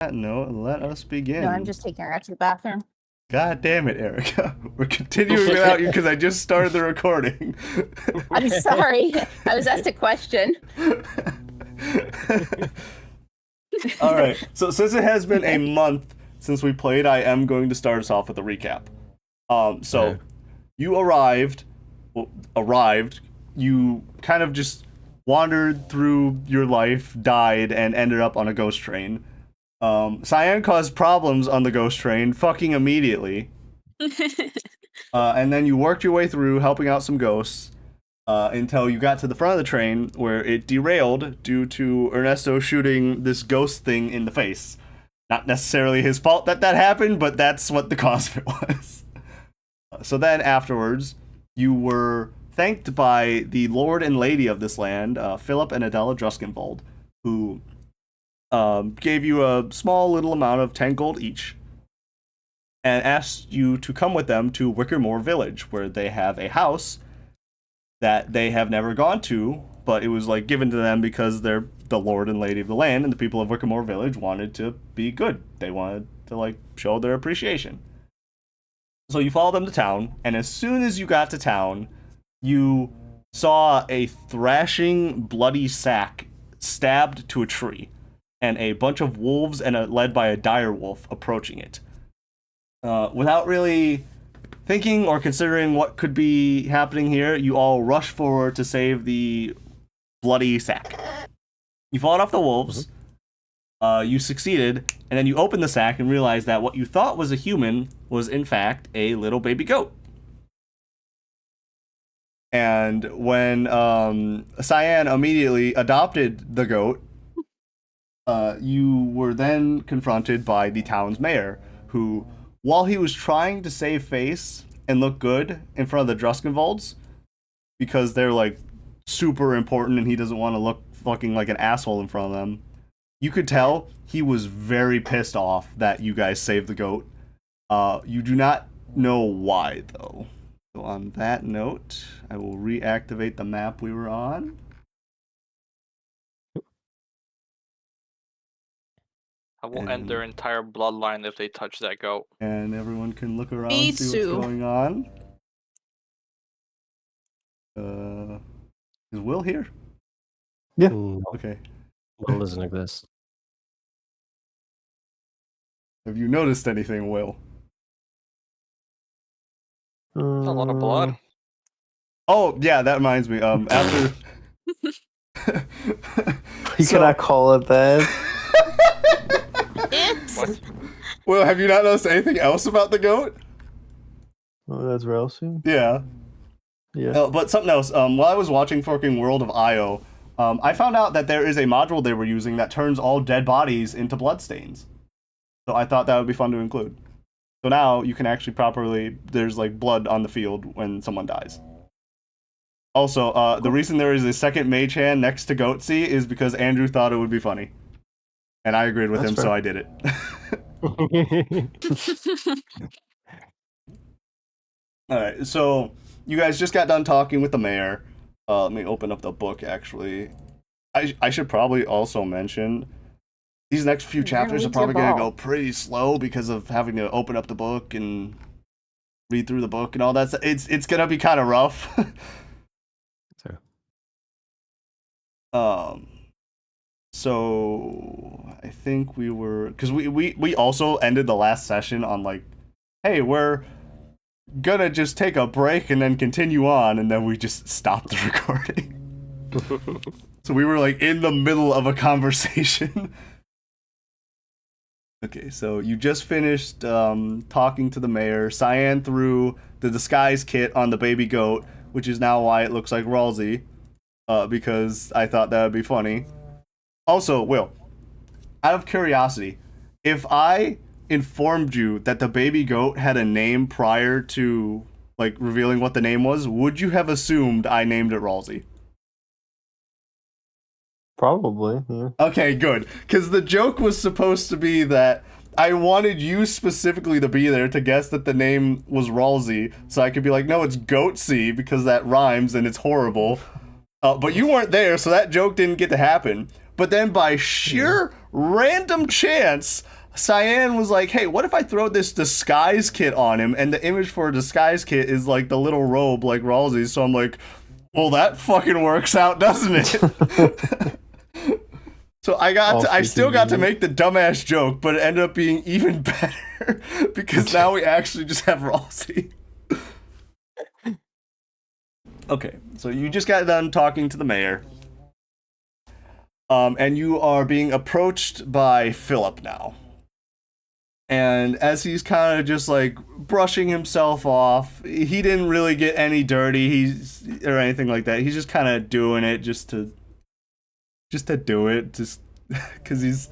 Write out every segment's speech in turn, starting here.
that note, let us begin. No, I'm just taking her out to the bathroom. God damn it, Erica. We're continuing without you because I just started the recording. I'm sorry. I was asked a question. All right. So since it has been a month since we played, I am going to start us off with a recap. So you arrived, you kind of just wandered through your life, died, and ended up on a ghost train. Cyan caused problems on the ghost train, fucking immediately. And then you worked your way through, helping out some ghosts, until you got to the front of the train, where it derailed due to Ernesto shooting this ghost thing in the face. Not necessarily his fault that happened, but that's what the cause of it was. So then afterwards, you were thanked by the lord and lady of this land, Philip and Adela Druskenwald, who gave you a small little amount of 10 gold each, and asked you to come with them to Wickermore Village, where they have a house that they have never gone to, but it was like given to them because they're the lord and lady of the land, and the people of Wickermore Village wanted to be good. They wanted to like show their appreciation. So you follow them to town, and as soon as you got to town, you saw a thrashing, bloody sack stabbed to a tree, and a bunch of wolves led by a dire wolf approaching it. Without really thinking or considering what could be happening here, you all rush forward to save the bloody sack. You fought off the wolves. You succeeded, and then you open the sack and realize that what you thought was a human was in fact a little baby goat. And when Cyan immediately adopted the goat, you were then confronted by the town's mayor, who, while he was trying to save face and look good in front of the Druskenwalds, because they're like super important and he doesn't want to look fucking like an asshole in front of them, you could tell he was very pissed off that you guys saved the goat. You do not know why, though. So on that note, I will reactivate the map we were on. I will end their entire bloodline if they touch that goat. And everyone can look around, Me see too. what's going on. Is Will here? Yeah. Okay. Will doesn't exist. Have you noticed anything, Will? That's a lot of blood. Oh, yeah, that reminds me. After... You cannot call it that. What? Will, have you not noticed anything else about the goat? Oh, that's Ralsei? Yeah. Yeah. But something else. While I was watching fucking World of Io, I found out that there is a module they were using that turns all dead bodies into bloodstains. So I thought that would be fun to include. So now you can actually there's like blood on the field when someone dies. Also, the reason there is a second mage hand next to Goatsy is because Andrew thought it would be funny. And I agreed with him, so I did it. Alright, so you guys just got done talking with the mayor. Let me open up the book, actually. I should probably also mention these next few chapters are probably going to go pretty slow because of having to open up the book and read through the book and all that. It's going to be kind of rough. So I think we were, because we also ended the last session on like, hey, we're gonna just take a break and then continue on, and then we just stopped the recording. So we were like in the middle of a conversation. Okay, so you just finished talking to the mayor. Cyan threw the disguise kit on the baby goat, which is now why it looks like Ralsei, because I thought that would be funny. Also, Will, out of curiosity, if I informed you that the baby goat had a name prior to like revealing what the name was, would you have assumed I named it Ralsei? Probably, yeah. Okay, good. Because the joke was supposed to be that I wanted you specifically to be there to guess that the name was Ralsei, so I could be like, no, it's Goatsy, because that rhymes and it's horrible. But you weren't there, so that joke didn't get to happen. But then by sheer random chance, Cyan was like, hey, what if I throw this disguise kit on him? And the image for a disguise kit is like the little robe like Ralsei's. So I'm like, well, that fucking works out, doesn't it? So I still got to make the dumbass joke, but it ended up being even better because now we actually just have Ralsei. Okay, so you just got done talking to the mayor. And you are being approached by Philip now. And as he's kind of just like brushing himself off, he didn't really get any dirty or anything like that. He's just kind of doing it just to do it, just because he's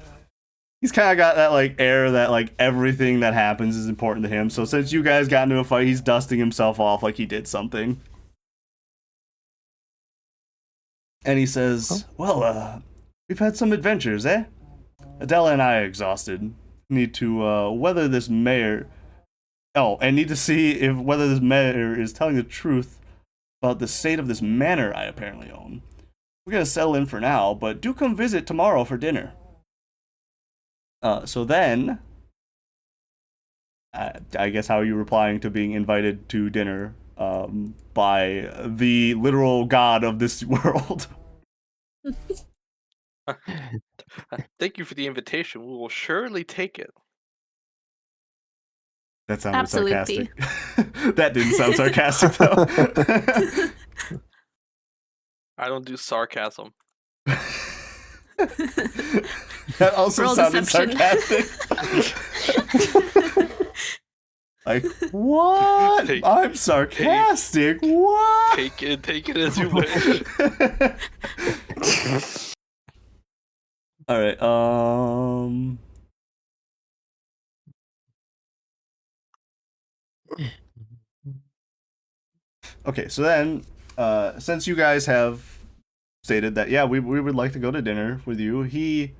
kind of got that like air that like everything that happens is important to him. So since you guys got into a fight, he's dusting himself off like he did something. And he says, well, we've had some adventures, eh? Adela and I are exhausted. Need to whether this mayor... Oh, and need to see whether this mayor is telling the truth about the state of this manor I apparently own. We're gonna settle in for now, but do come visit tomorrow for dinner. So then... I guess how are you replying to being invited to dinner by the literal god of this world? Thank you for the invitation. We will surely take it. That sounded Absolutely. sarcastic. That didn't sound sarcastic, though. I don't do sarcasm. That also Roll sounded deception. sarcastic. Like, what? I'm sarcastic. What? Take it as you wish. All right. Okay, so then, since you guys have stated that, yeah, we would like to go to dinner with you, he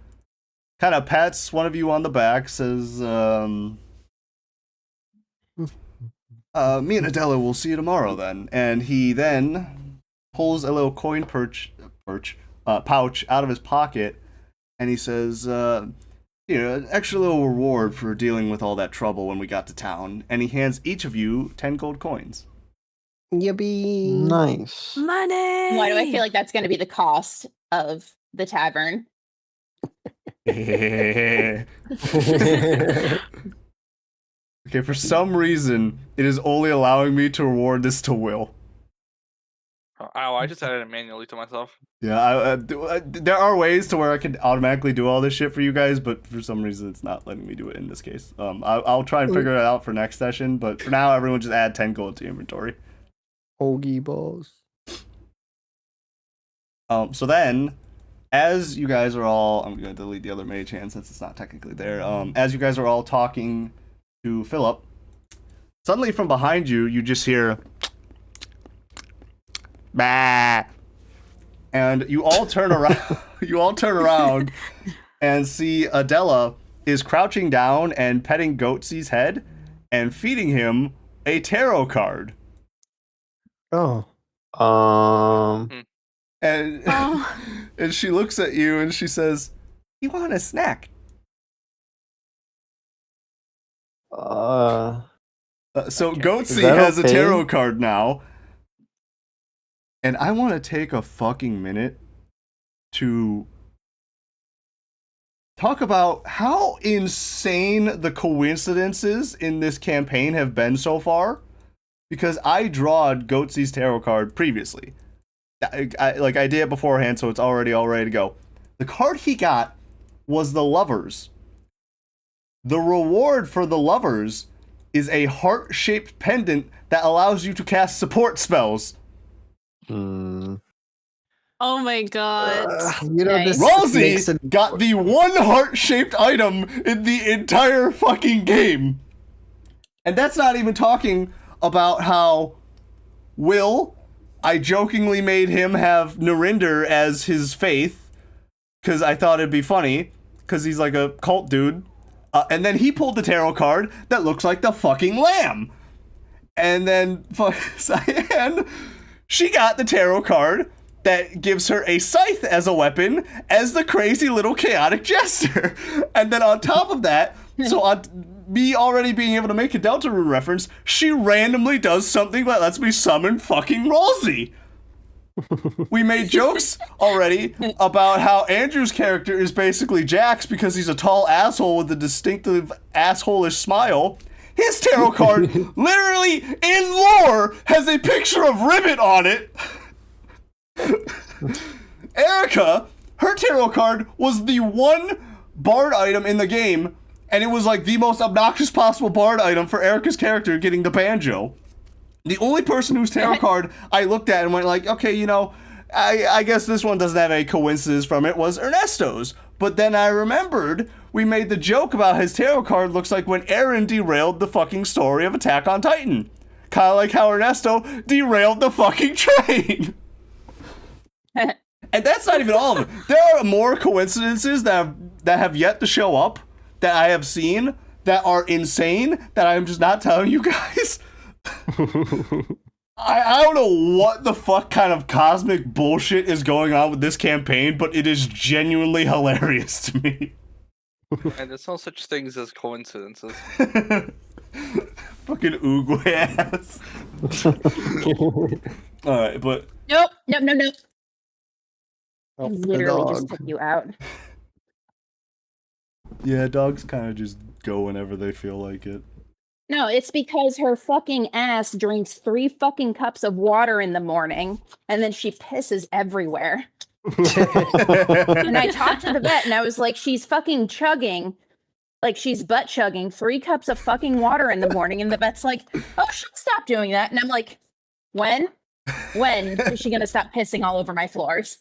kind of pats one of you on the back, says, me and Adela will see you tomorrow then. And he then pulls a little coin pouch out of his pocket, and he says, here, an extra little reward for dealing with all that trouble when we got to town. And he hands each of you 10 gold coins. Yippee. Nice. Money. Why do I feel like that's going to be the cost of the tavern? Okay, for some reason, it is only allowing me to reward this to Will. Oh, I just added it manually to myself. Yeah, there are ways to where I can automatically do all this shit for you guys, but for some reason it's not letting me do it in this case. I'll try and figure it out for next session, but for now, everyone just add 10 gold to your inventory. Hoagie balls. So then, as you guys are all... I'm going to delete the other mage hand since it's not technically there. As you guys are all talking to Philip, suddenly from behind you, you just hear... Bah! And you all turn around. And see Adela is crouching down and petting Goatsy's head and feeding him a tarot card. Oh. And and she looks at you and she says, "You want a snack?" So Goatsy has a tarot card now. And I want to take a fucking minute to talk about how insane the coincidences in this campaign have been so far. Because I drawed Goatsy's tarot card previously. I did it beforehand, so it's already all ready to go. The card he got was the Lovers. The reward for the Lovers is a heart-shaped pendant that allows you to cast support spells. Oh my god. You know, this makes Ralsei got the one heart-shaped item in the entire fucking game. And that's not even talking about how Will, I jokingly made him have Narinder as his faith, because I thought it'd be funny, because he's like a cult dude. And then he pulled the tarot card that looks like the fucking lamb. And then Cyan, she got the tarot card that gives her a scythe as a weapon as the crazy little chaotic jester. And then on top of that, so on me already being able to make a Deltarune reference, she randomly does something that lets me summon fucking Rolsey. We made jokes already about how Andrew's character is basically Jax because he's a tall asshole with a distinctive asshole-ish smile. His tarot card, literally in lore, has a picture of Ribbit on it. Erica, her tarot card was the one bard item in the game, and it was like the most obnoxious possible bard item for Erica's character getting the banjo. The only person whose tarot card I looked at and went like, okay, you know, I guess this one doesn't have any coincidence from it was Ernesto's. But then I remembered we made the joke about his tarot card looks like when Eren derailed the fucking story of Attack on Titan. Kind of like how Ernesto derailed the fucking train. And that's not even all of it. There are more coincidences that have yet to show up that I have seen that are insane that I'm just not telling you guys. I don't know what the fuck kind of cosmic bullshit is going on with this campaign, but it is genuinely hilarious to me. And there's no such things as coincidences. Fucking Oogway ass. Alright, but... Nope. I Oh, the literally just dog. took you out. Yeah, dogs kind of just go whenever they feel like it. No, it's because her fucking ass drinks 3 fucking cups of water in the morning, and then she pisses everywhere. And I talked to the vet, and I was like, she's fucking chugging, like she's butt chugging 3 cups of fucking water in the morning, and the vet's like, oh, she'll stop doing that. And I'm like, when is she gonna stop pissing all over my floors?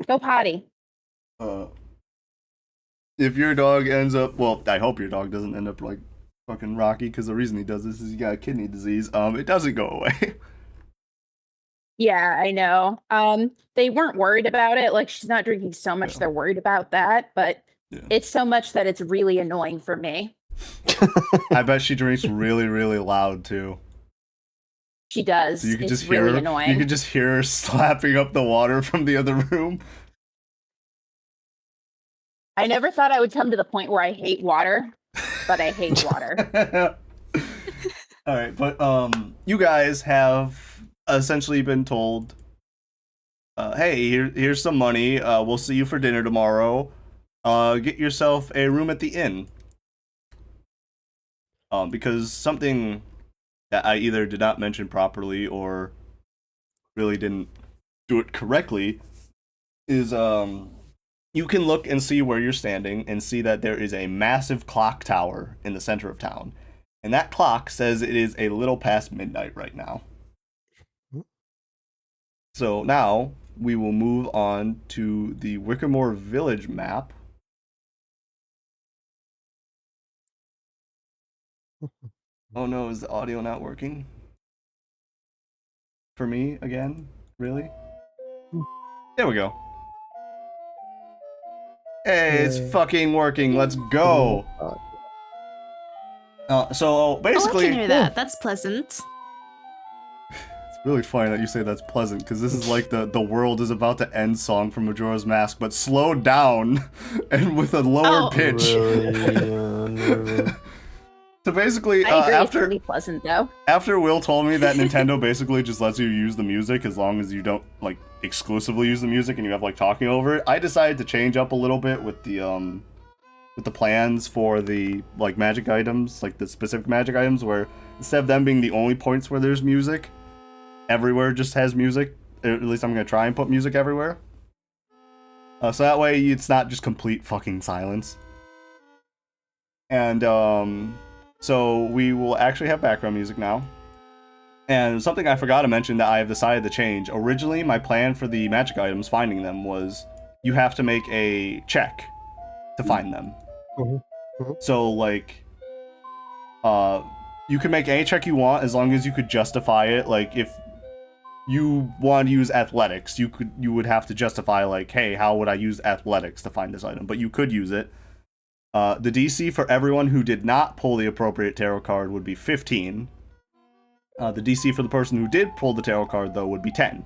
Go potty. If your dog ends up, well, I hope your dog doesn't end up like fucking Rocky, because the reason he does this is he got kidney disease. It doesn't go away. Yeah, I know. They weren't worried about it. Like, she's not drinking so much they're worried about that, but it's so much that it's really annoying for me. I bet she drinks really, really loud too. She does. So you can It's just hear really her, annoying. you can just hear her slapping up the water from the other room. I never thought I would come to the point where I hate water, but I hate water. All right, but you guys have essentially been told, hey, here's some money. We'll see you for dinner tomorrow. Get yourself a room at the inn. Because something that I either did not mention properly or really didn't do it correctly is you can look and see where you're standing and see that there is a massive clock tower in the center of town. And that clock says it is a little past midnight right now. So now we will move on to the Wickermore Village map. Oh no, is the audio not working? For me again? Really? There we go. Hey, it's fucking working. Let's go. So basically, I can hear that. That's pleasant. it's really funny that you say that's pleasant, because this is like the world is about to end song from Majora's Mask, but slowed down and with a lower pitch. So basically, I agree, it's after really pleasant though. after Will told me that Nintendo basically just lets you use the music as long as you don't like exclusively use the music and you have like talking over it, I decided to change up a little bit with the plans for the like magic items, like the specific magic items, where instead of them being the only points where there's music, everywhere just has music. At least I'm gonna try and put music everywhere. So that way it's not just complete fucking silence. And so we will actually have background music now. And something I forgot to mention that I have decided to change. Originally, my plan for the magic items, finding them, was you have to make a check to find them. So, like, you can make any check you want as long as you could justify it. Like, if you want to use athletics, you would have to justify, like, hey, how would I use athletics to find this item? But you could use it. The DC for everyone who did not pull the appropriate tarot card would be 15. The DC for the person who did pull the tarot card, though, would be 10.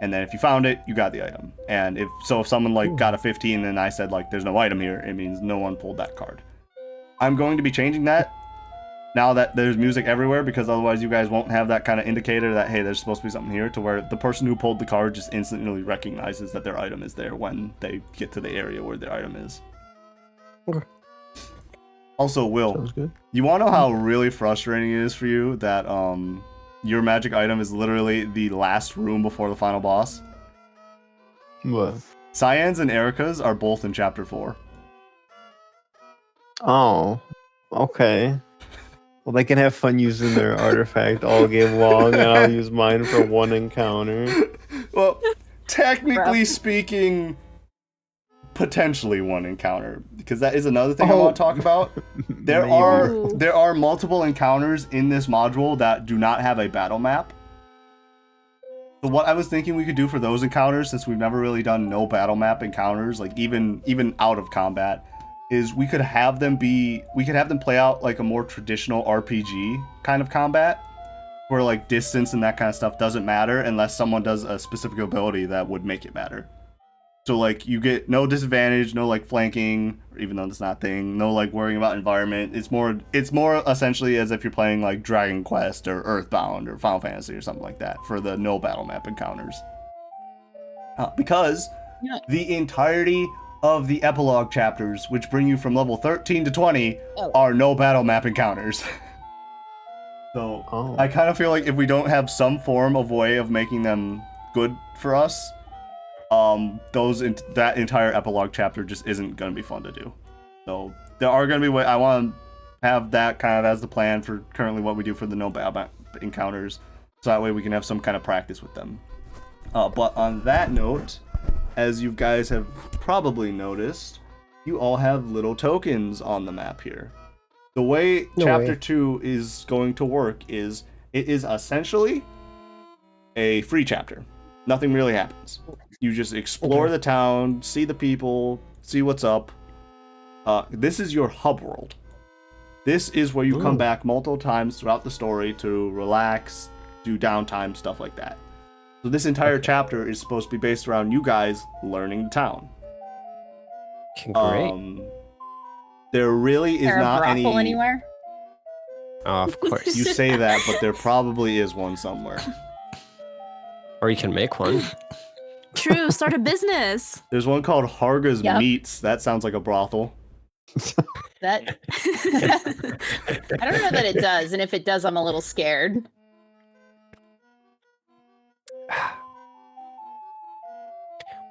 And then if you found it, you got the item. And if someone like got a 15 and I said like there's no item here, it means no one pulled that card. I'm going to be changing that now that there's music everywhere, because otherwise you guys won't have that kind of indicator that, hey, there's supposed to be something here, to where the person who pulled the card just instantly recognizes that their item is there when they get to the area where their item is. Okay. Also, Will, Sounds good. you want to know how really frustrating it is for you that your magic item is literally the last room before the final boss? What? Cyan's and Erica's are both in chapter 4. Oh, okay. Well, they can have fun using their artifact all game long, and I'll use mine for one encounter. Well, technically Rough. speaking, potentially one encounter, because that is another thing I want to talk about. There Maybe. are multiple encounters in this module that do not have a battle map. So what I was thinking we could do for those encounters, since we've never really done no battle map encounters, like even out of combat, is we could have them play out like a more traditional RPG kind of combat, where like distance and that kind of stuff doesn't matter unless someone does a specific ability that would make it matter. So like you get no disadvantage, no like flanking, even though that's not a thing, no like worrying about environment. It's more essentially as if you're playing like Dragon Quest or Earthbound or Final Fantasy or something like that for the no battle map encounters. Because Yeah. the entirety of the epilogue chapters, which bring you from level 13 to 20, are no battle map encounters. So Oh. I kind of feel like if we don't have some form of way of making them good for us, that entire epilogue chapter just isn't going to be fun to do. So there are going to be I want to have that kind of as the plan for currently what we do for the no battle map encounters, so that way we can have some kind of practice with them. But on that note, as you guys have probably noticed, you all have little tokens on the map here. The way Chapter 2 is going to work is it is essentially a free chapter. Nothing really happens. You just explore the town, see the people, see what's up. This is your hub world. This is where you come back multiple times throughout the story to relax, do downtime, stuff like that. So this entire chapter is supposed to be based around you guys learning the town. Great. There really is There a not brothel any. anywhere? Oh, of course. You say that, but there probably is one somewhere. Or you can make one. True, start a business. There's one called Harga's Yep. Meats. That sounds like a brothel. That I don't know that it does, and if it does, I'm a little scared.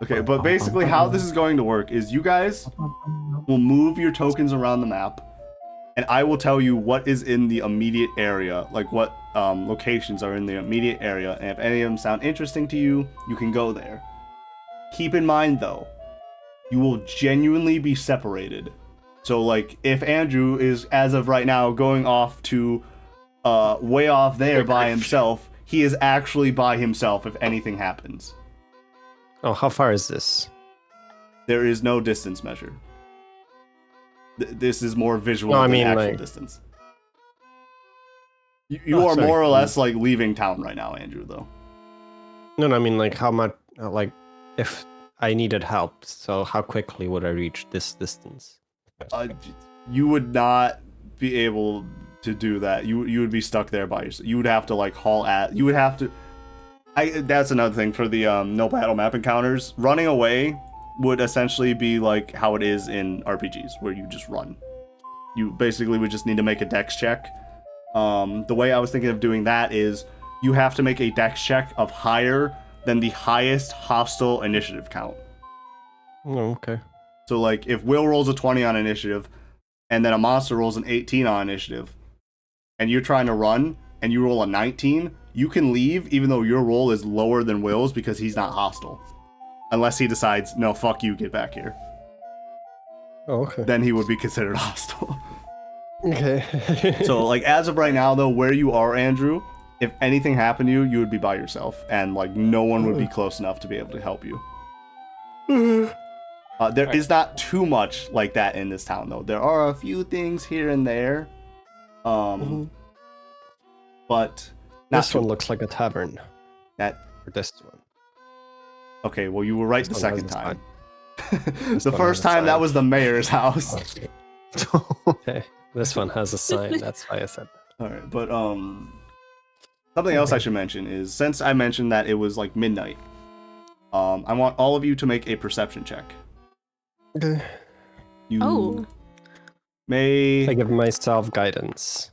Okay, but basically how this is going to work is you guys will move your tokens around the map, and I will tell you what is in the immediate area, like what locations are in the immediate area, and if any of them sound interesting to you, you can go there. Keep in mind though, you will genuinely be separated. So like if Andrew is, as of right now, going off to way off there by himself, he is actually by himself if anything happens. Oh, how far is this? There is no distance measure. This is more visual No, I than mean, actual like- distance. You are sorry. more or less like leaving town right now, Andrew, though. No, I mean, like, how much, like, if I needed help, so how quickly would I reach this distance? You would not be able to do that. You would be stuck there by yourself. You would have to like haul at. You would have to. That's another thing for the no battle map encounters. Running away would essentially be like how it is in RPGs, where you just run. You basically would just need to make a dex check. The way I was thinking of doing that is you have to make a dex check of higher than the highest hostile initiative count. Oh, okay. So like if Will rolls a 20 on initiative and then a monster rolls an 18 on initiative and you're trying to run and you roll a 19, you can leave even though your roll is lower than Will's because he's not hostile. Unless he decides, no, fuck you, get back here. Oh, okay. Then he would be considered hostile. Okay. So like as of right now though, where you are, Andrew, if anything happened to you, you would be by yourself and like no one would be close enough to be able to help you. There is not too much like that in this town, though. There are a few things here and there, but not This one looks like a tavern. that Or this one. Okay, well you were right the This one second has a time. This The one first has a time that sign. was the mayor's house. Okay, this one has a sign. That's why I said. All right, but something else I should mention is since I mentioned that it was like midnight, I want all of you to make a perception check. Okay. You Oh. may. I give myself guidance.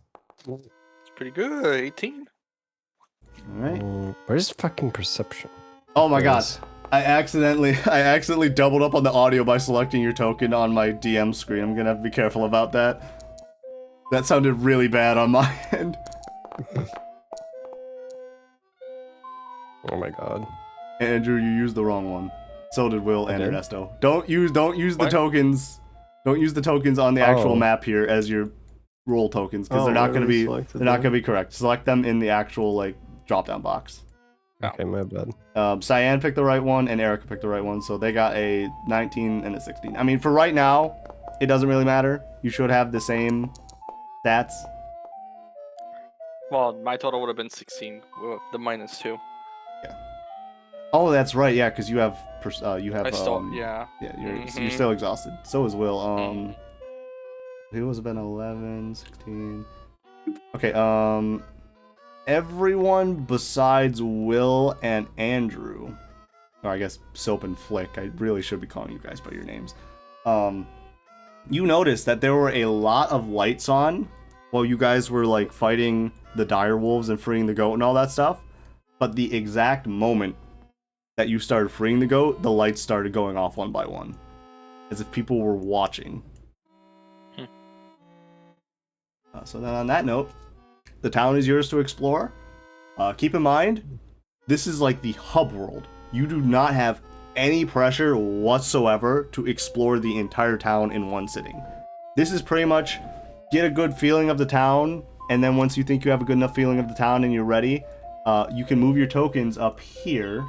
It's pretty good. 18. All right. Where's fucking perception? Oh my god. There's- I accidentally doubled up on the audio by selecting your token on my DM screen. I'm gonna have to be careful about that. That sounded really bad on my end. Oh my god. Andrew, you used the wrong one. So did Will and did? Ernesto. Don't use the What? tokens. Don't use the tokens on the actual Oh. map here as your roll tokens because Oh, they're not I gonna be already selected they're not them. gonna be correct. Select them in the actual like drop down box. Okay, my bad. Cyan picked the right one and Erica picked the right one, so they got a 19 and a 16. I mean, for right now, it doesn't really matter. You should have the same stats. Well, my total would have been 16 with the -2. Oh, that's right. Yeah, because you have I still, yeah. yeah, you're Mhm. still exhausted. So is Will. He was been 11, 16. Okay. Everyone besides Will and Andrew, or I guess Soap and Flick. I really should be calling you guys by your names. You noticed that there were a lot of lights on while you guys were like fighting the dire wolves and freeing the goat and all that stuff. But the exact moment that you started freeing the goat, the lights started going off one by one, as if people were watching. So then on that note, the town is yours to explore. Keep in mind, this is like the hub world. You do not have any pressure whatsoever to explore the entire town in one sitting. This is pretty much get a good feeling of the town, and then once you think you have a good enough feeling of the town and you're ready, you can move your tokens up here.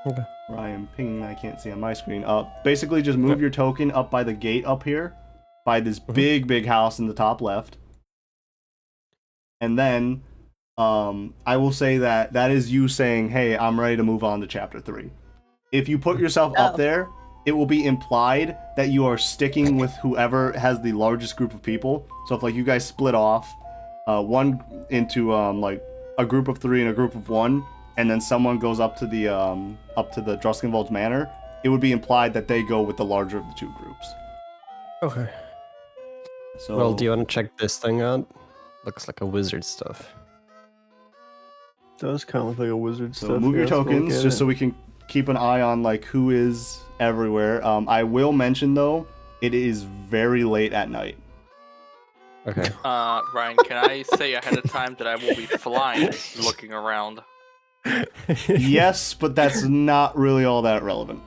Okay. Where I am pinging, I can't see on my screen. Basically just move your token up by the gate up here, by this big house in the top left. And then I will say that is you saying, hey, I'm ready to move on to chapter 3. If you put yourself up there, it will be implied that you are sticking with whoever has the largest group of people. So if like you guys split off one into like a group of 3 and a group of 1, and then someone goes up to the Druskenwald's Manor, it would be implied that they go with the larger of the two groups. Okay. So Well, do you want to check this thing out? Looks like a wizard stuff. Does kind of look like a wizard So stuff. move your yeah, let's look tokens at just it. so we can keep an eye on like who is everywhere. I will mention though, it is very late at night. Okay. Ryan, can I say ahead of time that I will be flying, looking around? Yes, but that's not really all that relevant.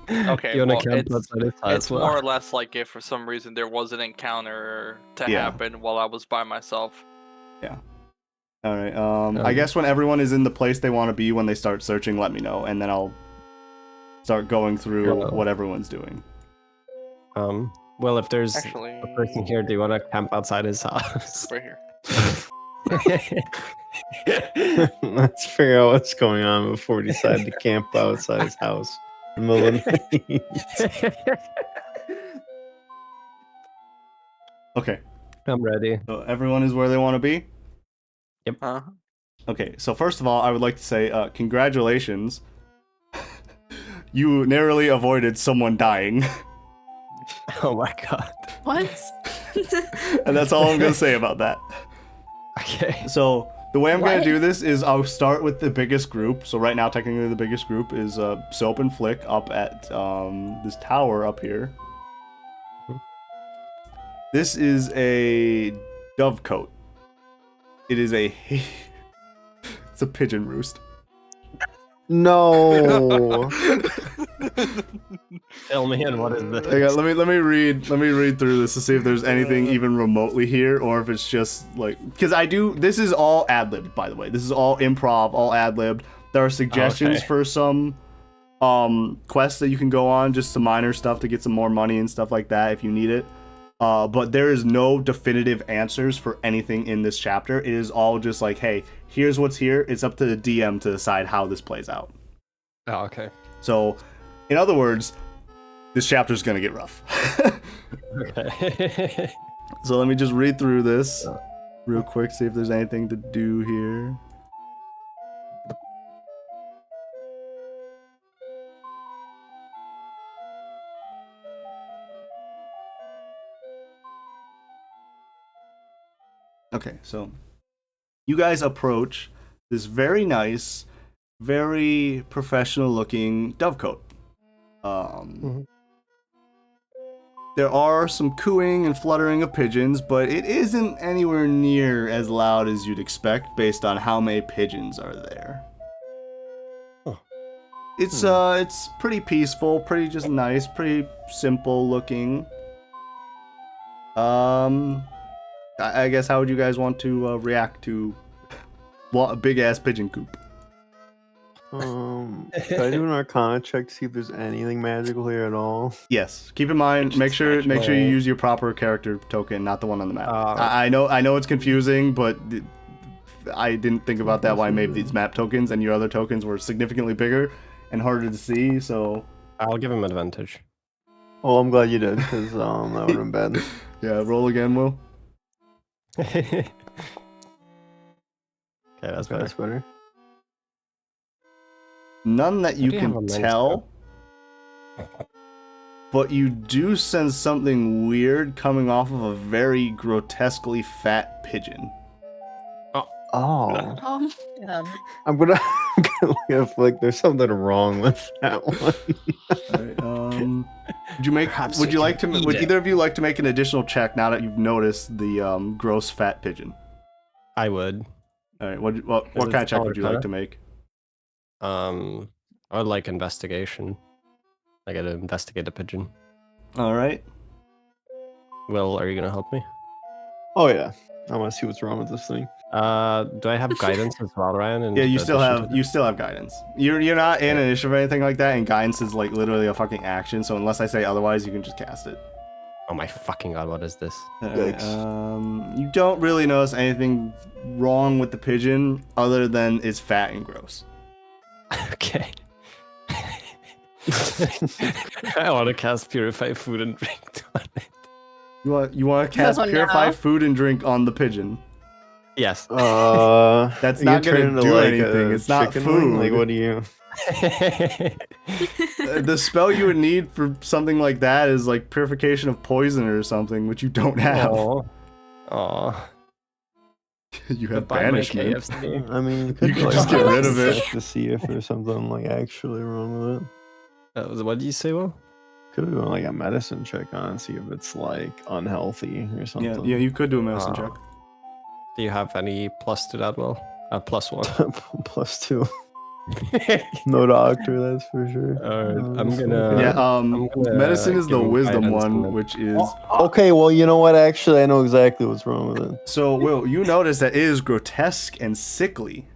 Okay, You wanna well, camp outside his house? it's more or less like if for some reason there was an encounter to Yeah. happen while I was by myself. All right. I guess when everyone is in the place they want to be when they start searching, let me know, and then I'll start going through Hello. what everyone's doing. Well, if there's Actually, a person here, do you want to camp outside his house? right here. Let's figure out what's going on before we decide to camp outside his house in the middle of the night. Okay. I'm ready. So everyone is where they want to be. Uh-huh. Okay. So first of all, I would like to say congratulations. You narrowly avoided someone dying. Oh my god. What? And that's all I'm going to say about that. Okay. So the way I'm going What? to do this is I'll start with the biggest group. So right now, technically, the biggest group is Soap and Flick up at this tower up here. This is a dovecote. It is a it's a pigeon roost. No. Tell me, and what is this? Hang on, let me read through this to see if there's anything even remotely here, or if it's just like because this is all ad libbed, by the way. This is all improv, all ad libbed. There are suggestions Okay. for some quests that you can go on, just some minor stuff to get some more money and stuff like that if you need it. But there is no definitive answers for anything in this chapter. It is all just like, hey, here's what's here. It's up to the DM to decide how this plays out. Oh, okay. So, in other words, this chapter's gonna get rough. Okay. So let me just read through this real quick, see if there's anything to do here. Okay, so you guys approach this very nice, very professional looking dovecote. There are some cooing and fluttering of pigeons, but it isn't anywhere near as loud as you'd expect based on how many pigeons are there. Oh. It's pretty peaceful, pretty just nice, pretty simple looking. I guess how would you guys want to react to a big ass pigeon coop? Should I do an Arcana check to see if there's anything magical here at all? Yes. Keep in mind, make sure you use your proper character token, not the one on the map. I know it's confusing, but I didn't think about that when I made these map tokens, and your other tokens were significantly bigger and harder to see. So I'll give him advantage. Oh, I'm glad you did, because that would have been bad. yeah, roll again, Will. Okay, that's better. That's better. None that you do you have a can men's tell, but you do sense something weird coming off of a very grotesquely fat pigeon. Oh. I'm gonna look if like there's something wrong with that one. Alright, would either of you like to make an additional check now that you've noticed the gross fat pigeon? I would. Alright, what kind of check would you like to make? I would like investigation. I gotta investigate the pigeon. Alright. Will, are you gonna help me? Oh yeah, I want to see what's wrong with this thing. Do I have guidance as well, Ryan? And Yeah, you still have guidance. You're not in initiative or anything like that, and guidance is like literally a fucking action. So unless I say otherwise, you can just cast it. Oh my fucking god, what is this? Alright, you don't really notice anything wrong with the pigeon other than it's fat and gross. Okay. I want to cast Purify Food and Drink on it. You want to cast Oh, Purify no. Food and Drink on the pigeon. Yes. That's not gonna do anything. It's not food. Like, what do you? The spell you would need for something like that is like Purification of Poison or something, which you don't have. Aw. You have Goodbye, my Banishment. KFC. I mean, You could could just get rid of it. to see if there's something like actually wrong with it. What did you say, Will? Could have done like a medicine check on it, see if it's like unhealthy or something. Yeah, you could do a medicine check. Do you have any plus to that, Will? +1. +2. No doctor, that's for sure. Alright, I'm gonna... Yeah, I'm gonna medicine is the give him wisdom guidance one, on it. which is Okay, well, you know what? Actually, I know exactly what's wrong with it. so. Will, you notice that it is grotesque and sickly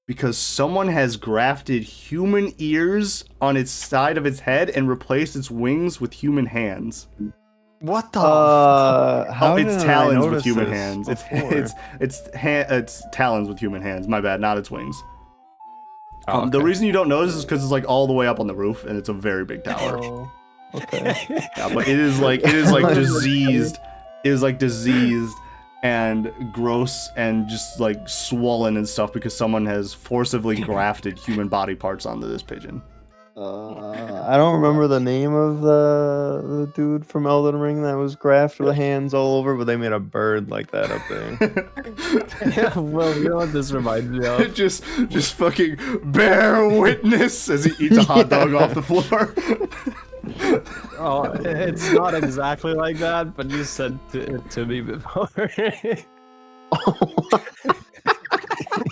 because someone has grafted human ears on its side of its head and replaced its wings with human hands. What the How It's did I talons with notice human this hands. before? It's talons with human hands. My bad, not its wings. Oh, The okay. reason you don't notice is because it's like all the way up on the roof and it's a very big tower. Oh, okay. Yeah, but it is like diseased. It is like diseased and gross and just like swollen and stuff because someone has forcibly grafted human body parts onto this pigeon. I don't remember the name of the dude from Elden Ring that was grafted with hands all over, but they made a bird like that up there. Yeah, well, you know what this reminds me of? just fucking bear witness as he eats a hot dog off the floor. Oh, it's not exactly like that, but you said it to me before.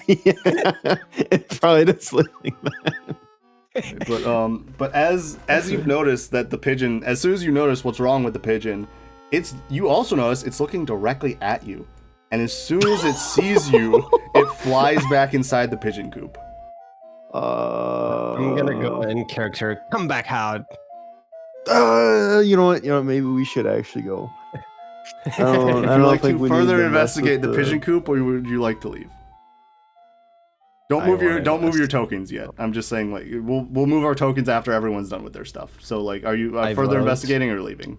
Yeah, it probably does look like that. But as you've noticed that the pigeon, as soon as you notice what's wrong with the pigeon, you also notice it's looking directly at you, and as soon as it sees you, it flies back inside the pigeon coop. I'm gonna go in character. Come back, Howard. You know what? Maybe we should actually go. I don't Would you like think to we need further to mess investigate with the pigeon coop, or would you like to leave? Don't I move your wanna don't move your invest. tokens yet. I'm just saying like we'll move our tokens after everyone's done with their stuff. So like, are you I further vote. investigating or leaving?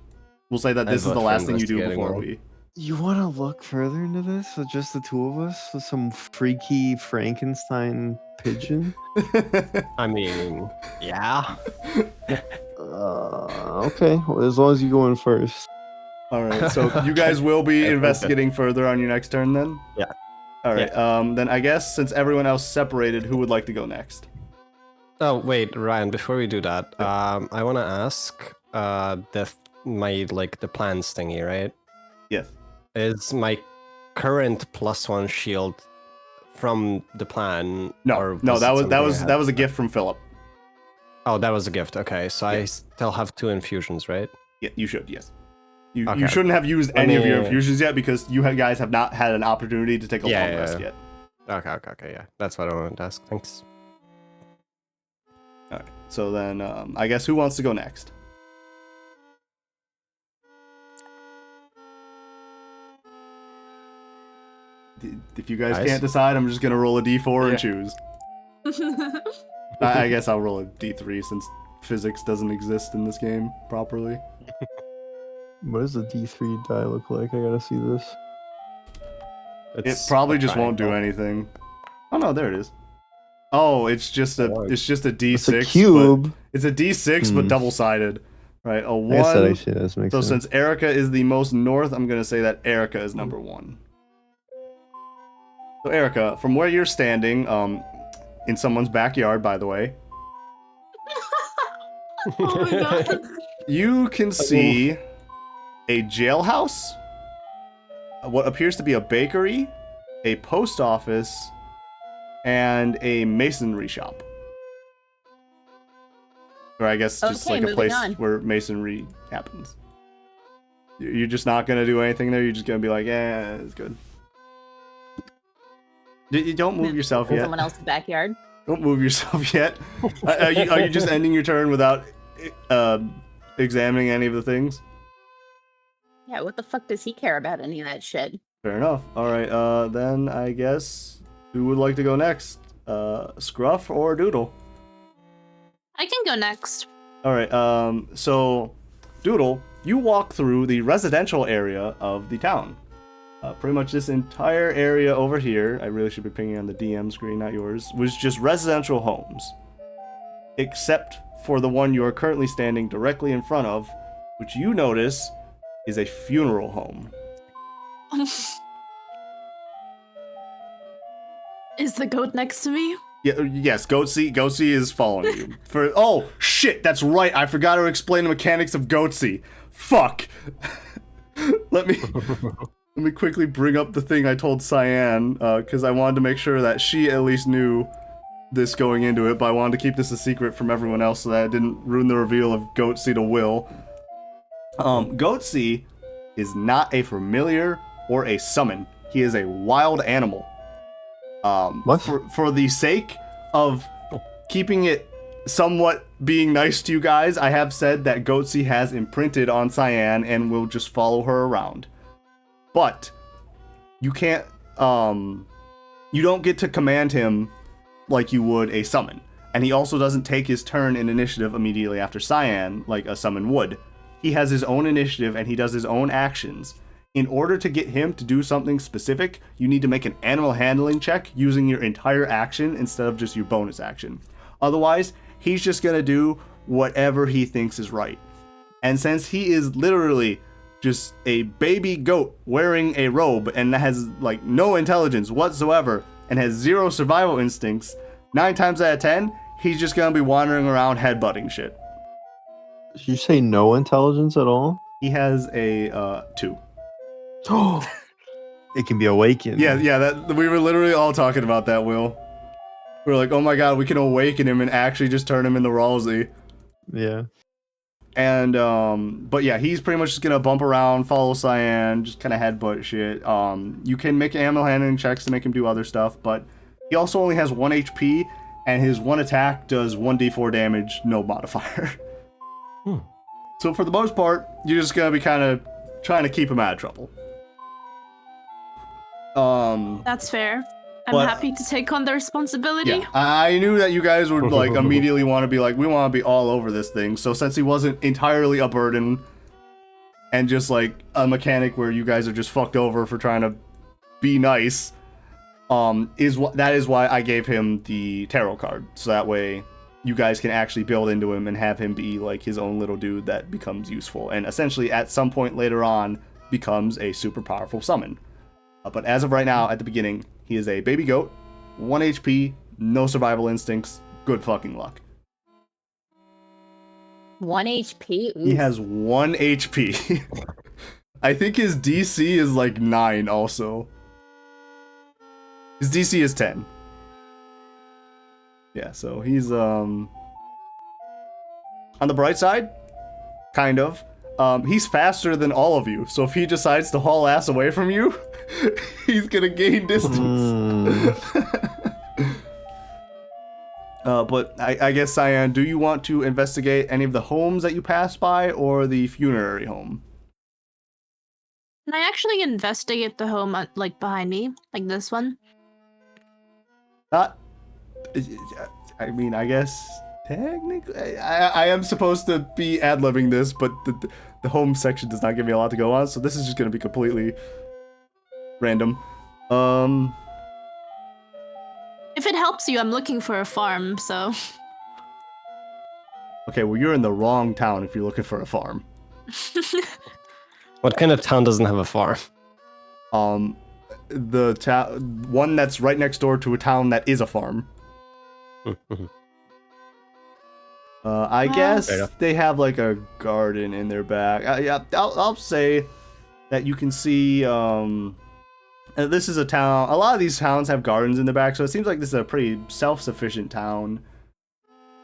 We'll say that I this is vote the for last thing you do investigating before roll. we. You want to look further into this with just the two of us with some freaky Frankenstein pigeon? I mean, yeah. Okay. Well, as long as you go in first. All right. So you guys will be Okay, investigating further on your next turn then. Yeah. All right. Then I guess since everyone else separated, who would like to go next? Oh wait, Ryan. Before we do that, I want to ask the plans thingy, right? Yes. Is my current +1 shield from the plan? No. or No. was That it was something I had? that was a gift from Philip. Oh, that was a gift. Okay, so I Yeah. still have 2 infusions, right? Yeah. You should. Yes. You Okay. shouldn't have used Let any of your me- infusions yet because you guys have not had an opportunity to take a long rest yet. Okay, yeah. That's what I wanted to ask. Thanks. All right. So then, I guess who wants to go next? If you guys Guys? can't decide, I'm just gonna roll a d4 Yeah. and choose. I guess I'll roll a d3 since physics doesn't exist in this game properly. What does the D3 die look like? I gotta see this. It probably just won't do anything. Oh no, there it is. Oh, it's just a d6. It's a but- cube. It's a d6, but double-sided. Right, a I guess that 1. actually does make So sense. since Erica is the most north, I'm gonna say that Erica is number 1. So Erica, from where you're standing, in someone's backyard, by the way, Oh my god. you can see a jailhouse, what appears to be a bakery, a post office, and a masonry shop. Or I guess just Okay, like a moving place on. where masonry happens. You're just not gonna do anything there. You're just gonna be like, yeah, it's good. You don't move yourself yet. Someone else's backyard. Don't move yourself yet. Are you just ending your turn without examining any of the things? Yeah, what the fuck does he care about any of that shit? Fair enough. All right. Then I guess who would like to go next? Scruff or Doodle? I can go next. All right. So Doodle, you walk through the residential area of the town. Pretty much this entire area over here, I really should be pinging on the DM screen, not yours, was just residential homes. Except for the one you are currently standing directly in front of, which you notice is a funeral home. Is the goat next to me? Yeah, yes, Goatsy is following you. Oh, shit, that's right, I forgot to explain the mechanics of Goatsy. Fuck. Let me quickly bring up the thing I told Cyan, because I wanted to make sure that she at least knew this going into it, but I wanted to keep this a secret from everyone else so that it didn't ruin the reveal of Goatsy to Will. Goatsy is not a familiar or a summon. He is a wild animal. What? For the sake of keeping it somewhat being nice to you guys, I have said that Goatsy has imprinted on Cyan and will just follow her around. But you can't, you don't get to command him like you would a summon. And he also doesn't take his turn in initiative immediately after Cyan like a summon would. He has his own initiative and he does his own actions. In order to get him to do something specific, you need to make an animal handling check using your entire action instead of just your bonus action. Otherwise, he's just gonna do whatever he thinks is right. And since he is literally just a baby goat wearing a robe and has like no intelligence whatsoever and has 0 survival instincts, 9 times out of 10, he's just gonna be wandering around headbutting shit. Did you say no intelligence at all? He has a 2. It can be awakened. Yeah, that we were literally all talking about that, Will. We were like, oh my god, we can awaken him and actually just turn him into Ralsei. Yeah. And but yeah, he's pretty much just gonna bump around, follow Cyan, just kind of headbutt shit. You can make animal handling checks to make him do other stuff, but he also only has 1 HP, and his 1 attack does 1d4 damage, no modifier. So for the most part, you're just gonna be kind of trying to keep him out of trouble. That's fair. I'm But- happy to take on the responsibility. Yeah, I knew that you guys would like immediately want to be like, we want to be all over this thing. So since he wasn't entirely a burden and just like a mechanic where you guys are just fucked over for trying to be nice, that is why I gave him the tarot card. So that way you guys can actually build into him and have him be like his own little dude that becomes useful and essentially at some point later on becomes a super powerful summon. But as of right now, at the beginning, he is a baby goat, 1 HP, no survival instincts, good fucking luck. 1 HP? He Oof. has 1 HP. I think his DC is like 9 also. His DC is 10. Yeah, so he's on the bright side, kind of. He's faster than all of you, so if he decides to haul ass away from you, he's gonna gain distance. But I guess, Cyan, do you want to investigate any of the homes that you passed by, or the funerary home? Can I actually investigate the home like behind me, like this one? Not. I mean, I guess technically, I am supposed to be ad-libbing this, but the home section does not give me a lot to go on, so this is just gonna be completely random. If it helps you, I'm looking for a farm, so. Okay, well, you're in the wrong town if you're looking for a farm. What kind of town doesn't have a farm? The town, one that's right next door to a town that is a farm. I guess Fair enough. they have like a garden in their back. Yeah, I'll say that you can see. This is a town. A lot of these towns have gardens in the back, so it seems like this is a pretty self-sufficient town.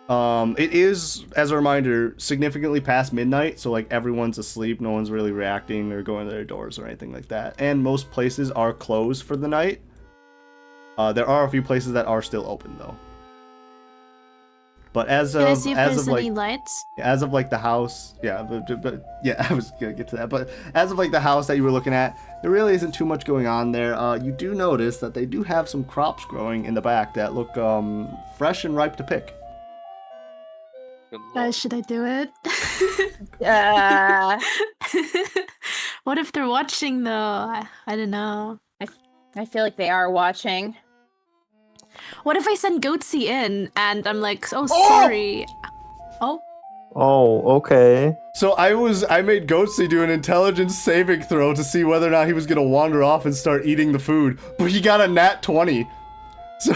It is, as a reminder, significantly past midnight, so like everyone's asleep, no one's really reacting or going to their doors or anything like that. And most places are closed for the night. There are a few places that are still open though. But as Can I of see if as there's of any like lights? as of like the house, yeah, but yeah, I was gonna get to that. But as of like the house that you were looking at, there really isn't too much going on there. You do notice that they do have some crops growing in the back that look fresh and ripe to pick. Good lord. Guys, should I do it? What if they're watching though? I don't know. I feel like they are watching. What if I send Goatsy in and I'm like, oh, sorry. Oh, Oh, okay. So I made Goatsy do an intelligence saving throw to see whether or not he was gonna wander off and start eating the food, but he got a nat 20. So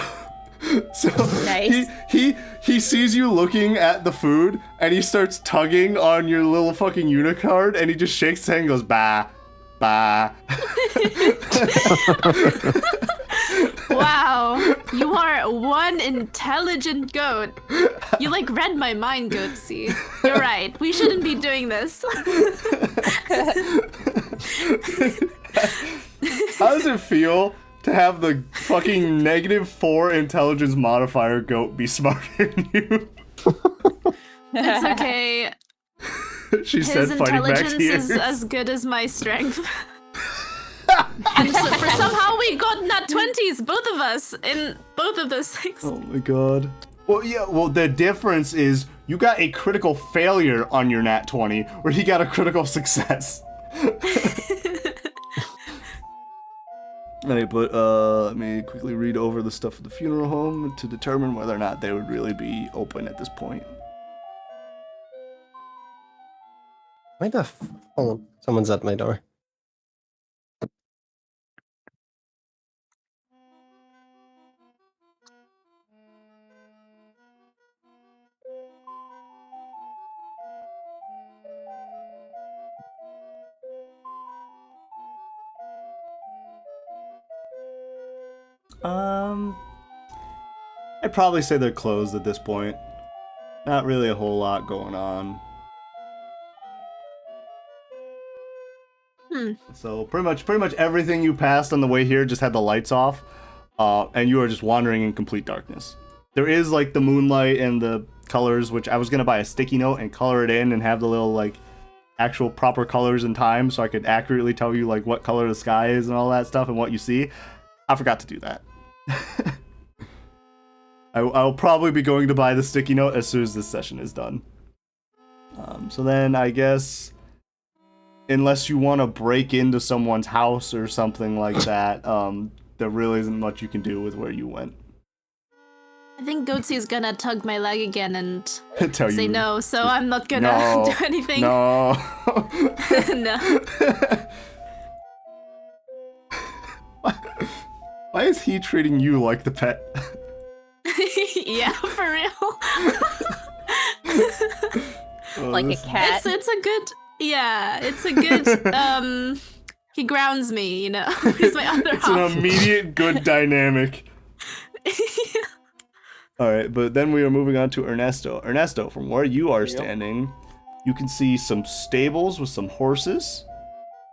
Nice. he sees you looking at the food and he starts tugging on your little fucking unicard and he just shakes his head and goes bah bah. wow. You are one intelligent goat. You like read my mind, Goatsy. You're right. We shouldn't be doing this. How does it feel to have the fucking -4 intelligence modifier goat be smarter than you? It's okay. She His said, fighting back intelligence here. is as good as my strength. And so for somehow we got nat 20s, both of us, in both of those things. Oh my god. Well, yeah, well, the difference is you got a critical failure on your nat 20, where he got a critical success. Alright, but let me quickly read over the stuff at the funeral home to determine whether or not they would really be open at this point. Might have. Hold on. Someone's at my door. I'd probably say they're closed at this point. Not really a whole lot going on. So pretty much everything you passed on the way here just had the lights off, and you are just wandering in complete darkness. There is like the moonlight and the colors, which I was gonna buy a sticky note and color it in and have the little like actual proper colors and time, so I could accurately tell you like what color the sky is and all that stuff and what you see. I forgot to do that. I'll probably be going to buy the sticky note as soon as this session is done. So then I guess, unless you want to break into someone's house or something like that, there really isn't much you can do with where you went. I think Goatsy's gonna tug my leg again and Tell say you. no, so I'm not gonna No, do anything. No. No. Why is he treating you like the pet? Yeah, for real. Like a cat. It's a good, yeah, it's a good, he grounds me, you know. He's my other It's half. an immediate good dynamic. Alright, but then we are moving on to Ernesto. Ernesto, from where you are standing, you can see some stables with some horses.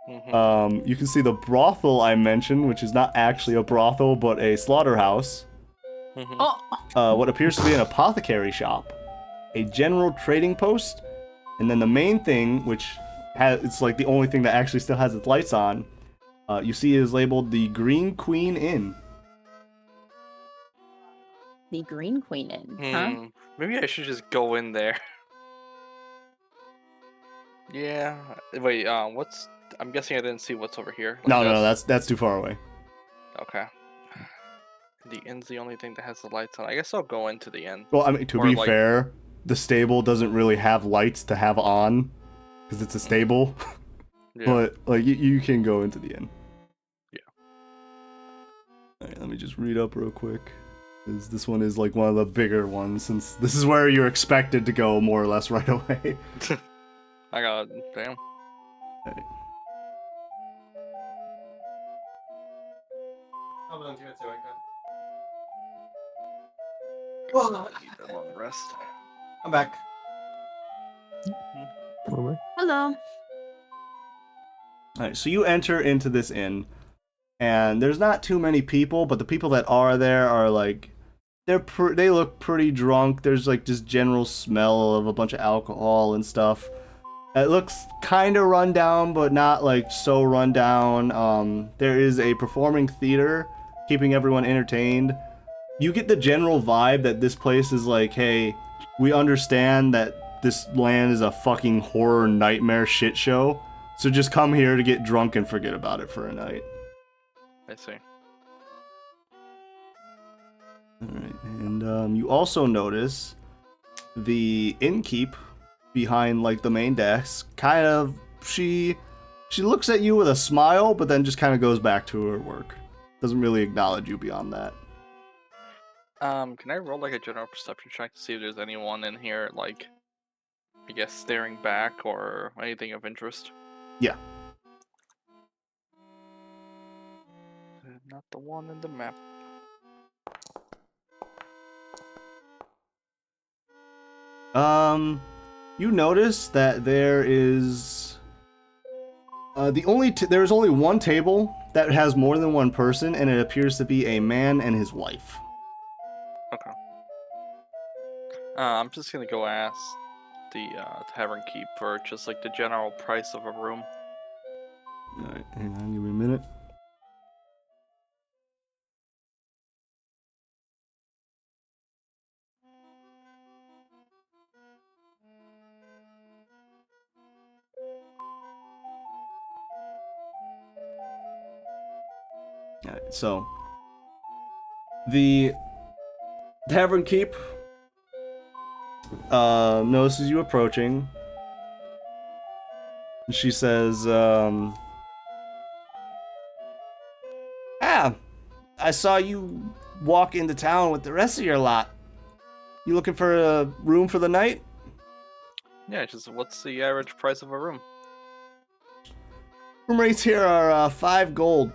Mhm. You can see the brothel I mentioned, which is not actually a brothel, but a slaughterhouse. Mhm. Oh, What appears to be an apothecary shop, a general trading post, and then the main thing, which it's like the only thing that actually still has its lights on, you see is labeled the Green Queen Inn. The Green Queen Inn, huh? Maybe I should just go in there. Yeah. Wait. What's? I'm guessing I didn't see what's over here. Like No, this? that's too far away. Okay. The inn's the only thing that has the lights on. I guess I'll go into the inn. Well, I mean, to Or, be like- fair, the stable doesn't really have lights to have on, because it's a stable. Yeah. But like, you can go into the inn. Yeah. All right, let me just read up real quick, because this one is like one of the bigger ones, since this is where you're expected to go more or less right away. I got damn. I need a long rest. I'm back. hello. Alright, so you enter into this inn, and there's not too many people, but the people that are there are like, they look pretty drunk. There's like this general smell of a bunch of alcohol and stuff. It looks kind of run down, but not like so run down. There is a performing theater keeping everyone entertained. You get the general vibe that this place is like, hey, we understand that this land is a fucking horror nightmare shit show. So just come here to get drunk and forget about it for a night. I see. Alright, and you also notice the innkeep behind like the main desk, kind of, she looks at you with a smile, but then just kind of goes back to her work. Doesn't really acknowledge you beyond that. Can I roll like a general perception check to see if there's anyone in here, like, I guess, staring back or anything of interest? Yeah. Not the one in the map. You notice that there is there's only one table that has more than one person, and it appears to be a man and his wife. Okay. I'm just gonna go ask the tavern keep for just like the general price of a room. Alright, hang on, give me a minute. Alright, so the tavern keep notices you approaching. She says, I saw you walk into town with the rest of your lot. You looking for a room for the night? Yeah, just what's the average price of a room? Room rates here are 5 gold.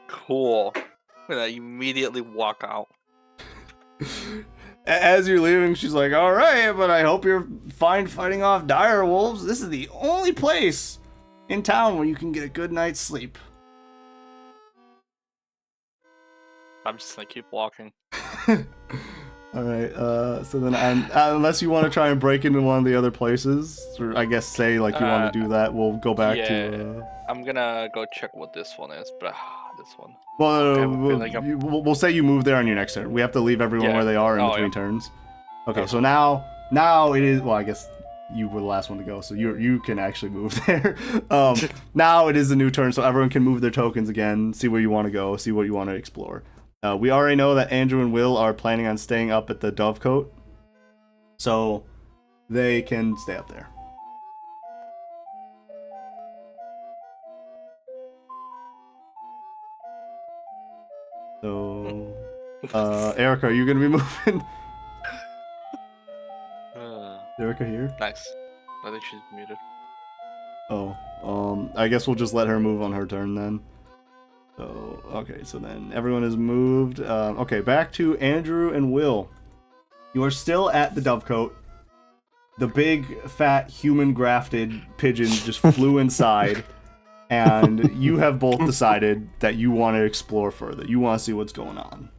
Cool. I'm gonna immediately walk out. As you're leaving, she's like, alright, but I hope you're fine fighting off dire wolves. This is the only place in town where you can get a good night's sleep. I'm just gonna keep walking. Alright, so then unless you want to try and break into one of the other places, or I guess say like you want to do that, we'll go back to... I'm gonna go check what this one is, but this one. Well, I have a feeling I'm- we'll say you move there on your next turn. We have to leave everyone Yeah. where they are in Oh, between yeah. turns. Okay, Okay. so now it is. Well, I guess you were the last one to go, so you can actually move there. Now it is a new turn, so everyone can move their tokens again, see where you want to go, see what you want to explore. We already know that Andrew and Will are planning on staying up at the Dovecote, so they can stay up there. So, Erica, are you gonna be moving? Is Erica here? Nice. I think she's muted. Oh, I guess we'll just let her move on her turn then. So, okay, so then everyone is moved. Okay, back to Andrew and Will. You are still at the Dovecote. The big, fat, human-grafted pigeon just flew inside, and you have both decided that you want to explore further. You want to see what's going on.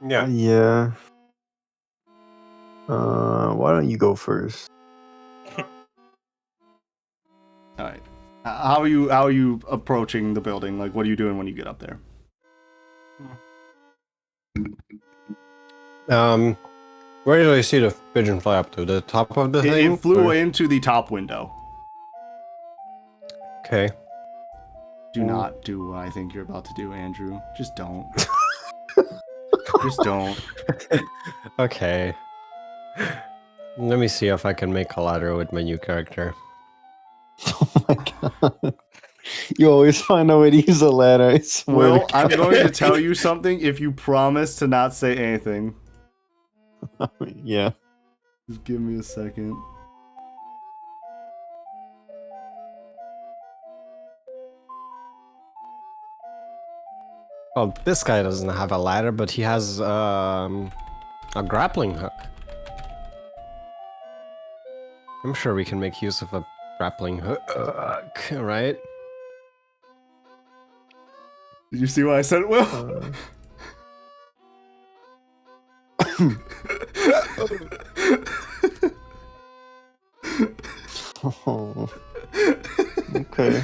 Yeah. Yeah. Why don't you go first? All right. How are you approaching the building? Like, what are you doing when you get up there? Where did I see the pigeon fly up to? The top of the thing? It flew or- into the top window. Okay. Do not do what I think you're about to do, Andrew. Just don't. Just don't. Okay. Let me see if I can make a ladder with my new character. Oh my god. You always find a way to use a ladder, I swear. Will, to I'm God. going to tell you something if you promise to not say anything. Yeah. Just give me a second. Well, this guy doesn't have a ladder, but he has a grappling hook. I'm sure we can make use of a grappling hook, right? Did you see what I said, Will? Oh. Okay.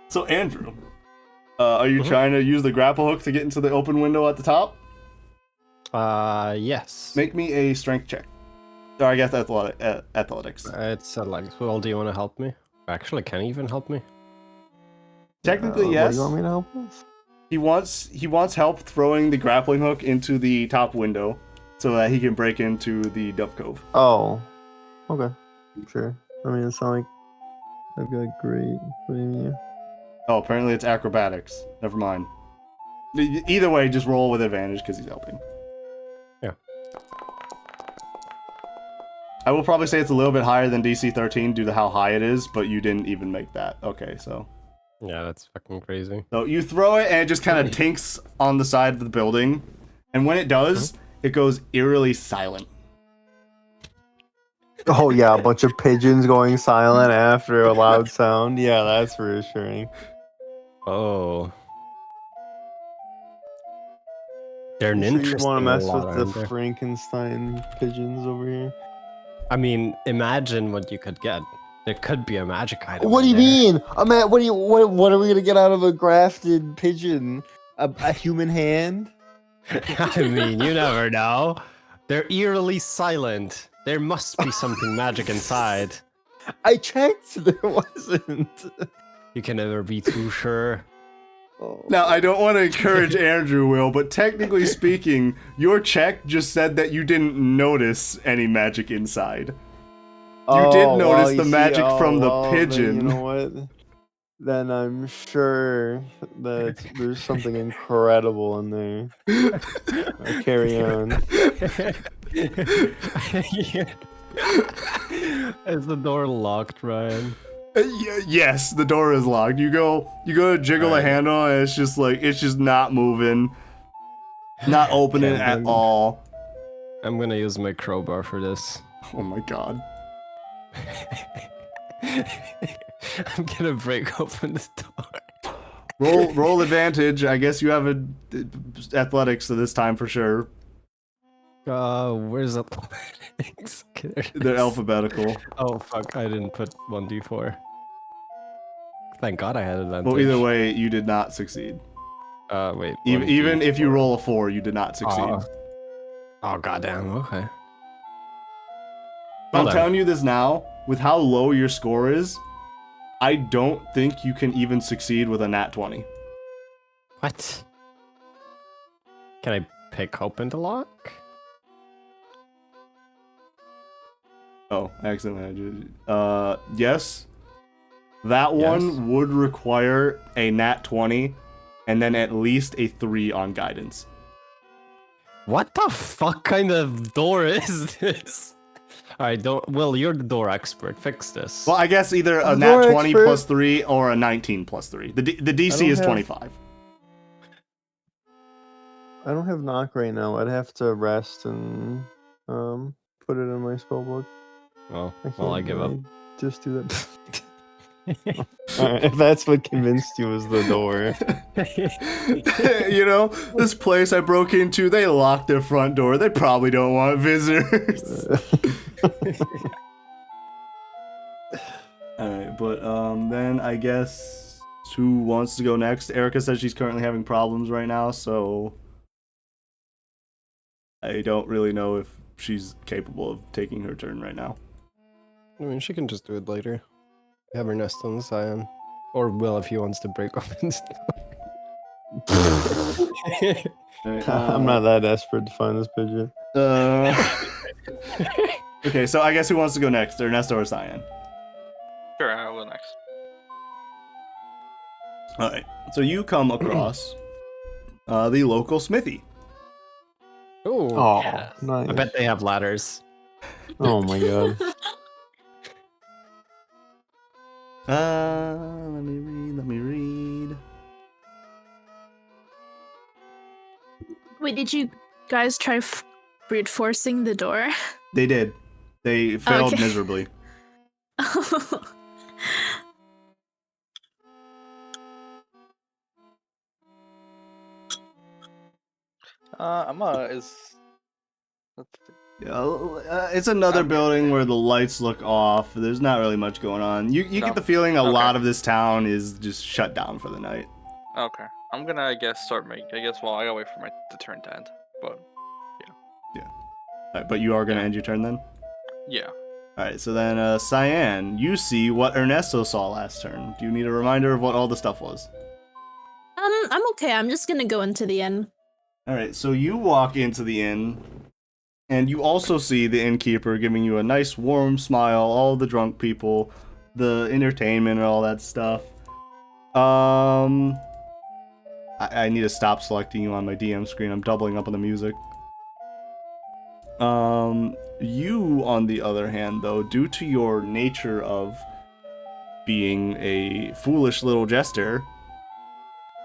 So, Andrew, are you trying to use the grapple hook to get into the open window at the top? Yes. Make me a strength check. Or I guess athletics. It's like, well, do you want to help me? Actually, can he even help me? Technically, What yes. do you want me to help with? He wants help throwing the grappling hook into the top window so that he can break into the Dove Cove. Oh. Okay. Sure. I mean, it's not like that'd be like great. What do you mean? Oh, apparently it's acrobatics. Never mind. Either way, just roll with advantage because he's helping. Yeah. I will probably say it's a little bit higher than DC 13 due to how high it is, but you didn't even make that. Okay, so. Yeah, that's fucking crazy. So you throw it and it just kind of tinks on the side of the building. And when it does, it goes eerily silent. Oh yeah, a bunch of pigeons going silent after a loud sound. Yeah, that's reassuring. Oh. They're You sure you interesting want to mess a lot, with the aren't they? Frankenstein pigeons over here? I mean, imagine what you could get. There could be a magic item. What do in you there. mean? I'm at, what are we gonna get out of a grafted pigeon? A human hand? I mean, you never know. They're eerily silent. There must be something magic inside. I checked, there wasn't. You can never be too sure. Oh. Now, I don't want to encourage Andrew, Will, but technically speaking, your check just said that you didn't notice any magic inside. You did notice the magic from the pigeon. Then, you know what? Then I'm sure that there's something incredible in there. Carry on. Is the door locked, Ryan? Yes, the door is locked. You go to jiggle the Alright. handle, and it's just not moving, not opening Okay, at then. all. I'm gonna use my crowbar for this. Oh my god. I'm gonna break open this door. Roll advantage. I guess you have athletics this time for sure. Where's that? They're alphabetical. Oh fuck! I didn't put 1d4. Thank God I had advantage. Well, either way, you did not succeed. Wait. Even if you 1d4. roll a 4, you did not succeed. Oh goddamn. Okay. I'm Hold on. telling you this now, with how low your score is, I don't think you can even succeed with a nat 20. What? Can I pick open the lock? Oh, I accidentally did. Yes. That one would require a nat 20 and then at least a 3 on guidance. What the fuck kind of door is this? Alright, Will, you're the door expert. Fix this. Well, I guess either a I'm nat door 20 expert. plus 3 or a 19 plus 3. The DC don't is have- 25. I don't have knock right now. I'd have to rest and put it in my spellbook. well, I I give up. Just do that. Alright, if that's what convinced you was the door. You know, this place I broke into, they locked their front door. They probably don't want visitors. Alright, but then I guess who wants to go next? Erica says she's currently having problems right now, so I don't really know if she's capable of taking her turn right now. I mean, she can just do it later. Have her nest on the Cyan. Or Will if he wants to break open the Alright, I'm not that desperate to find this pigeon. Okay, so I guess who wants to go next? Ernesto or Cyan? Sure, I'll go next. Alright, so you come across the local smithy. Oh, Oh, Yeah. nice. I bet they have ladders. Oh my god. Let me read. Wait, did you guys try brute forcing the door? They did. They failed Okay. miserably. Let's see. Yeah, it's another building where the lights look off. There's not really much going on. You No. get the feeling a Okay. lot of this town is just shut down for the night. Okay, I'm gonna, I guess, start making. I guess, well, I gotta wait for the turn to end. But Alright, but you are going to end your turn then? yeah, Alright, so then, Cyan, you see what Ernesto saw last turn. Do you need a reminder of what all the stuff was? I'm okay. I'm just gonna go into the inn. Alright, so you walk into the inn, and you also see the innkeeper giving you a nice warm smile, all the drunk people, the entertainment and all that stuff. I need to stop selecting you on my DM screen. I'm doubling up on the music. You, on the other hand, though, due to your nature of being a foolish little jester,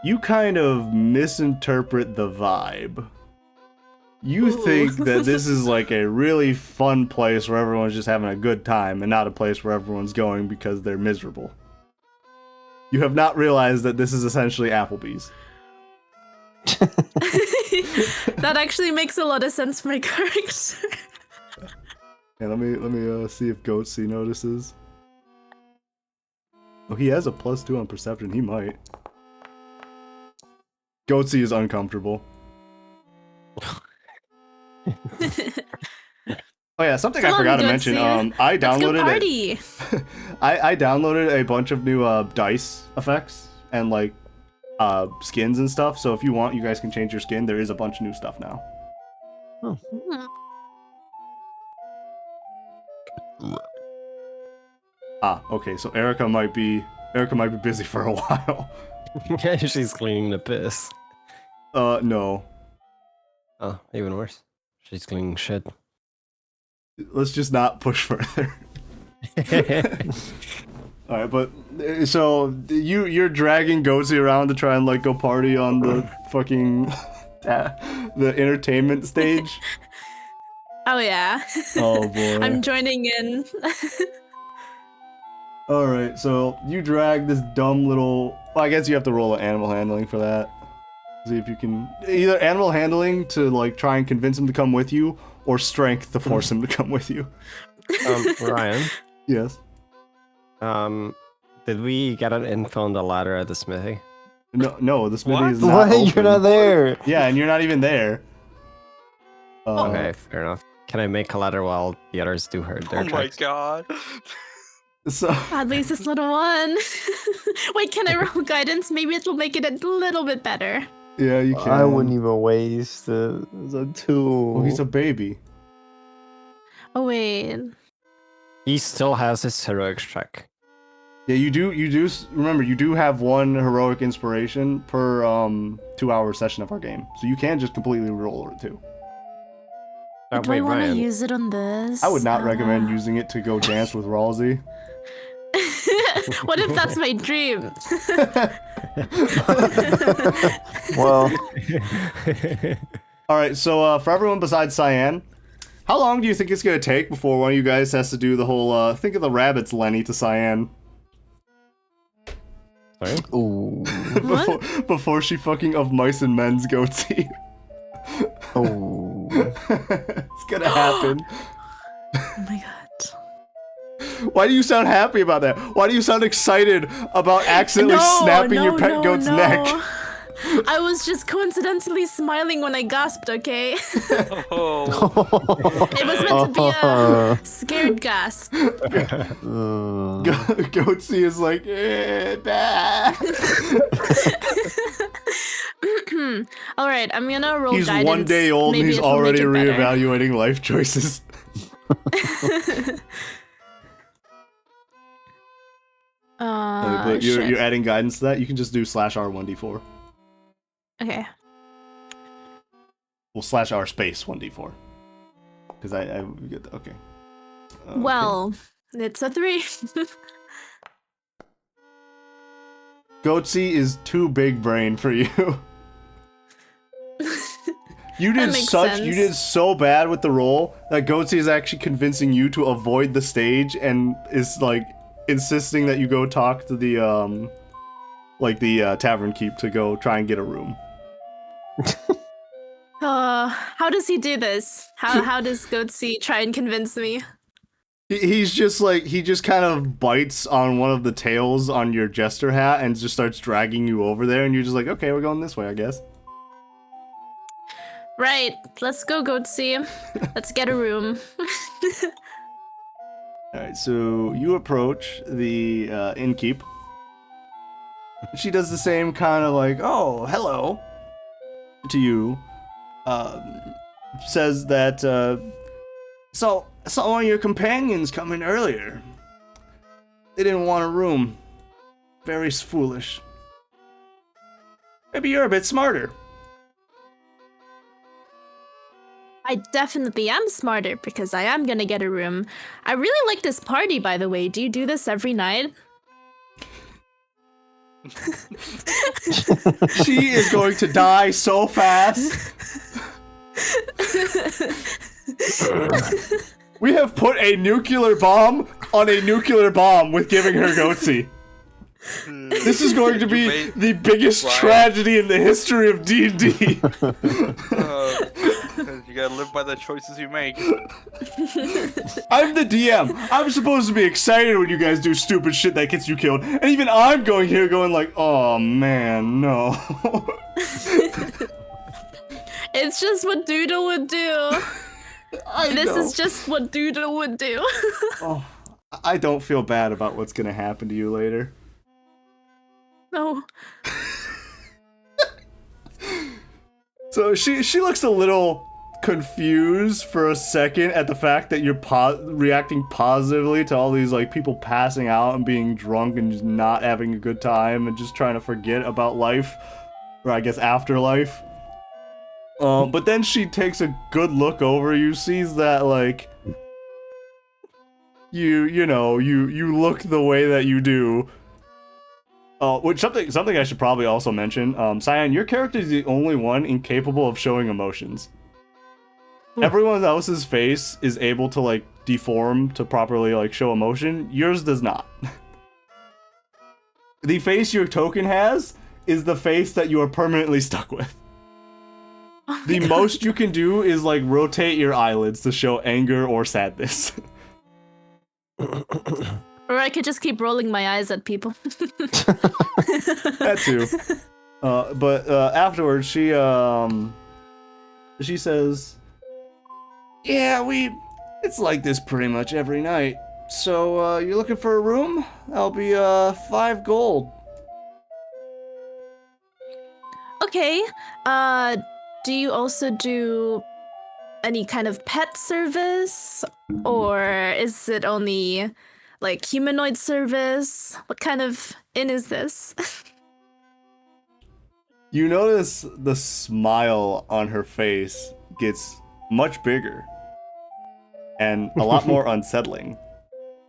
you kind of misinterpret the vibe. You Ooh. think that this is like a really fun place where everyone's just having a good time and not a place where everyone's going because they're miserable. You have not realized that this is essentially Applebee's. That actually makes a lot of sense for my character. Yeah, let me see if Goatsy notices. Oh, he has a +2 on perception. He might. Goatsy is uncomfortable. Oh yeah, something I Come on, forgot to mention. Goatsy. I Let's go downloaded party. I downloaded a bunch of new dice effects and like skins and stuff. So if you want, you guys can change your skin. There is a bunch of new stuff now. Hmm. Okay. So Erica might be busy for a while. She's cleaning the piss. No. Oh, even worse. She's cleaning shit. Let's just not push further. All right, but so you're dragging Goatsy around to try and like go party on the fucking the entertainment stage. Oh yeah. Oh boy. I'm joining in. All right, so you drag this dumb little. Well, I guess you have to roll an animal handling for that. See if you can either animal handling to like try and convince him to come with you, or strength to force him to come with you. Ryan, Yes. did we get an info on the ladder at the smithy? No, the smithy What? is not What? You're open. not there. Yeah, and you're not even there. Okay, fair enough. Can I make a ladder while the others do their Oh my checks? god. So At least it's not a 1. Wait, can I roll guidance? Maybe it will make it a little bit better. yeah, you can. I wouldn't even waste it. It's a 2. Oh, he's a baby. Oh wait. He still has his heroics check. Yeah, you do. Remember, you do have 1 heroic inspiration per 2-hour session of our game, so you can just completely roll it too. Do I Wait, want to Ryan. use it on this? I would not recommend using it to go dance with Ralsei. What if that's my dream? Well, All right, so for everyone besides Cyan, how long do you think it's gonna take before one of you guys has to do the whole think of the rabbits, Lenny, to Cyan? Sorry? ooh, before she fucking of mice and men's goatee. oh. It's gonna happen. Oh my god. Why do you sound happy about that? Why do you sound excited about accidentally snapping your pet goat's neck? I was just coincidentally smiling when I gasped, okay? Oh. It was meant to be a scared gasp. Goatsy is like, bah. Alright, I'm gonna roll He's guidance. 1 day old and Maybe he's it will make already it better. reevaluating life choices. But Shit. you're adding guidance to that. You can just do /R1d4. Okay. Well, /R space 1d4. Because I get okay. Well, it's a 3. Goatsy is too big brain for you. You That did makes you sense. did so bad with the roll that Goatsy is actually convincing you to avoid the stage and is like insisting that you go talk to the tavern keep to go try and get a room. How does he do this? How does Goatsy try and convince me? He's just like, he just kind of bites on one of the tails on your jester hat and just starts dragging you over there, and you're just like, okay, we're going this way, I guess. Right, let's go, Goatsy. Let's get a room. Alright, so you approach the innkeep. She does the same kind of like, oh, hello, to you. Says that, so one of your companions come in earlier. They didn't want a room. Very foolish. Maybe you're a bit smarter. I definitely am smarter because I am gonna get a room. I really like this party, by the way. Do you do this every night? She is going to die so fast. We have put a nuclear bomb on a nuclear bomb with giving her Goatsy. This is going to be the biggest tragedy in the history of D&D. You gotta live by the choices you make. I'm the DM. I'm supposed to be excited when you guys do stupid shit that gets you killed. And even I'm going here going like, oh man, no. It's just what Doodle would do. This is just what Doodle would do. Oh, I don't feel bad about what's gonna happen to you later. No. So she looks a little confused for a second at the fact that you're reacting positively to all these like people passing out and being drunk and just not having a good time and just trying to forget about life, or I guess afterlife. But then she takes a good look over you, sees that like you look the way that you do. Which something I should probably also mention. Cyan, your character is the only one incapable of showing emotions. Everyone else's face is able to like deform to properly like show emotion. Yours does not. The face your token has is the face that you are permanently stuck with. The most you can do is like rotate your eyelids to show anger or sadness. Or I could just keep rolling my eyes at people. That too. But afterwards, she says, "Yeah, it's like this pretty much every night. So you're looking for a room? That'll be 5 gold." Okay. Do you also do any kind of pet service? Or is it only like humanoid service? What kind of inn is this? You notice the smile on her face gets much bigger and a lot more unsettling.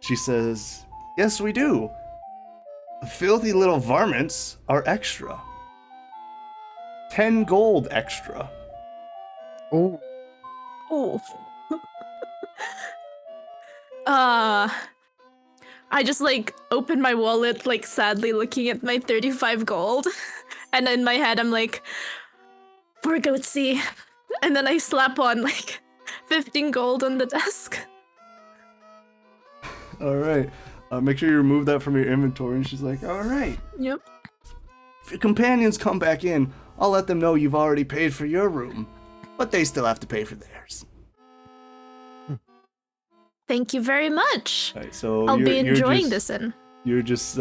She says, "Yes, we do. Filthy little varmints are extra. 10 gold extra." Oh, Oh. I just like open my wallet, like sadly looking at my 35 gold. And in my head, I'm like, for goatsy. And then I slap on like 15 gold on the desk. All right. Make sure you remove that from your inventory. And she's like, "All right. Yep. If your companions come back in, I'll let them know you've already paid for your room. But they still have to pay for theirs." Thank you very much. All right, so I'll be you're enjoying just- this inn. You're just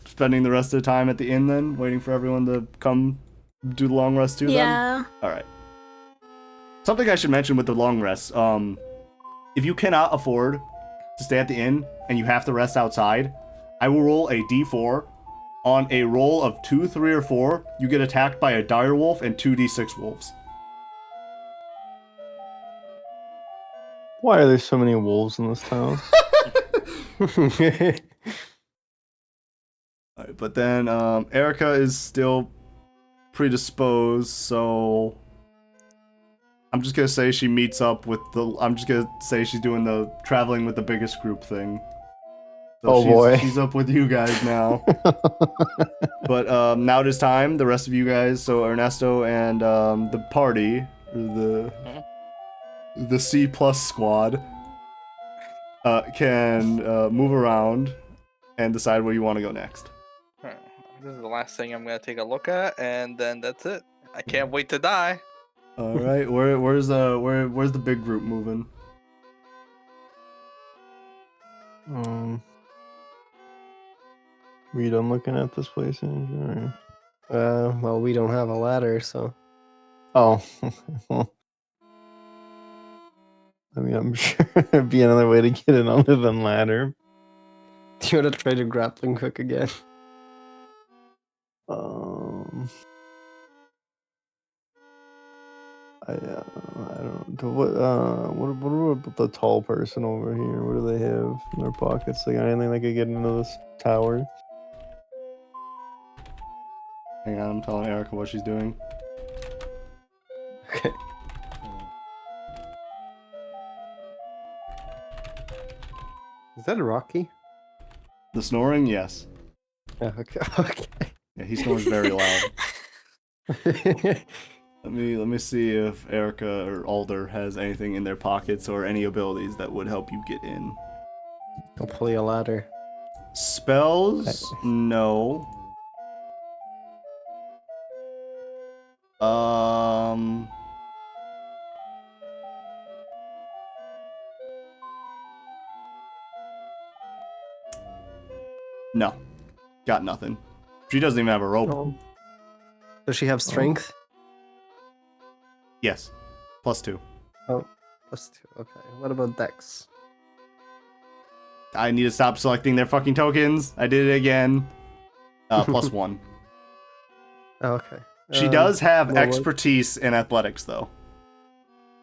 spending the rest of the time at the inn then, waiting for everyone to come do the long rest too then? Yeah. Alright. Something I should mention with the long rest, if you cannot afford to stay at the inn and you have to rest outside, I will roll a d4. On a roll of 2, 3, or 4, you get attacked by a dire wolf and 2d6 wolves. why are there so many wolves in this town? Alright, but then Erica is still predisposed, so I'm just gonna say she meets up with I'm just gonna say she's doing the traveling with the biggest group thing. So Oh, boy. She's up with you guys now. But now it is time, the rest of you guys, so Ernesto and the party, or the C plus squad, can move around and decide where you want to go next. Alright, this is the last thing I'm gonna take a look at, and then that's it. I can't wait to die. All right, where's the big group moving? Were you done looking at this place, Andrew? Well, we don't have a ladder, so Oh. I mean, I'm sure there'd be another way to get in other than ladder. do you want to try to grappling hook again? I don't know. What about the tall person over here? What do they have in their pockets? They got anything they could get into this tower? Hang on, I'm telling Erica what she's doing. Okay. Is that a Rocky? The snoring, yes. Yeah, okay. Okay. Yeah, he snores very loud. Let me see if Erica or Alder has anything in their pockets or any abilities that would help you get in. Hopefully a ladder. Spells? No. No. Got nothing. She doesn't even have a rope. Oh. Does she have strength? Yes. +2. +2. Okay. What about Dex? I need to stop selecting their fucking tokens. I did it again. +1. Oh, okay. She does have well, what- expertise in athletics, though.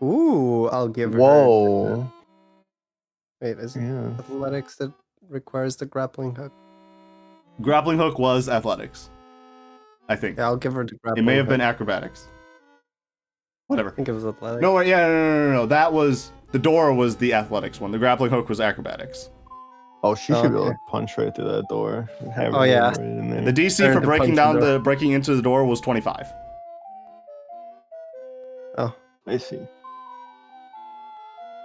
Ooh, I'll give her. Whoa. Wait, is it Yeah. athletics that requires the grappling hook? Grappling hook was athletics. I think. Yeah, I'll give her the It grappling may have been hook. acrobatics. Whatever. I think it was athletics. No, yeah, no. That was the door was the athletics one. The grappling hook was acrobatics. Oh, she should be able Okay. to punch right through that door. and have Oh, her yeah. right in there. The DC Turn for to breaking punch down the door. breaking into the door was 25. Oh, I see.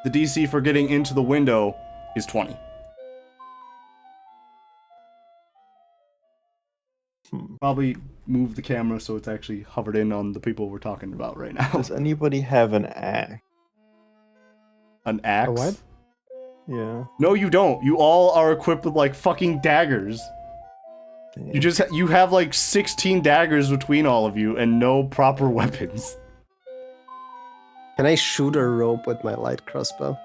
The DC for getting into the window is 20. Probably move the camera so it's actually hovered in on the people we're talking about right now. Does anybody have an axe? An axe? A what? Yeah. No, you don't. You all are equipped with like fucking daggers. You have like 16 daggers between all of you and no proper weapons. Can I shoot a rope with my light crossbow?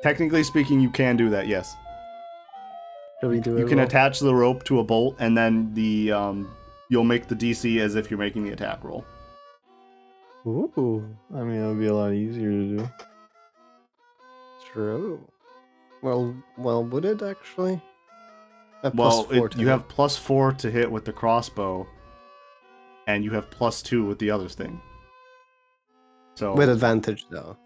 Technically speaking, you can do that, yes. Should we do You a can roll? attach the rope to a bolt and then you'll make the DC as if you're making the attack roll. Ooh, I mean, it would be a lot easier to do. true. Well, would it actually? Well, +4 to you hit. have +4 to hit with the crossbow, and you have +2 with the other thing. So With advantage though.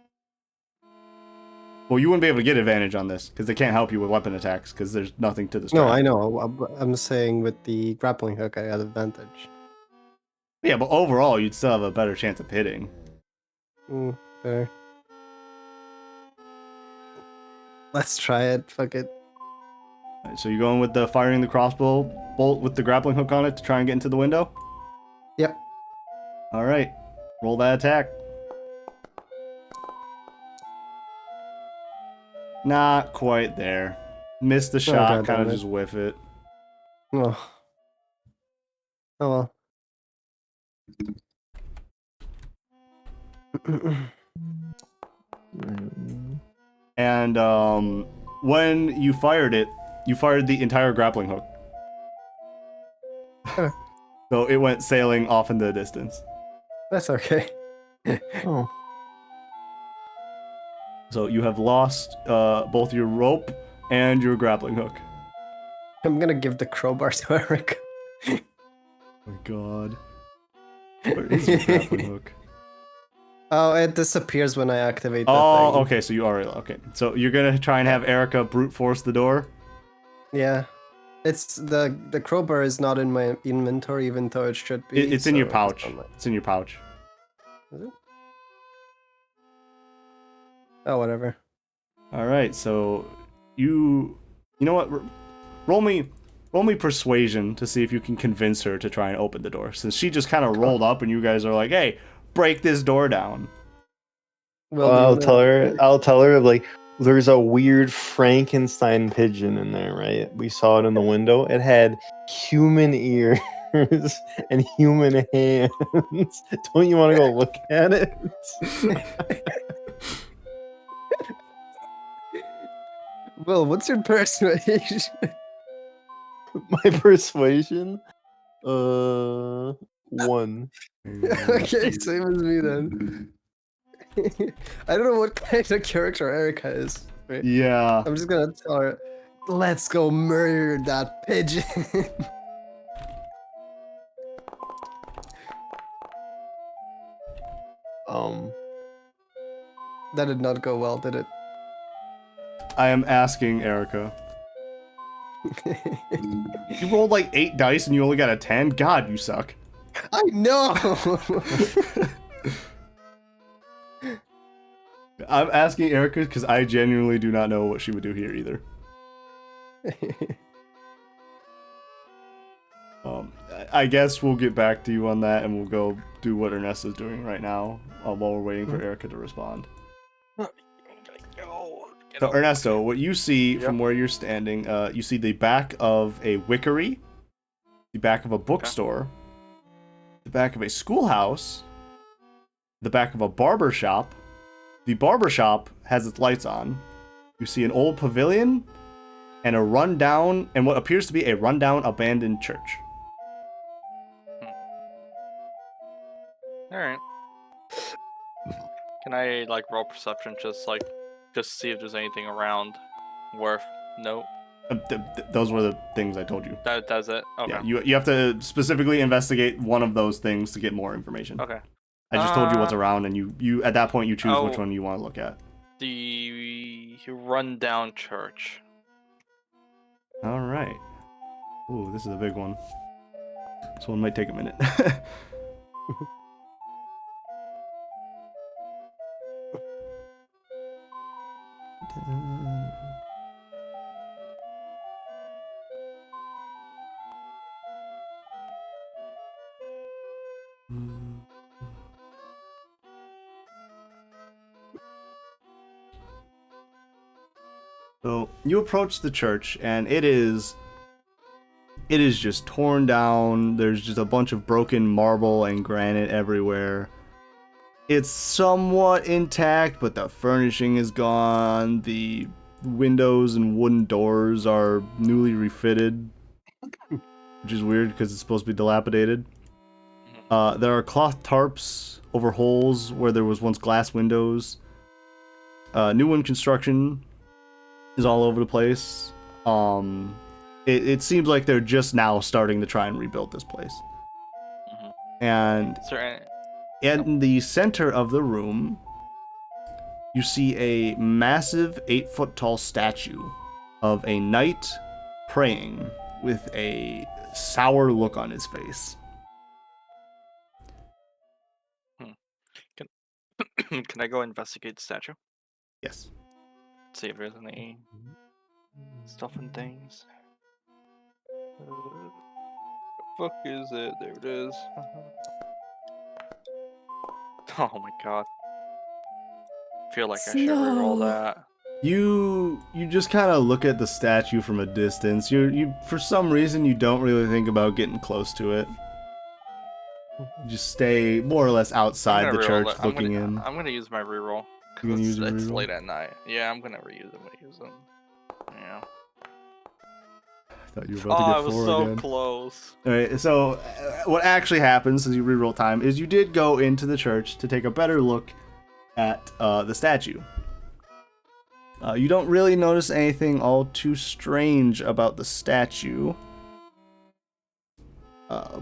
well, you wouldn't be able to get advantage on this because they can't help you with weapon attacks because there's nothing to the No, strap. I know. I'm saying with the grappling hook, I got advantage. Yeah, but overall, you'd still have a better chance of hitting. Fair. Let's try it. Fuck it. Alright, so you're going with the firing the crossbow bolt with the grappling hook on it to try and get into the window? Yep. All right, roll that attack. Not quite there. Missed the shot, God kind of damn it. just whiff it. Oh. Oh well. And when you fired it, you fired the entire grappling hook. So it went sailing off in the distance. That's okay. Oh. So you have lost both your rope and your grappling hook. I'm gonna give the crowbar to Eric. Oh my god. Where is your grappling hook? Oh, it disappears when I activate the Oh, thing. okay, so you are okay. So you're gonna try and have Erica brute force the door? Yeah. It's the crowbar is not in my inventory, even though it should be. It's in your so pouch. on my- It's in your pouch. Is it? Oh, whatever. Alright, so you know what? Roll me persuasion to see if you can convince her to try and open the door. Since she just kind of rolled up and you guys are like, hey, break this door down. Well, I'll tell her like there's a weird Frankenstein pigeon in there, right? We saw it in the window. It had human ears and human hands. Don't you want to go look at it? Well, what's your persuasion? My persuasion? 1. Okay, same as me then. I don't know what kind of character Erica is. Right? Yeah. I'm just gonna tell her, let's go murder that pigeon. That did not go well, did it? I am asking Erica. You rolled like 8 dice and you only got a 10? God, you suck. I know! I'm asking Erica because I genuinely do not know what she would do here either. I guess we'll get back to you on that and we'll go do what Ernesto's doing right now while we're waiting for Erica to respond. So Ernesto, what you see from where you're standing, you see the back of a wickery, the back of a bookstore, the back of a schoolhouse, the back of a barber shop. The barber shop has its lights on. You see an old pavilion and what appears to be a rundown abandoned church. Alright. Can I like roll perception just to see if there's anything around worth note? Those were the things I told you. That does it? Okay. Yeah, you have to specifically investigate one of those things to get more information. Okay. I just told you what's around, and you at that point you choose which Oh. one you want to look at. The rundown church. All right. Ooh, this is a big one. This one might take a minute. So you approach the church, and it is just torn down. There's just a bunch of broken marble and granite everywhere. It's somewhat intact, but the furnishing is gone. The windows and wooden doors are newly refitted, which is weird because it's supposed to be dilapidated. There are cloth tarps over holes where there was once glass windows. New one construction is all over the place. It seems like they're just now starting to try and rebuild this place. And in the center of the room, you see a massive 8-foot tall statue of a knight praying with a sour look on his face. Can I go investigate the statue? Yes. See if there's any stuff and things. The fuck is it? There it is. Oh my god. Feel like I should reroll that. You just kind of look at the statue from a distance. You for some reason you don't really think about getting close to it. You just stay more or less outside the church looking in. I'm gonna use my reroll. You gonna use your It's reroll? late at night. Yeah, I'm gonna reuse them. Yeah. I thought you were about to get I was 4 so again. close. Alright, so what actually happens as you reroll time is you did go into the church to take a better look at the statue. You don't really notice anything all too strange about the statue.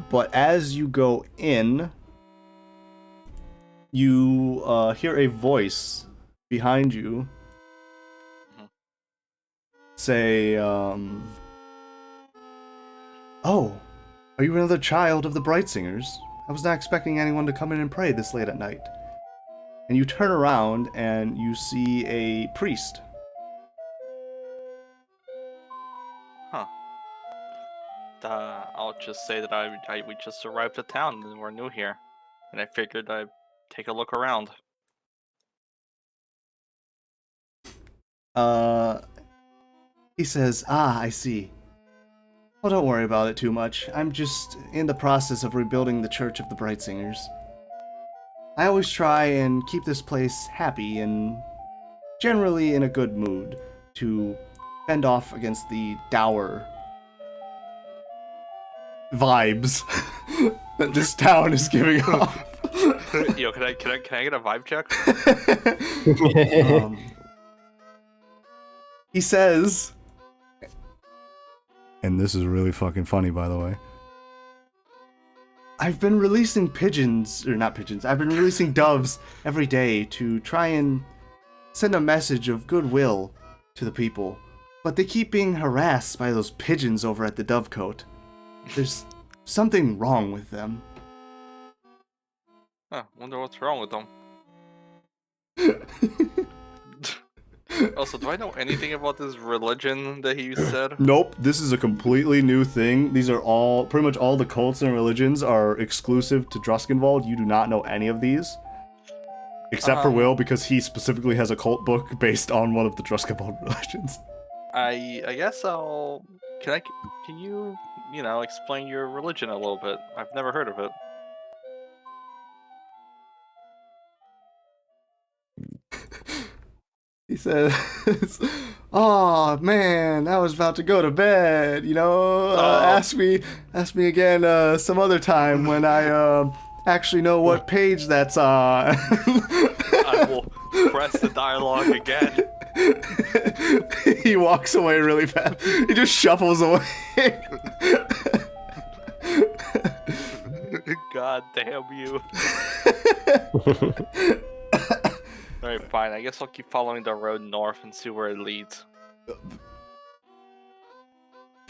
But as you go in, you hear a voice behind you say, "Oh, are you another child of the Bright Singers? I was not expecting anyone to come in and pray this late at night." And you turn around and you see a priest. Huh. I'll just say that we just arrived at town and we're new here, and I figured I'd take a look around. He says, "I see. Well, don't worry about it too much. I'm just in the process of rebuilding the Church of the Bright Singers. I always try and keep this place happy and generally in a good mood to fend off against the dour vibes that this town is giving off." Yo, can I get a vibe check? He says, and this is really fucking funny, by the way, "I've been releasing I've been releasing doves every day to try and send a message of goodwill to the people, but they keep being harassed by those pigeons over at the Dovecote. There's something wrong with them." Huh, wonder what's wrong with them. Also, do I know anything about this religion that he said? Nope, this is a completely new thing. These are all, pretty much all the cults and religions are exclusive to Druskenwald. You do not know any of these. Except for Will, because he specifically has a cult book based on one of the Druskenwald religions. I guess I'll... Can you, explain your religion a little bit? I've never heard of it. He says, "Oh man, I was about to go to bed. Ask me again some other time when I actually know what page that's on." I will press the dialogue again. He walks away really fast. He just shuffles away. God damn you. Alright, fine. I guess I'll keep following the road north and see where it leads.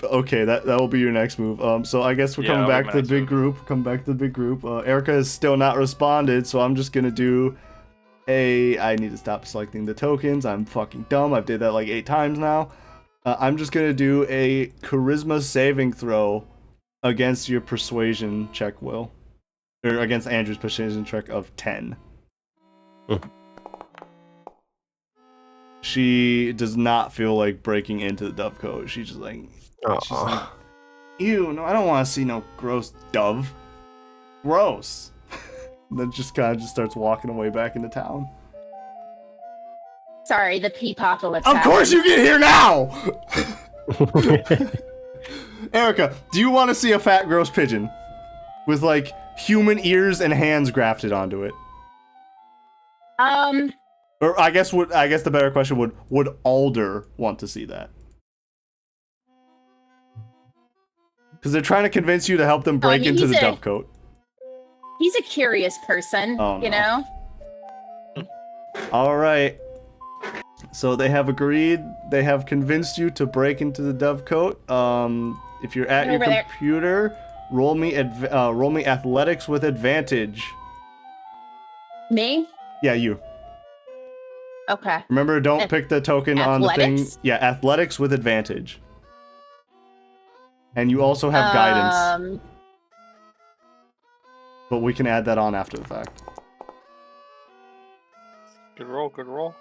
Okay, that will be your next move. So I guess we're coming back to the big group. Erica has still not responded, so I'm just gonna do I need to stop selecting the tokens. I'm fucking dumb. I've did that like 8 times now. I'm just gonna do a charisma saving throw against your persuasion check, Will. Or against Andrew's persuasion check of 10. She does not feel like breaking into the dovecote. She's just like, ew, no, I don't want to see no gross dove. Gross. Then just kind of just starts walking away back into town. Sorry, the pee-pocalypse. Of course you get here now! Erica, do you want to see a fat, gross pigeon? With, like, human ears and hands grafted onto it? Or I guess the better question would Alder want to see that? Because they're trying to convince you to help them break into the dovecote. He's a curious person, you know? Alright. So they have agreed, they have convinced you to break into the dovecote. If you're at your computer, roll me athletics with advantage. Me? Yeah, you. Okay. Remember, don't pick the token on the thing. Yeah, athletics with advantage. And you also have guidance. But we can add that on after the fact. Good roll, good roll.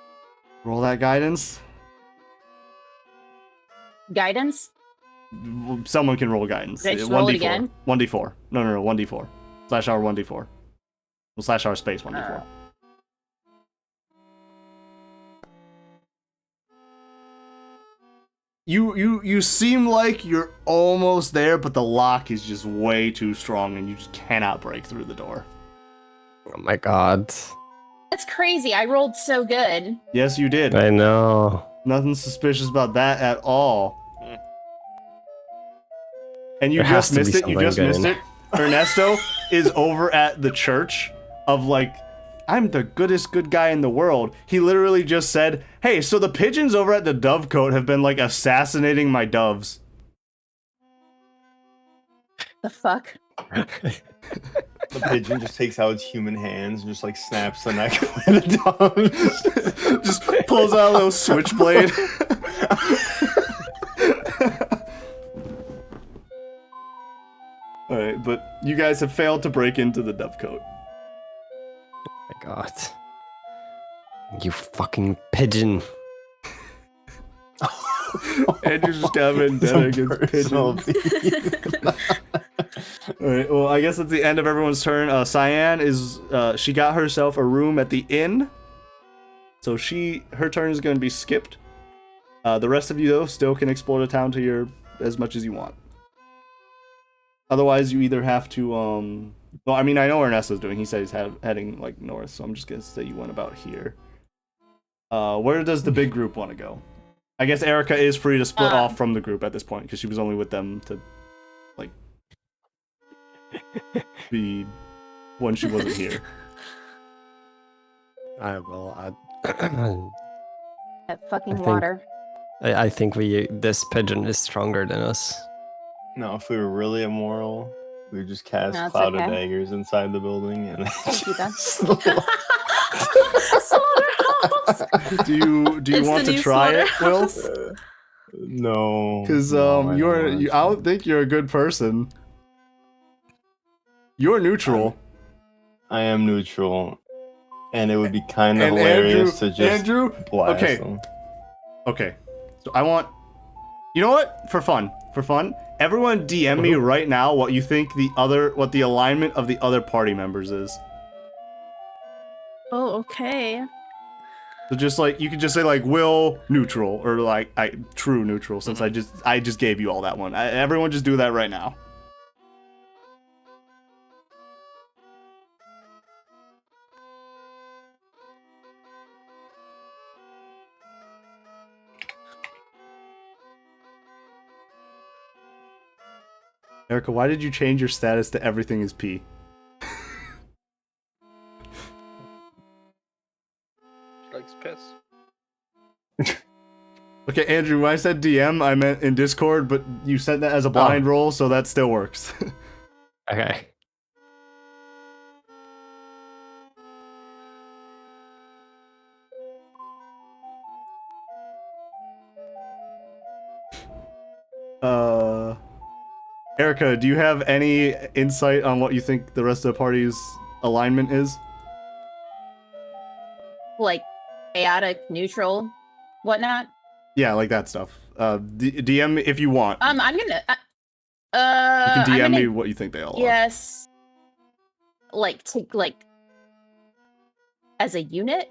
Roll that guidance. Guidance? Someone can roll guidance. Did I just roll it again? 1d4. No, 1d4. /r 1d4. Well, /r space 1d4. You seem like you're almost there, but the lock is just way too strong and you just cannot break through the door. Oh my god. That's crazy. I rolled so good. Yes, you did. I know. Nothing suspicious about that at all. And you There just has to missed be it. You just something missed good. it. Ernesto is over at the church of like, I'm the goodest good guy in the world. He literally just said, hey, so the pigeons over at the dovecote have been like assassinating my doves. The fuck? The pigeon just takes out its human hands and just like snaps the neck of the dove. Just pulls out a little switchblade. Alright, but you guys have failed to break into the dovecote. Oh my god. You fucking pigeon. Andrew's just got a vendetta against pigeons. Alright, well, I guess at the end of everyone's turn, Cyan is, she got herself a room at the inn. So her turn is going to be skipped. The rest of you, though, still can explore the town to as much as you want. Otherwise, you either have to, well, I mean, I know Ernesto's doing. He said he's heading, like, north, so I'm just going to say you went about here. Where does the big group want to go? I guess Erica is free to split off from the group at this point, because she was only with them to, like, be when she wasn't here. I will. That fucking think- water. I think this pigeon is stronger than us. No, if we were really immoral, we would just cast No, it's cloud of okay. daggers inside the building and Thank you, Ben. Slaughterhouse. Do you It's want the to new try it, Will? slaughterhouse. no. Because no, I I don't think you're a good person. You're neutral. I am neutral, and it would be kind of And hilarious to just Andrew, blast okay. them. Okay, so I want, you know what? For fun, everyone DM me right now what you think what the alignment of the other party members is. Oh, okay. So just like you could just say like Will neutral or like true neutral since I just gave you all that one. Everyone just do that right now. Erica, why did you change your status to everything is P? She likes piss. Okay, Andrew, when I said DM, I meant in Discord, but you sent that as a blind roll, so that still works. Okay. Erica, do you have any insight on what you think the rest of the party's alignment is? Like chaotic, neutral, whatnot. Yeah, like that stuff. DM me if you want. I'm gonna. You can I'm DM gonna me what you think they all are. guess. Like as a unit.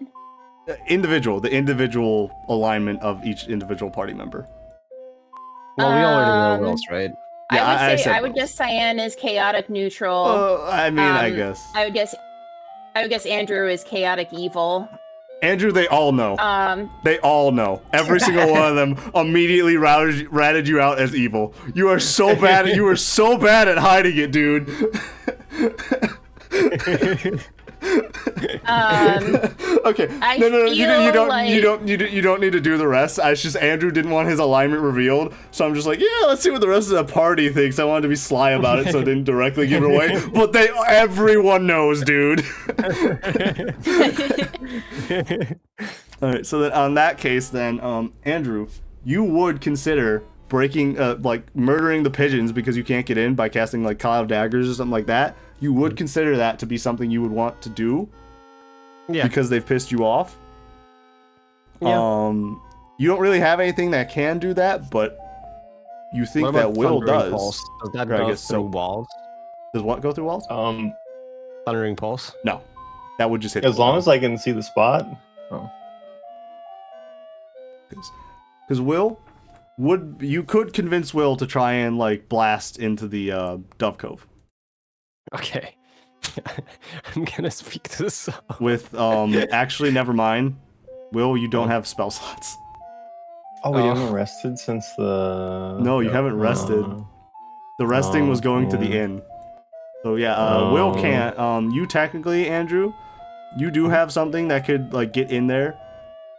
The individual alignment of each individual party member. Well, we already know Um, Will's, right? Yeah, I I said would both. guess Cyan is chaotic neutral. I mean, I Um, guess. I would guess Andrew is chaotic evil. Andrew, they all know. Um, They all know. Every single one of them immediately ratted you out as evil. You are so bad. You were so bad at hiding it, dude. Okay. I No. You feel like- don't need to do the rest. It's just Andrew didn't want his alignment revealed, so I'm just like, yeah, let's see what the rest of the party thinks. I wanted to be sly about it, so I didn't directly give it away. But everyone knows, dude. All right. So then, on that case, then, Andrew, you would consider breaking, like murdering the pigeons because you can't get in by casting like Cloud Daggers or something like that. You would consider that to be something you would want to do. Yeah. Because they've pissed you off. Yeah. You don't really have anything that can do that, but you think What that about Will Thundering does. Pulse? Does that Or I go guess through so. walls? Does what go through walls? Thundering Pulse? No. That would just hit. As long as I can see the spot. Because Will you could convince Will to try and like blast into the Dove Cove Okay. I'm gonna speak to the song. with actually never mind. Will, you don't have spell slots. Oh, we Oh. haven't rested since the. No, you haven't rested. The resting was going to the yeah. inn. So yeah, Will Oh. can't. You technically, Andrew, you do have something that could like get in there.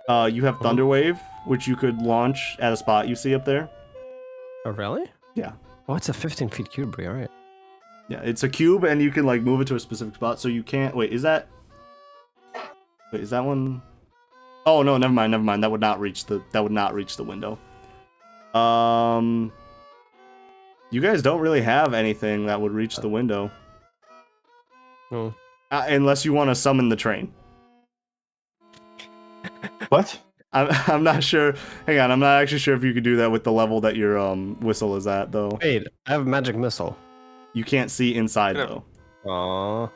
You have Thunderwave, which you could launch at a spot you see up there. Oh, really? Yeah. Oh, it's a 15 feet cube, alright. Yeah, it's a cube, and you can like move it to a specific spot. So you can't. Wait, is that? Wait, is that one? Oh no, never mind. That would not reach the. That would not reach the window. You guys don't really have anything that would reach the window. No. Unless you want to summon the train. What? I'm not sure. Hang on, I'm not actually sure if you could do that with the level that your whistle is at, though. Wait, I have magic missile. You can't see inside, Yeah. though. Aww.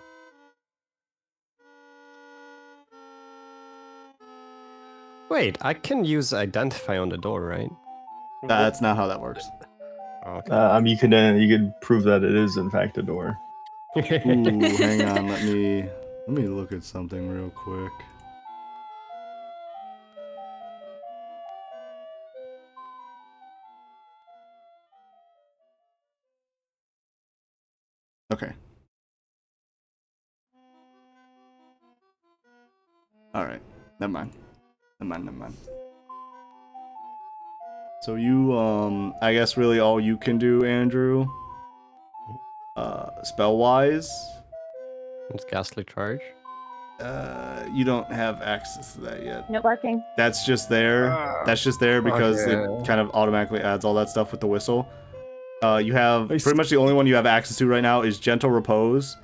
Wait, I can use identify on the door, right? That's not how that works. Oh, okay. You could prove that it is in fact a door. Ooh, hang on. Let me look at something real quick. Okay. All right. Never mind. So you, I guess really all you can do, Andrew, spell-wise, It's ghastly charge. you don't have access to that yet. no barking. That's just there. That's just there because Okay. it kind of automatically adds all that stuff with the whistle. You have I pretty much the only one you have access to right now is Gentle Repose.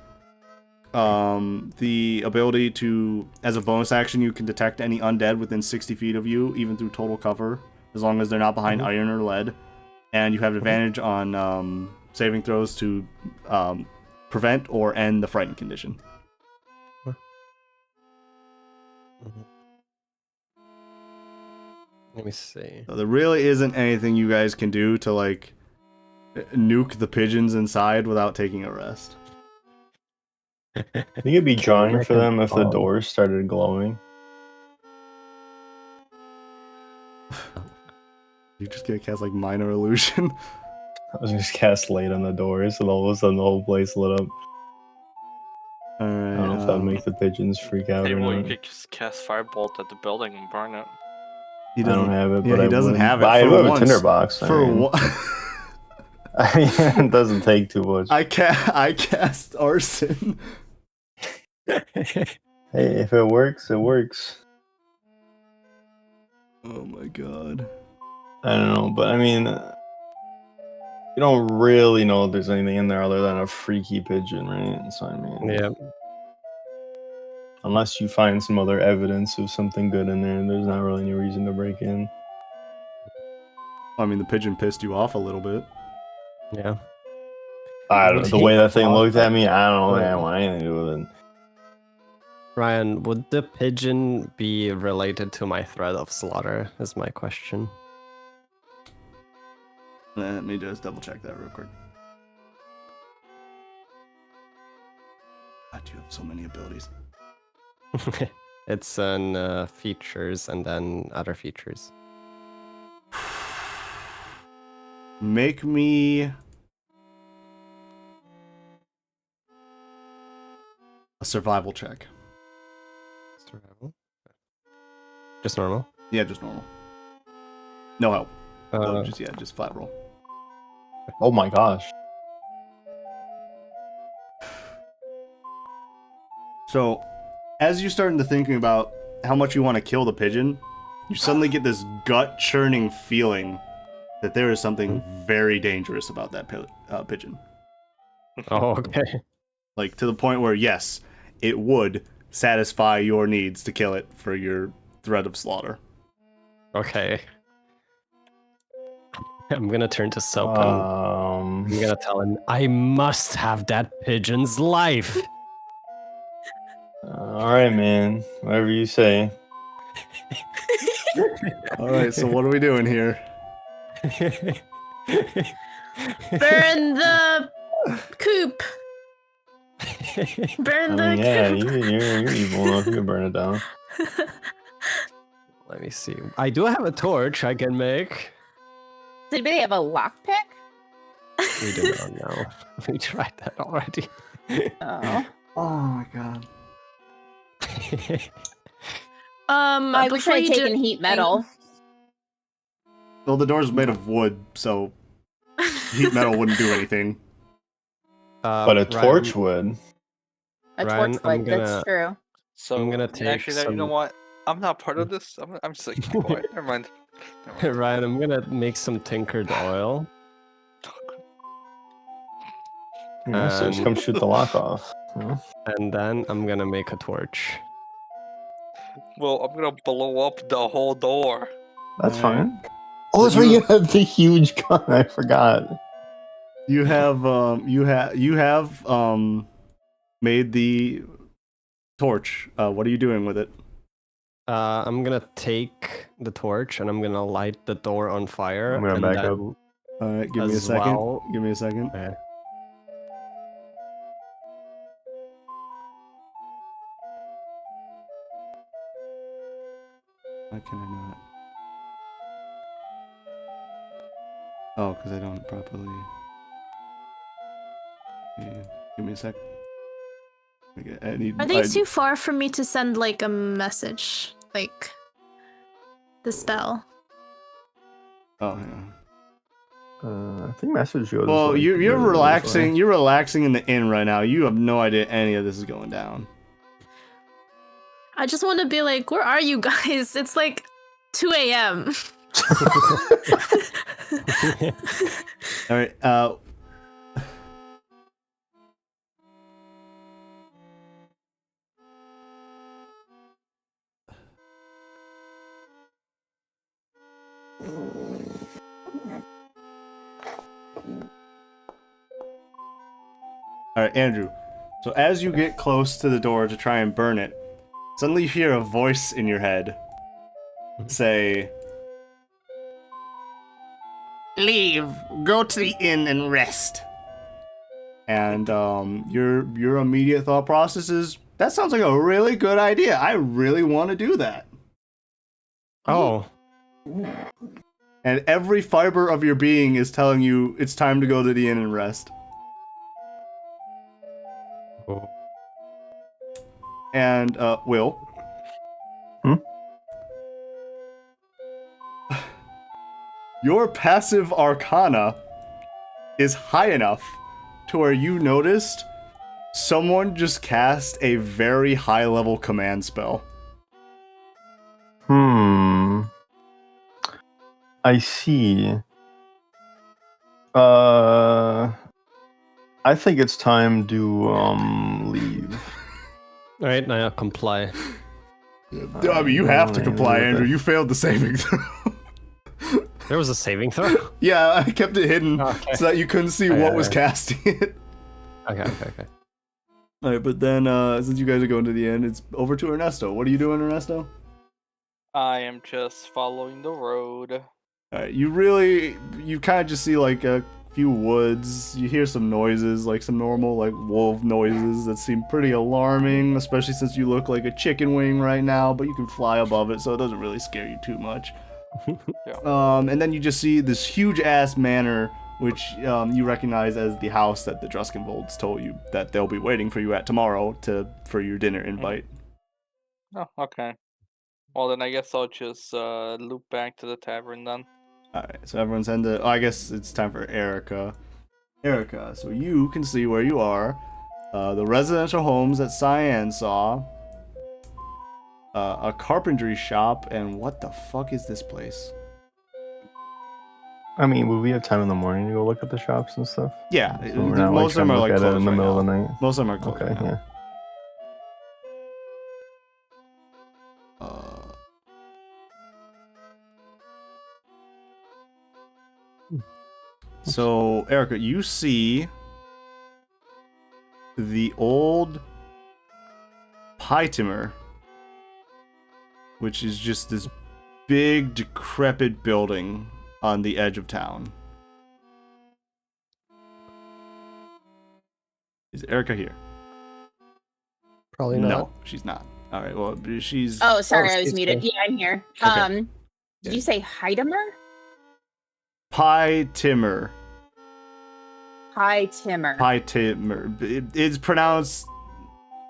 The ability to, as a bonus action, you can detect any undead within 60 feet of you, even through total cover, as long as they're not behind iron or lead. And you have advantage on saving throws to prevent or end the frightened condition. Let me see. So there really isn't anything you guys can do to like nuke the pigeons inside without taking a rest. I think it'd be jarring for them if the Oh. doors started glowing. You're just gonna cast like minor illusion. I was just cast light on the doors, and all of a sudden the whole place lit up. All right. I don't know if that'd make the pigeons freak out Hey, or well, you not. could just cast Firebolt at the building and burn it. He I don't have it, yeah, but he I doesn't would. have it. But I For do have a once. tinderbox. I For mean, one, I mean, it doesn't take too much. I cast arson. Hey, if it works, it works. Oh my god. I don't know, but I mean, You don't really know if there's anything in there other than a freaky pigeon, right? So I mean, Yeah. unless you find some other evidence of something good in there, there's not really any reason to break in. I mean, the pigeon pissed you off a little bit. Yeah. I don't know. Would The he- way that thing looked at me, I don't know if I Yeah. want anything to do with it. Ryan, would the pigeon be related to my threat of slaughter? Is my question. Let me just double check that real quick. God, you have so many abilities. It's in features and then other features. Make me a survival check. Survival. Just normal. Yeah, just normal. No help. Uh, Just flat roll. Oh my gosh. So, as you're starting to thinking about how much you want to kill the pigeon, you suddenly get this gut churning feeling that there is something very dangerous about that pigeon. oh, okay. Like, to the point where, yes, it would satisfy your needs to kill it for your threat of slaughter. Okay. I'm gonna turn to Soap and I'm gonna tell him I must have that pigeon's life. All right, man. Whatever you say. Alright, so what are we doing here? Burn the coop. Burn I the mean, yeah, coop. you're evil enough. You can burn it down. Let me see. I do have a torch I can make. Does anybody have a lockpick? We do not know. We tried that already. Oh. Oh my god. I wish before I'd you do taken heat metal. Well, the door's made of wood, so heat metal wouldn't do anything. But a Ryan, torch would. A Ryan, torch I'm wood, that's gonna- true. So I'm gonna take actually, no, you know some- what? I'm not part of this. I'm just like, quiet. Never mind. Never mind. Ryan, I'm gonna make some tinkered oil. Yeah, so just come shoot the lock off. Huh? And then I'm gonna make a torch. Well, I'm gonna blow up the whole door. That's Alright. fine. Oh, that's right. You have the huge gun. I forgot. You have made the torch. What are you doing with it? I'm gonna take the torch and I'm gonna light the door on fire. I'm gonna and back then- up. Alright, give me a As second. well- Give me a second. Okay. Why can I not? Oh, because I don't properly. Yeah, give me a sec. I need. Are these too far for me to send like a message? Like the spell? Oh, yeah. I think message goes. Well, like, you're really this relaxing. way. You're relaxing in the inn right now. You have no idea any of this is going down. I just want to be like, where are you guys? It's like 2 a.m. All right. All right, Andrew. So as you get close to the door to try and burn it, suddenly you hear a voice in your head say, "Leave. Go to the inn and rest." And your immediate thought process is, that sounds like a really good idea. I really want to do that. Oh, And every fiber of your being is telling you it's time to go to the inn and rest. oh. And Will. Hmm? Your passive arcana is high enough to where you noticed someone just cast a very high level command spell. I see. I think it's time to leave. All right, now I'll comply. I mean, you have to Alright, comply, leave it Andrew. there. You failed the saving throw. There was a saving throw. Yeah, I kept it hidden Okay. so that you couldn't see Okay, what was okay. casting it. Okay. Alright, but then since you guys are going to the end, it's over to Ernesto. What are you doing, Ernesto? I am just following the road. Alright, you kind of just see like a few woods. You hear some noises, like some normal like wolf noises that seem pretty alarming, especially since you look like a chicken wing right now, but you can fly above it, so it doesn't really scare you too much. And then you just see this huge ass manor, which you recognize as the house that the Druskenvolds told you that they'll be waiting for you at tomorrow for your dinner invite. Oh, okay. Well, then I guess I'll just loop back to the tavern then. Alright, so everyone's ended. Oh, I guess it's time for Erica. Erica, so you can see where you are. The residential homes that Cyan saw. A carpentry shop, and what the fuck is this place? I mean, would we have time in the morning to go look at the shops and stuff? Yeah, So we're not, most of them trying are to like look at it closed in the right middle now. of the night. Most of them are closed Okay, right now. yeah. So, Erica, you see the old Pytimer, which is just this big, decrepit building on the edge of town. Is Erica here? Probably not. No, she's not. All right, well, she's... Oh, sorry, I was she's muted. here. Yeah, I'm here. Okay. Did you say Heidemer? Pytimer. Pytimer. Pytimer. It's pronounced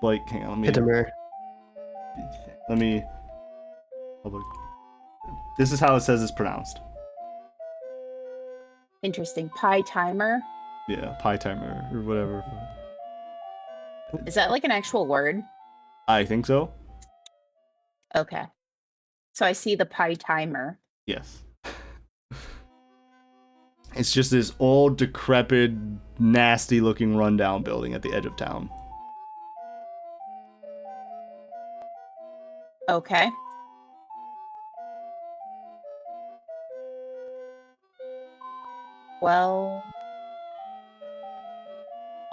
like... Hang on, Hitimer. let me... This is how it says it's pronounced. Interesting. Pytimer. Yeah, Pytimer or whatever. Is that like an actual word? I think so. Okay. So I see the Pytimer. Yes. It's just this old, decrepit, nasty-looking rundown building at the edge of town. Okay. Well,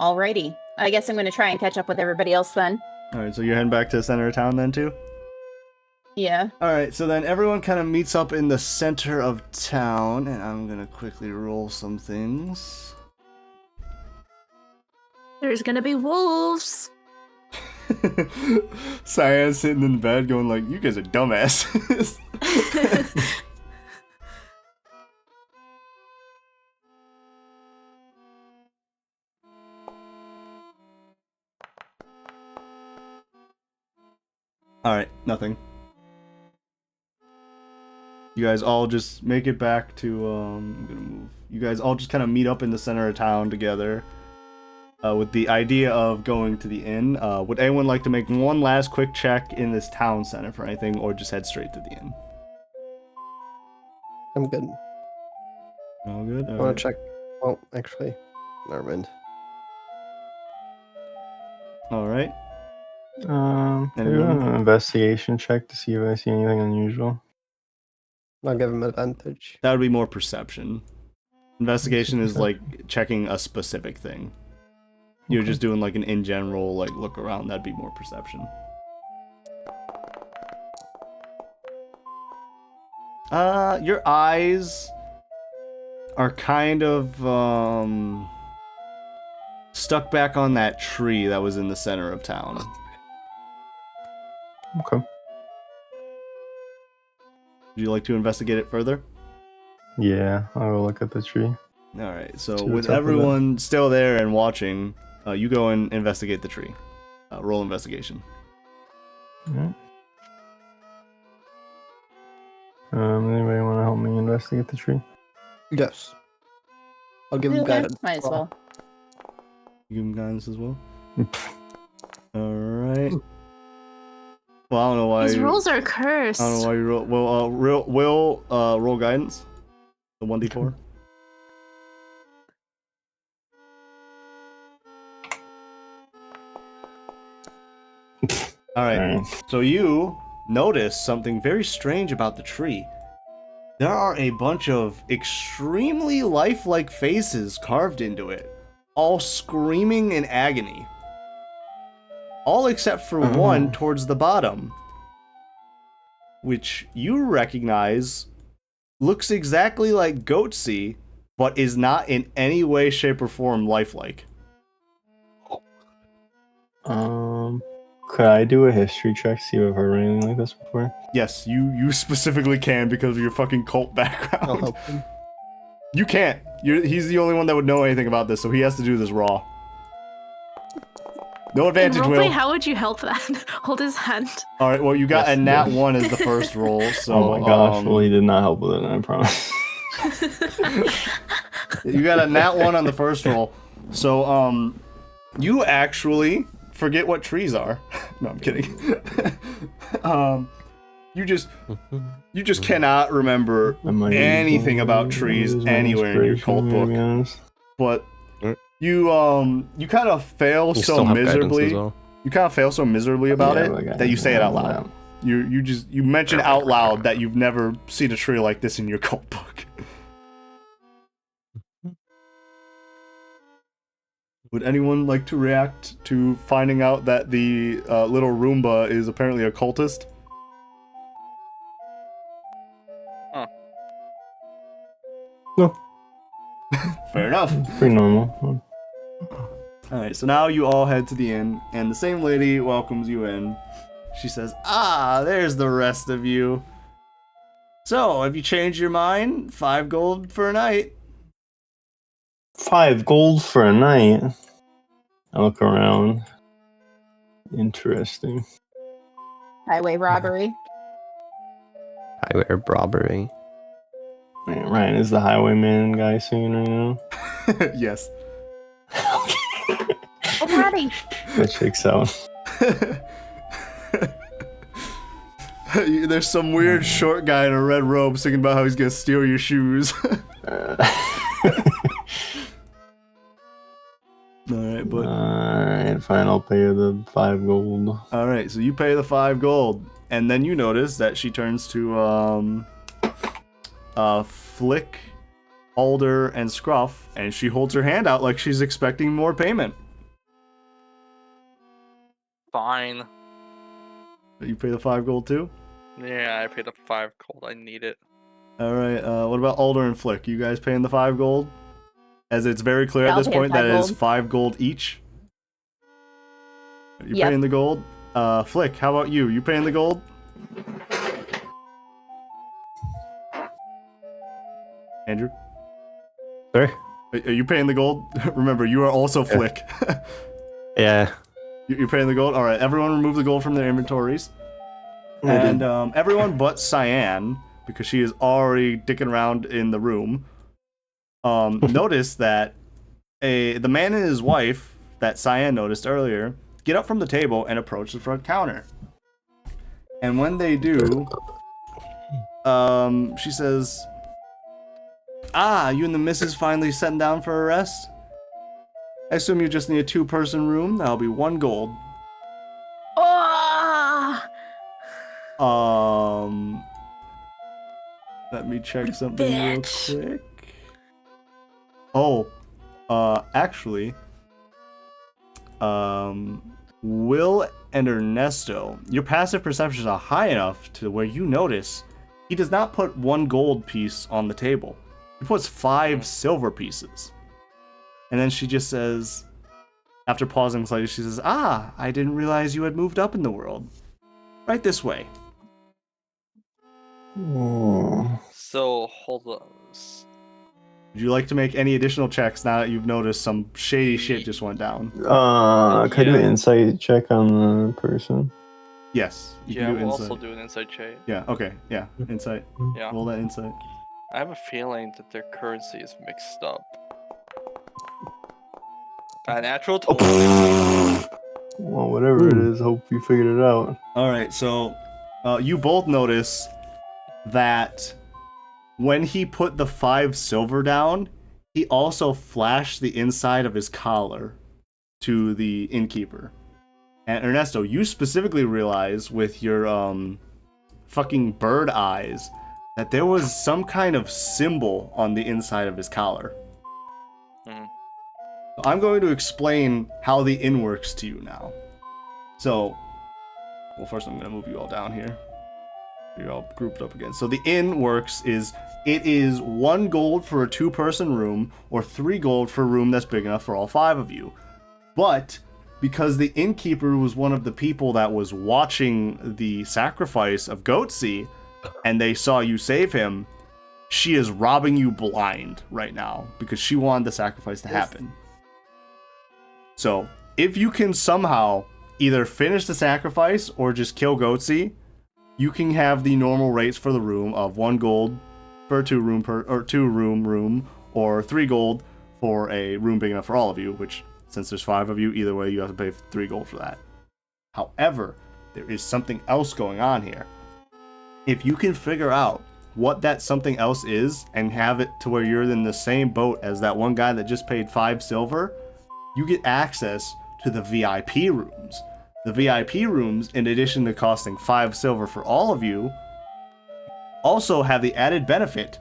alrighty. I guess I'm going to try and catch up with everybody else then. All right, so you're heading back to the center of town then, too? Yeah. All right, so then everyone kind of meets up in the center of town, and I'm going to quickly roll some things. There's gonna be wolves. Cyan's sitting in bed going like, you guys are dumbasses. Alright, nothing. You guys all just make it back to, I'm gonna move. You guys all just kind of meet up in the center of town together. With the idea of going to the inn. Would anyone like to make one last quick check in this town center for anything, or just head straight to the inn? I'm good. All good? I want to check. Oh, actually, never mind. Alright. Maybe an investigation check to see if I see anything unusual. I'll give him advantage. That would be more perception. Investigation is like checking a specific thing. You're just doing like an in general, like look around, that'd be more perception. Your eyes are kind of stuck back on that tree that was in the center of town. Okay. Would you like to investigate it further? Yeah, I will look at the tree. Alright, so See with what's up with it. everyone still there and watching, you go and investigate the tree. Roll investigation. Alright. Anybody want to help me investigate the tree? Yes. I'll give him Okay, guidance. might as well. You give him guidance as well? Alright. Well, I don't know why These you... rolls are cursed. I don't know why you roll... Well, roll guidance. The 1d4. All right. Alright. So you notice something very strange about the tree. There are a bunch of extremely lifelike faces carved into it, all screaming in agony. All except for one towards the bottom, which you recognize looks exactly like Goatsy, but is not in any way, shape, or form lifelike. Could I do a history check, see if I've heard anything like this before? Yes, you specifically can because of your fucking cult I'll background. help him. You can't. He's the only one that would know anything about this, so he has to do this raw. No In advantage, roleplay, Will. how would you help that? Hold his hand. All right, well, you got Yes, a nat yes. 1 as the first roll, so... Oh my gosh, well, he did not help with it, I promise. You got a nat 1 on the first roll. So, you actually forget what trees are. No, I'm kidding. You just cannot remember Am I anything using- about trees using anywhere in your cult inspiration, to book. be honest? But Mm. you kind of fail You so still have guidance miserably. as well. You kind of fail so miserably about Yeah, it but that you say it out yeah. loud. You mention out loud that you've never seen a tree like this in your cult book. Would anyone like to react to finding out that the little Roomba is apparently a cultist? No. Fair enough. Pretty normal. Alright, so now you all head to the inn, and the same lady welcomes you in. She says, "Ah, there's the rest of you. So, have you changed your mind? 5 gold for a night." 5 gold for a night. I look around. Interesting. Highway robbery. Highway robbery. Man, Ryan is the highwayman guy singing right now. Yes. Alrighty. That checks out. There's some weird short guy in a red robe singing about how he's gonna steal your shoes. Alright, but... Alright, fine, I'll pay you the 5 gold. Alright, so you pay the 5 gold, and then you notice that she turns to, Flick, Alder, and Scruff, and she holds her hand out like she's expecting more payment. Fine. You pay the 5 gold too? Yeah, I paid the 5 gold. I need it. Alright, what about Alder and Flick? You guys paying the 5 gold? As it's very clear Yeah, at I'll this pay the point that 5 it is gold. 5 gold each. You Yep. paying the gold? Flick, how about you? You paying the gold? Andrew? Sorry? Are you paying the gold? Remember, you are also Flick. Yeah. You're paying the gold? Alright, everyone remove the gold from their inventories. And everyone but Cyan, because she is already dicking around in the room, notice that the man and his wife that Cyan noticed earlier get up from the table and approach the front counter. And when they do, she says, "Ah, you and the missus finally sitting down for a rest? I assume you just need a 2-person room. That'll be 1 gold. Oh, Let me check something bitch. real quick. Oh, actually, Will and Ernesto, your passive perceptions are high enough to where you notice he does not put 1 gold piece on the table. He puts 5 silver pieces. And then she just says, after pausing slightly, she says, "Ah, I didn't realize you had moved up in the world. Right this way." So, hold on. Would you like to make any additional checks now that you've noticed some shady shit just went down? Could I do an insight check on the person? Yes. You Yeah, can do we'll insight. also do an inside check. Yeah, okay, yeah. Insight. Yeah. Roll that insight. I have a feeling that their currency is mixed up. A natural 20. Well, whatever it is, hope you figured it out. Alright, so you both notice that when he put the 5 silver down, he also flashed the inside of his collar to the innkeeper. And Ernesto, you specifically realize with your fucking bird eyes that there was some kind of symbol on the inside of his collar. Mhm. I'm going to explain how the inn works to you now. So, well, first I'm going to move you all down here. You're all grouped up again. So the inn works is, it is 1 gold for a 2-person room, or 3 gold for a room that's big enough for all 5 of you. But because the innkeeper was one of the people that was watching the sacrifice of Goatsy, and they saw you save him, she is robbing you blind right now because she wanted the sacrifice to happen. So if you can somehow either finish the sacrifice or just kill Goatsy, you can have the normal rates for the room of 1 gold for a 2-room room, or 3 gold for a room big enough for all of you, which, since there's 5 of you, either way you have to pay 3 gold for that. However, there is something else going on here. If you can figure out what that something else is and have it to where you're in the same boat as that one guy that just paid 5 silver, you get access to the VIP rooms. The VIP rooms, in addition to costing 5 silver for all of you, also have the added benefit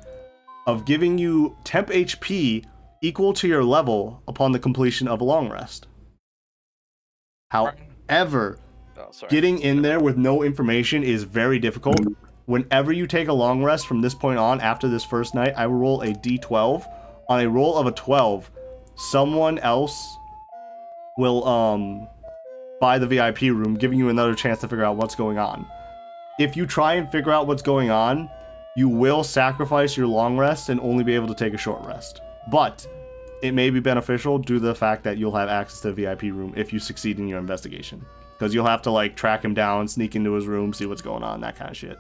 of giving you temp HP equal to your level upon the completion of a long rest. However, getting in there with no information is very difficult. Whenever you take a long rest from this point on, after this first night, I will roll a d12. On a roll of a 12, someone else will buy the VIP room, giving you another chance to figure out what's going on. If you try and figure out what's going on, you will sacrifice your long rest and only be able to take a short rest. But it may be beneficial due to the fact that you'll have access to the VIP room if you succeed in your investigation. Because you'll have to like track him down, sneak into his room, see what's going on, that kind of shit.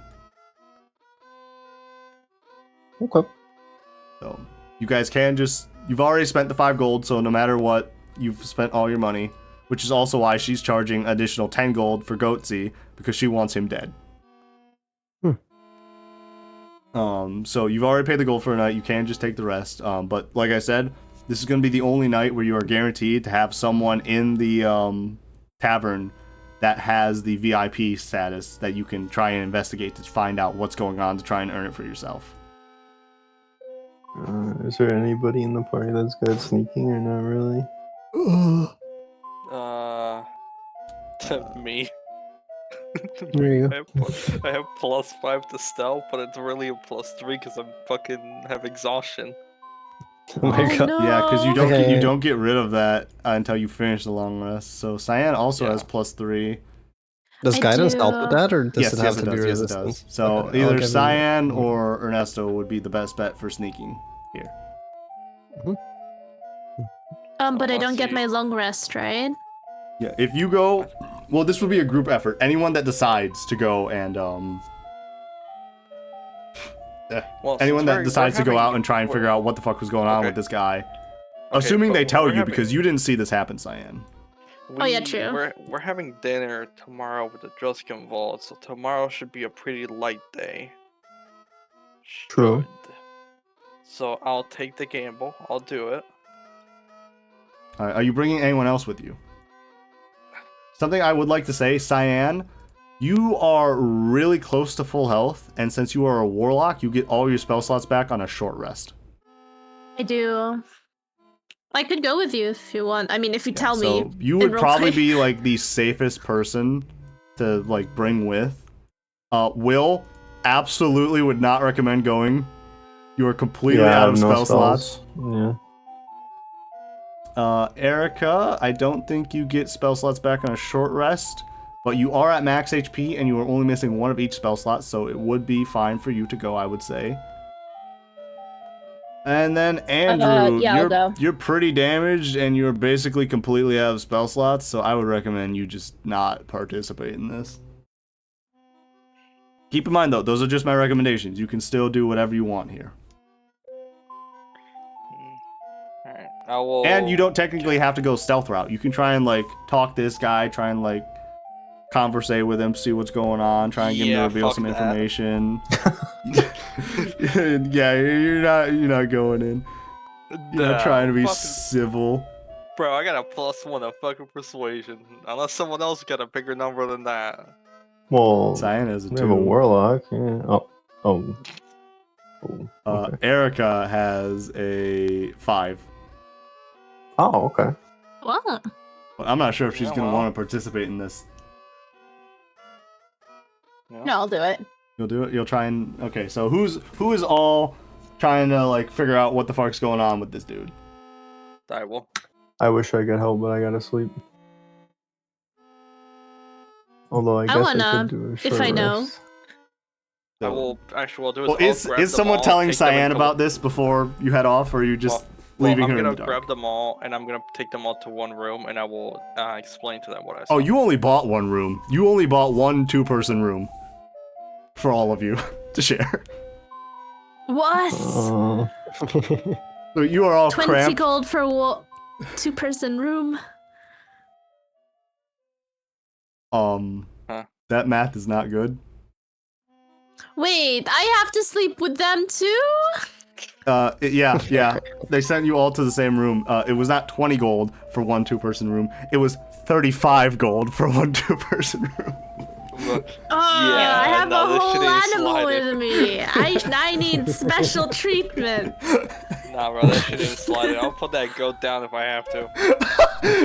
Okay. So you guys can just, you've already spent the 5 gold, so no matter what, you've spent all your money. Which is also why she's charging additional 10 gold for Goatsy, because she wants him dead. So you've already paid the gold for a night, you can just take the rest. But like I said, this is going to be the only night where you are guaranteed to have someone in the tavern that has the VIP status that you can try and investigate to find out what's going on to try and earn it for yourself. Is there anybody in the party that's good at sneaking or not really? Me. There you I have +5 to stealth, but it's really a +3 because I'm fucking have exhaustion. Oh my god. No. Yeah, because you don't Okay. you don't get rid of that until you finish the long rest. So Cyan also Yeah. has +3. Does I guidance do. help with that, or does Yes, it have to be yes, it resistance? does. So Okay, I'll either give him- Cyan or Ernesto would be the best bet for sneaking here. But I Unless don't get you- my long rest, right? Yeah, if you go, well, this would be a group effort. Anyone that decides to go and Well, anyone since that we're decides to go having- out and try and figure out what the fuck was going on Okay. with this guy, Okay, assuming but they tell we're you having- because you didn't see this happen, Cyan. Oh, yeah, true. We're having dinner tomorrow with the Druskin Vault, so tomorrow should be a pretty light day. True. Should. So I'll take the gamble. I'll do it. Are you bringing anyone else with you? Something I would like to say, Cyan, you are really close to full health, and since you are a warlock, you get all your spell slots back on a short rest. I do. I could go with you if you want. I mean, if you tell So me. you in would probably roleplay. be like the safest person to like bring with. Will absolutely would not recommend going. You are completely I out have of no spell slots. Yeah. Erica, I don't think you get spell slots back on a short rest, but you are at max HP and you are only missing one of each spell slot, so it would be fine for you to go, I would say. And then Andrew, yeah, I'll go. you're pretty damaged and you're basically completely out of spell slots, so I would recommend you just not participate in this. Keep in mind though, those are just my recommendations. You can still do whatever you want here. Alright, I will. And you don't technically have to go stealth route. You can try and like talk this guy, try and like conversate with him, see what's going on, try and get him to Yeah, reveal fuck some that. information. Yeah, you're not going in. You're not trying to be fucking- civil. Bro, I got a +1 of fucking persuasion. Unless someone else got a bigger number than that. Well, Cyan has a we have a 2. warlock. Yeah. Oh. Okay. Erica has a 5. Oh, okay. Wow. But I'm not sure if she's Yeah, gonna well. want to participate in this. Yeah. No, I'll do it. You'll do it. You'll try and okay. So who is all trying to like figure out what the fuck's going on with this dude? I will. I wish I could help, but I gotta sleep. Although I guess I wanna, could do a if short I know. rest. I will actually. What I'll do Well, is I'll grab is them someone all, telling take them, and Cyan go- about this before you head off, or are you just leaving I'm her in gonna the dark? grab them all, and I'm gonna take them all to one room, and I will explain to them what I saw. Oh, you only bought one room. You only bought one 2-person room for all of you to share. What? So you are all 20 cramped. gold for a 2-person room. Huh. That math is not good. Wait, I have to sleep with them too? Yeah. They sent you all to the same room. It was not 20 gold for one 2-person room. It was 35 gold for one 2-person room. Oh, I have no, a this whole shit ain't animal sliding. with me. I need special treatment. Nah, bro, that shit ain't sliding. I'll put that goat down if I have to.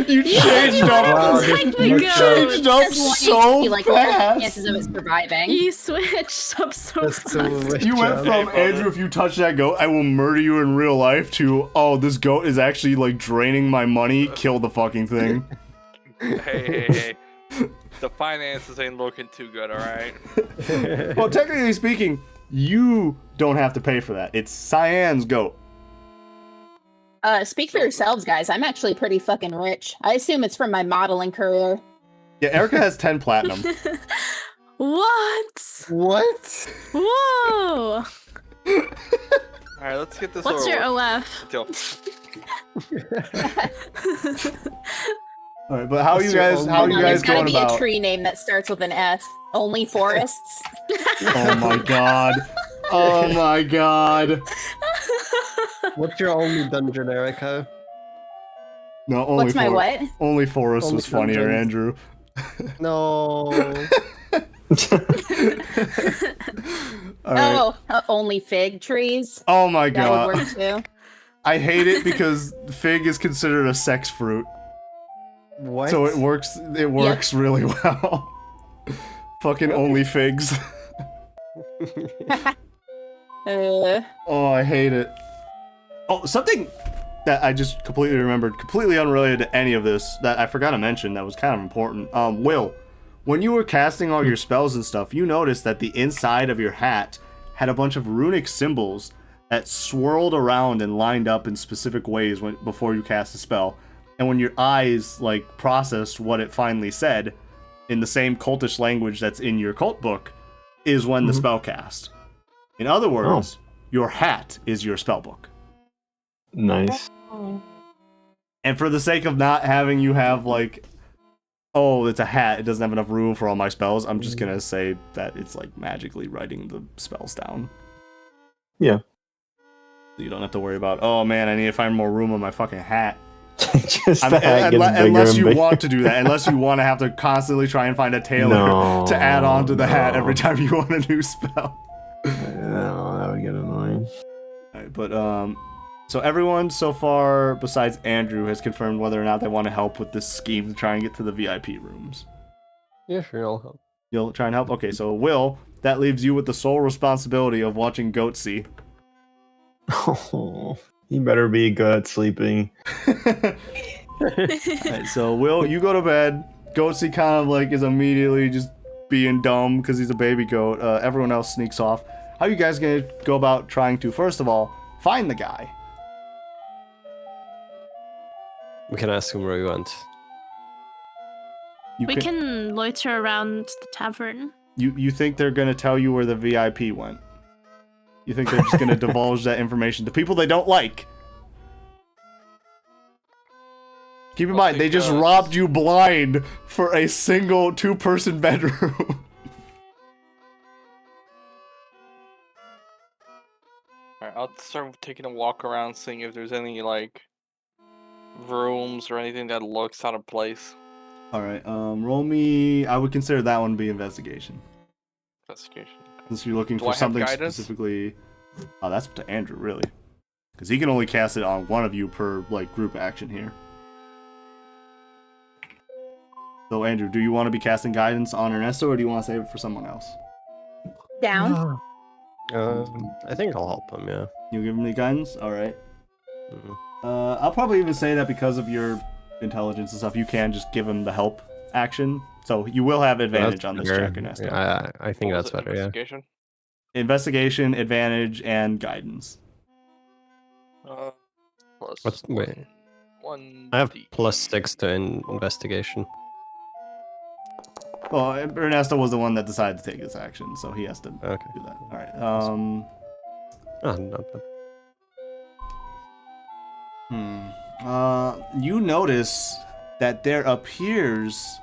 You changed you wanna up. protect the You goat. changed up Just wanting to so see, like, what are the fast. chances of it surviving. You switched up so That's so fast. rich. You went job. from Hey, brother. Andrew, if you touch that goat, I will murder you in real life to this goat is actually like draining my money. Kill the fucking thing. Hey. The finances ain't looking too good, alright? Well, technically speaking, you don't have to pay for that. It's Cyan's goat. Speak for yourselves, guys. I'm actually pretty fucking rich. I assume it's from my modeling career. Yeah, Erica has 10 platinum. What? What? Whoa! Alright, let's get this What's over your with. OF? Deal. All right, but how are you guys? How are you There's guys gotta going be about? a tree name that starts with an F. Only forests. Oh my god! Oh my god! What's your only dungeon, Erica? No, only What's my what? Only Forest Only was funnier, dungeons. Andrew. No. All right. Only fig trees. Oh my That would god! work too. I hate it because fig is considered a sex fruit, What? so it works. It works really well. Fucking only figs. Oh, I hate it. Oh, something that I just completely remembered, completely unrelated to any of this, that I forgot to mention that was kind of important. Will, when you were casting all your spells and stuff, you noticed that the inside of your hat had a bunch of runic symbols that swirled around and lined up in specific ways before you cast a spell. And when your eyes, like, processed what it finally said, in the same cultish language that's in your cult book, is when the spell cast. In other words, your hat is your spell book. Nice. And for the sake of not having you have, like, oh, it's a hat, it doesn't have enough room for all my spells, I'm just gonna say that it's, like, magically writing the spells down. Yeah. So you don't have to worry about, oh man, I need to find more room on my fucking hat. Just the hat gets bigger Unless and you bigger. want to do that, unless you want to have to constantly try and find a tailor to add on to the hat every time you want a new spell. No, that would get annoying. Alright, but so everyone so far besides Andrew has confirmed whether or not they want to help with this scheme to try and get to the VIP rooms. Yeah, sure, I'll help. You'll try and help? Okay, so Will, that leaves you with the sole responsibility of watching Goatsy. Oh, you better be good at sleeping. Alright, so Will, you go to bed. Goatsy kind of like is immediately just being dumb because he's a baby goat. Everyone else sneaks off. How are you guys gonna go about trying to, first of all, find the guy? We can ask him where we went. You We can loiter around the tavern. You think they're gonna tell you where the VIP went? You think they're just gonna divulge that information to people they don't like? Keep in mind, they just robbed you blind for a single 2-person bedroom. Alright, I'll start taking a walk around, seeing if there's any, like, rooms or anything that looks out of place? All right. Roll me. I would consider that one to be investigation, Investigation. since you're looking Do for I have something guidance? specifically. Oh, that's up to Andrew, really, because he can only cast it on one of you per like group action here. So, Andrew, do you want to be casting guidance on Ernesto, or do you want to save it for someone else? Down. I think I'll help him. Yeah. You give him the guidance. All right. Mhm. I'll probably even say that because of your intelligence and stuff, you can just give him the help action. So you will have advantage That's on this better. check, Ernesto. Yeah, I think What that's was it, better. Yeah. Investigation? Investigation, advantage, and guidance. Plus What's wait? one. I have D. +6 to investigation. Well, Ernesto was the one that decided to take this action, so he has to Okay. do that. All right. Oh, not bad. You notice that there appears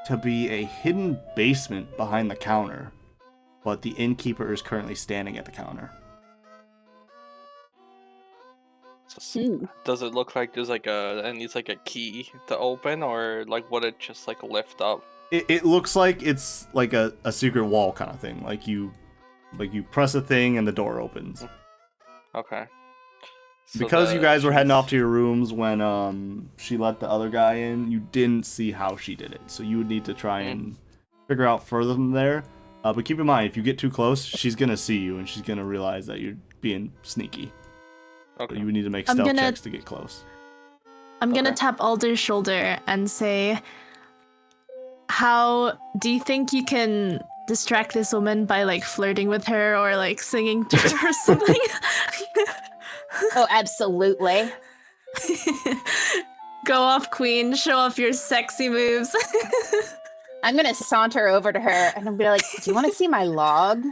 to be a hidden basement behind the counter, but the innkeeper is currently standing at the counter. Does it look like there's like it needs like a key to open, or like would it just like lift up? It looks like it's like a secret wall kind of thing. Like you press a thing and the door opens. Okay. So Because you guys were heading she's- off to your rooms when she let the other guy in, you didn't see how she did it. So you would need to try and figure out further from there. But keep in mind, if you get too close, she's gonna see you and she's gonna realize that you're being sneaky. So Okay. you would need to make I'm stealth gonna- checks to get close. I'm gonna Okay. tap Alder's shoulder and say, "How do you think you can distract this woman by like flirting with her or like singing to her or something?" Oh, absolutely. Go off, queen. Show off your sexy moves. I'm gonna saunter over to her and I'm gonna be like, "Do you want to see my log?"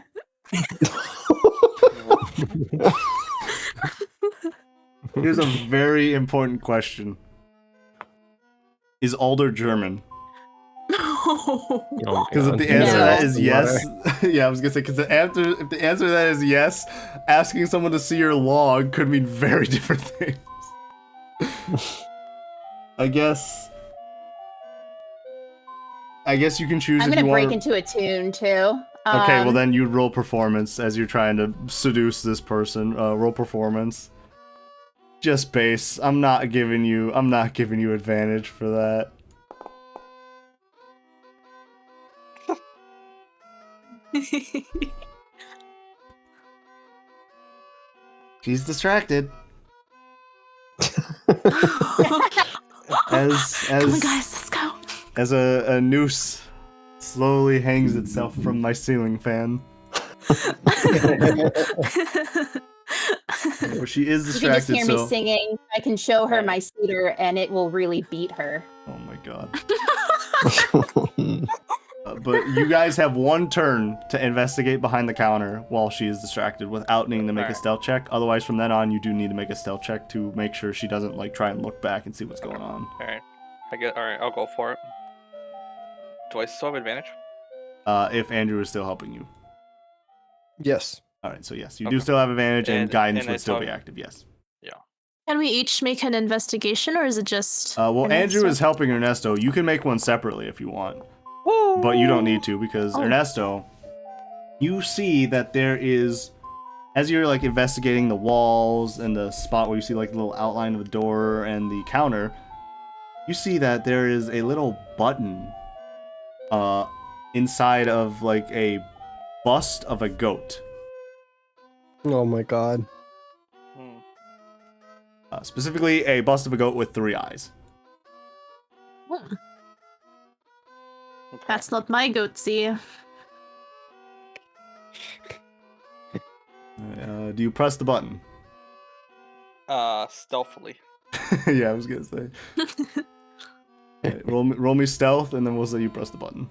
Here's a very important question. Is Alder German? Oh my Because if God. the answer to that No. is yes, yeah, I was gonna say, because if the answer to that is yes, asking someone to see your log could mean very different things. I guess you can choose I'm if gonna you break want. into a tune too. Okay, well then you'd roll performance as you're trying to seduce this person. Roll performance. Just base. I'm not giving you advantage for that. She's distracted. Come on, As guys, let's go. as a noose slowly hangs itself from my ceiling fan. But she is You can just distracted, hear so me singing. I can show her my cedar, and it will really beat her. oh my god. But you guys have one turn to investigate behind the counter while she is distracted without needing to make a Alright. stealth check. Otherwise, from then on, you do need to make a stealth check to make sure she doesn't like try and look back and see what's going on. Alright. Alright, I'll go for it. Do I still have advantage? If Andrew is still helping you. Yes. All right, so yes, you do Okay. still have advantage, and guidance and I would still be saw- active. Yes. Can we each make an investigation, or is it just? Well, Andrew Ernesto? is helping Ernesto. You can make one separately if you want, but you don't need to because Oh. Ernesto, you see that there is, as you're like investigating the walls and the spot where you see like the little outline of the door and the counter, you see that there is a little button, inside of like a bust of a goat. Oh my God. Hmm. Specifically, a bust of a goat with 3 eyes. Okay. That's not my goatsy. Do you press the button? Stealthily. Yeah, I was gonna say. Okay, roll me stealth, and then we'll say you press the button.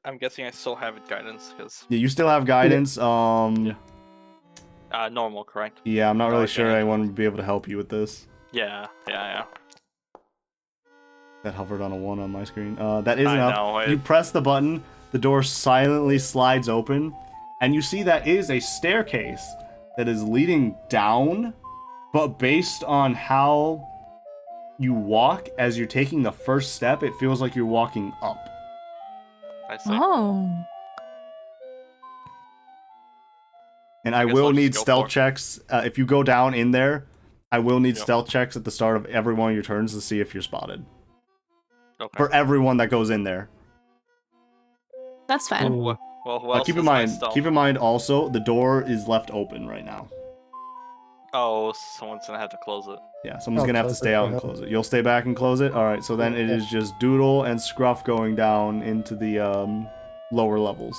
I'm guessing I still have guidance because Yeah, you still have guidance. normal, correct? Yeah, I'm not really Okay. sure anyone would be able to help you with this. Yeah. That hovered on a 1 on my screen. That is I enough. know, You press the button, the door silently slides open, and you see that is a staircase that is leading down, but based on how you walk, as you're taking the first step, it feels like you're walking up. I see. Oh. And I guess will I'll just need go stealth for it. checks. If you go down in there, I will need Yep. stealth checks at the start of every one of your turns to see if you're spotted. Okay. For everyone that goes in there. That's fine. Ooh. Well, who else Keep in has my mind. stealth? Keep in mind also, the door is left open right now. Oh, someone's gonna have to close it. Yeah, someone's I'll gonna have to close stay it out for and now. close it. You'll stay back and close it. All right. So then it Yeah. is just Doodle and Scruff going down into the lower levels.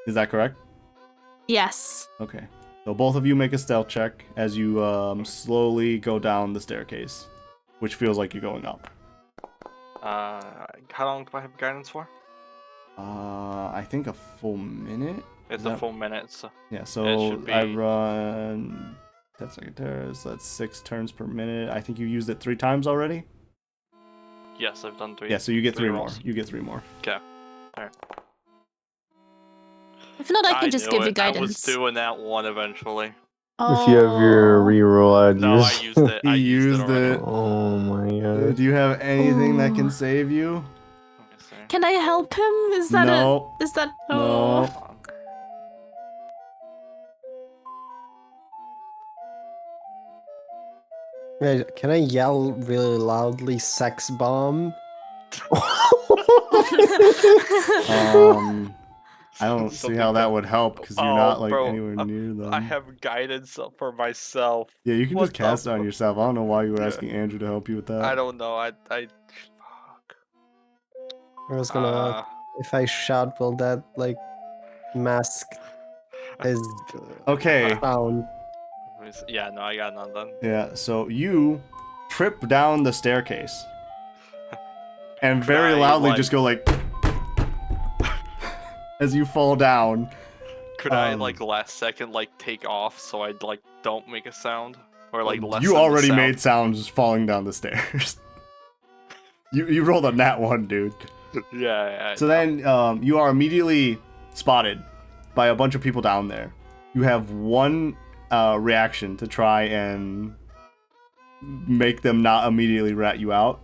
Is that correct? Yes. Okay. So both of you make a stealth check as you slowly go down the staircase, which feels like you're going up. How long do I have guidance for? I think a full minute. It's Is a that- full minute. So Yeah, It so should I be- run 10 second terrors, that's 6 turns per minute. I think you used it 3 times already? yes, I've done 3. Yeah, so you get 3 more. rolls. You get 3 more. Okay. Alright. If not, I can just knew give you it. I was guidance. doing that one eventually. If you have your Oh. reroll, I'd No, use. I used it. I He used used already. it. Oh my god. Do you have anything that Ooh. can save you? Let me see. Can I help him? Is that No. Is that? No. Oh. Hold on. Wait, can I yell really loudly "sex bomb"? I don't see Something how that that- would help because you're Oh, not like bro, anywhere near them. I have guidance for myself. Yeah, you can What just cast it the on fu- yourself. I don't know why you were Yeah. asking Andrew to help you with that. I don't know. Fuck. I was gonna ask if I shout, will that like mask his Okay. sound? Yeah, no, I got none done. Yeah, so you trip down the staircase and very I, loudly like- just go like as you fall down. Could I Um, like last second like take off so I like don't make a sound or like lessen you the already sound? made sounds falling down the stairs. you rolled a nat 1, dude. Yeah. So then you are immediately spotted by a bunch of people down there. You have one reaction to try and make them not immediately rat you out.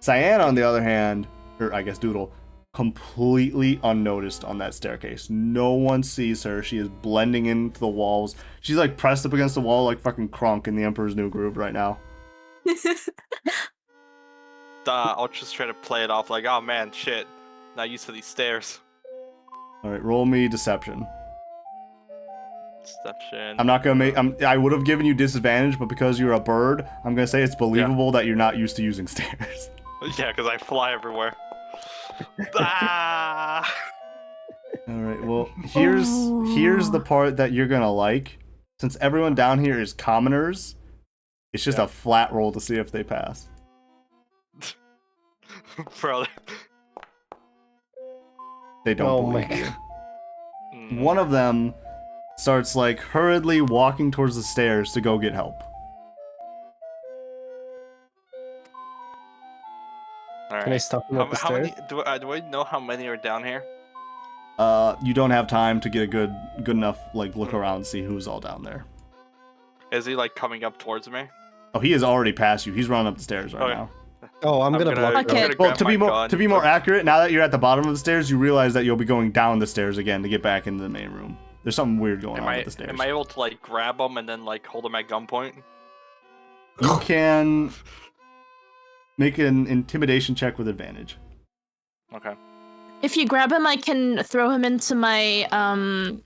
Cyan, on the other hand, or I guess Doodle, completely unnoticed on that staircase. No one sees her. She is blending into the walls. She's like pressed up against the wall like fucking Kronk in the Emperor's New Groove right now. I'll just try to play it off like, oh man, shit, not used to these stairs. All right, roll me deception. Deception. I'm not gonna make. I would have given you disadvantage, but because you're a bird, I'm gonna say it's believable that you're not used to using stairs. Yeah, because I fly everywhere. Ah! All right. Well, here's the part that you're gonna like. Since everyone down here is commoners, it's just Yeah. a flat roll to see if they pass. Bro. They don't Oh my believe you. god. Mm. One of them starts like hurriedly walking towards the stairs to go get help. All Can I right. stop him up the How stairs? many do I know how many are down here? You don't have time to get a good enough like look around and see who's all down there. Is he like coming up towards me? Oh, he is already past you. He's running up the stairs right Okay. now. Oh, I'm gonna block. Okay. I'm gonna Well, grab to be my more gun. to be more accurate, now that you're at the bottom of the stairs, you realize that you'll be going down the stairs again to get back into the main room. There's something weird going on with the stairs. Am I able to like grab him and then like hold him at gunpoint? You can make an intimidation check with advantage. Okay. If you grab him, I can throw him into my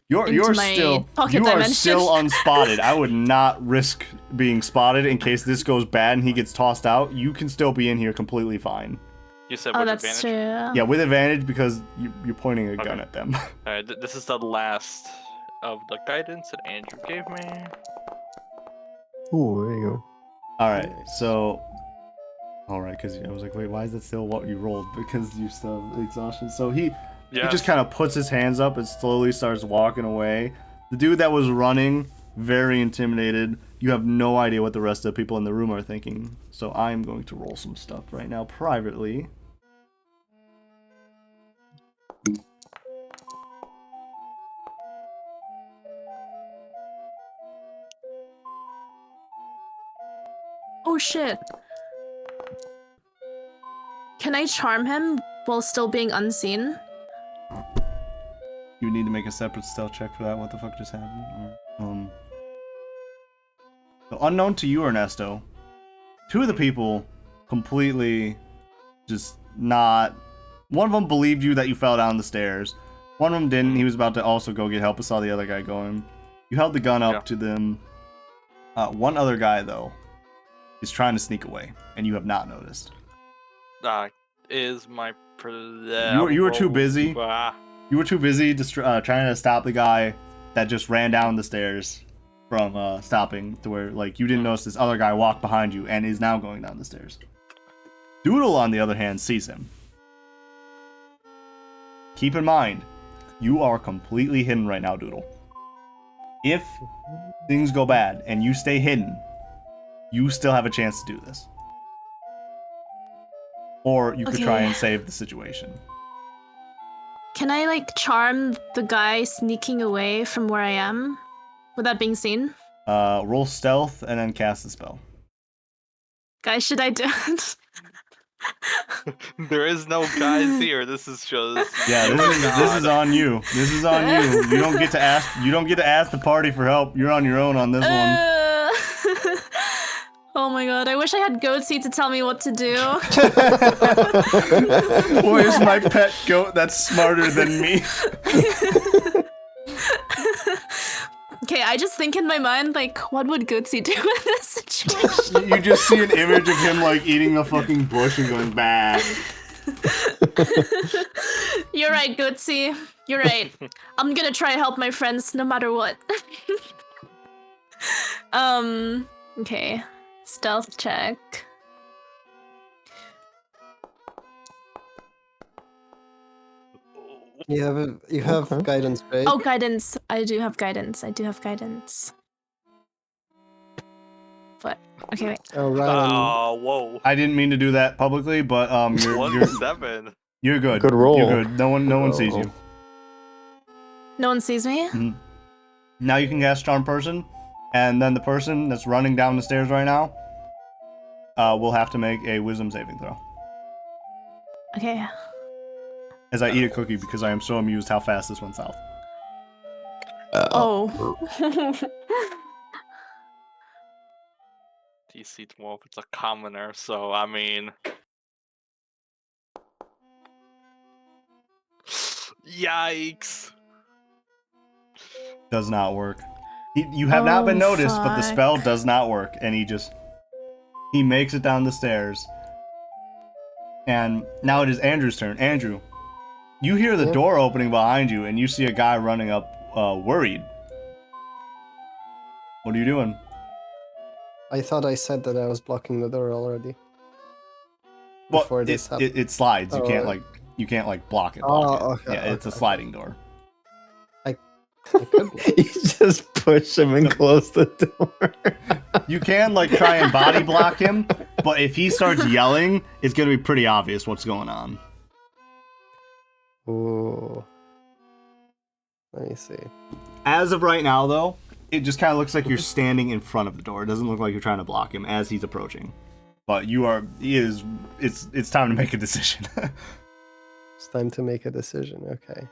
You're into my still pocket you are dimension. still unspotted. I would not risk being spotted in case this goes bad and he gets tossed out. You can still be in here completely fine. You said Oh, with that's advantage. true. Yeah, with advantage because you're pointing a gun Okay. at them. Alright, this is the last of the guidance that Andrew gave me. Ooh, there you go. All right, so. All right, because I was like, wait, why is it still what you rolled? Because you still have exhaustion. So he just kind of puts his hands up and slowly starts walking away. The dude that was running, very intimidated. You have no idea what the rest of the people in the room are thinking. So I'm going to roll some stuff right now privately. Oh shit. Can I charm him while still being unseen? You need to make a separate stealth check for that. What the fuck just happened? So unknown to you, Ernesto, two of the people completely just not. One of them believed you that you fell down the stairs. One of them didn't. He was about to also go get help, but saw the other guy going. You held the gun up to them. One other guy, though, is trying to sneak away, and you have not noticed. Is my... You were too busy. You were too busy trying to stop the guy that just ran down the stairs from stopping to where, like, you didn't notice this other guy walk behind you and is now going down the stairs. Doodle, on the other hand, sees him. Keep in mind, you are completely hidden right now, Doodle. If things go bad and you stay hidden, you still have a chance to do this. Or you could try and save the situation. Can I, like, charm the guy sneaking away from where I am without being seen? Roll stealth and then cast the spell. Guys, should I do it? There is no guys here. This is just... Yeah, this is on you. This is on you. You don't get to ask. You don't get to ask the party for help. You're on your own on this one. Oh my god! I wish I had Goatsy to tell me what to do. Where's my pet goat that's smarter than me? Okay, I just think in my mind, like, what would Goatsy do in this situation? You just see an image of him, like, eating a fucking bush and going, bah. You're right, Goatsy. You're right. I'm gonna try to help my friends no matter what. Okay. Stealth check. You have guidance, right? Oh, guidance. I do have guidance. What? Okay, wait. Oh, right. Whoa. I didn't mean to do that publicly, but you're 7. you're good. Good roll. You're good. No one sees you. No one sees me? Mm-hmm. Now you can cast Charm Person, and then the person that's running down the stairs right now will have to make a Wisdom saving throw. Okay. As I eat a cookie because I am so amused how fast this went south. Oh. DC 12, it's a commoner, so I mean... Yikes! Does not work. You have not been noticed, but the fuck. spell does not work, and he makes it down the stairs. And now it is Andrew's turn. Andrew, you hear the door opening behind you, and you see a guy running up, worried. What are you doing? I thought I said that I was blocking the door already. Well, Before this happened. it slides. You Oh, can't right. block it. Oh, okay. Yeah, it's a okay. sliding door. I could block. You just push him and close the door. You can try and body block him, but if he starts yelling, it's gonna be pretty obvious what's going on. Ooh. Let me see. As of right now, though, it just kind of looks like you're standing in front of the door. It doesn't look like you're trying to block him as he's approaching. But it's time to make a decision. It's time to make a decision. Okay.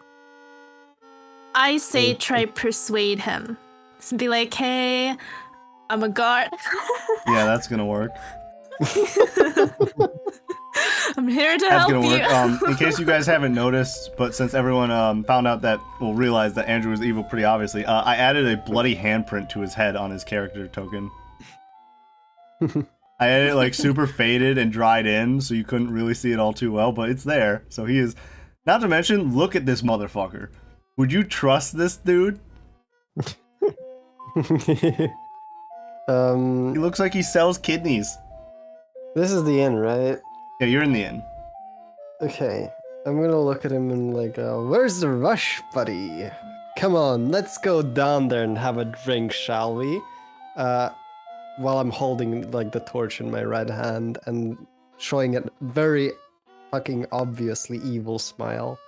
I say try persuade him. So be like, hey, I'm a guard. Yeah, that's gonna work. I'm here to That's help gonna you. work. In case you guys haven't noticed, but since everyone found out that, well, realized that Andrew was evil pretty obviously, I added a bloody handprint to his head on his character token. I had it super faded and dried in, so you couldn't really see it all too well, but it's there. So he is. Not to mention, look at this motherfucker. Would you trust this dude? He looks like he sells kidneys. This is the end, right? Yeah, you're in the inn. Okay. I'm gonna look at him and where's the rush, buddy? Come on, let's go down there and have a drink, shall we? While I'm holding the torch in my right hand and showing a very fucking obviously evil smile.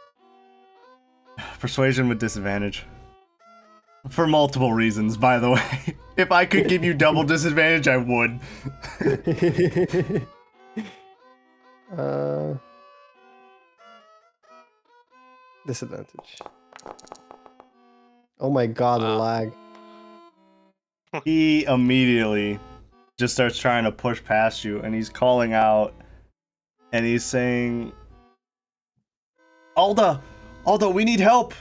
Persuasion with disadvantage. For multiple reasons, by the way. If I could give you double disadvantage, I would. Disadvantage. Oh my god, lag. He immediately just starts trying to push past you, and he's calling out, and he's saying, Alda, we need help.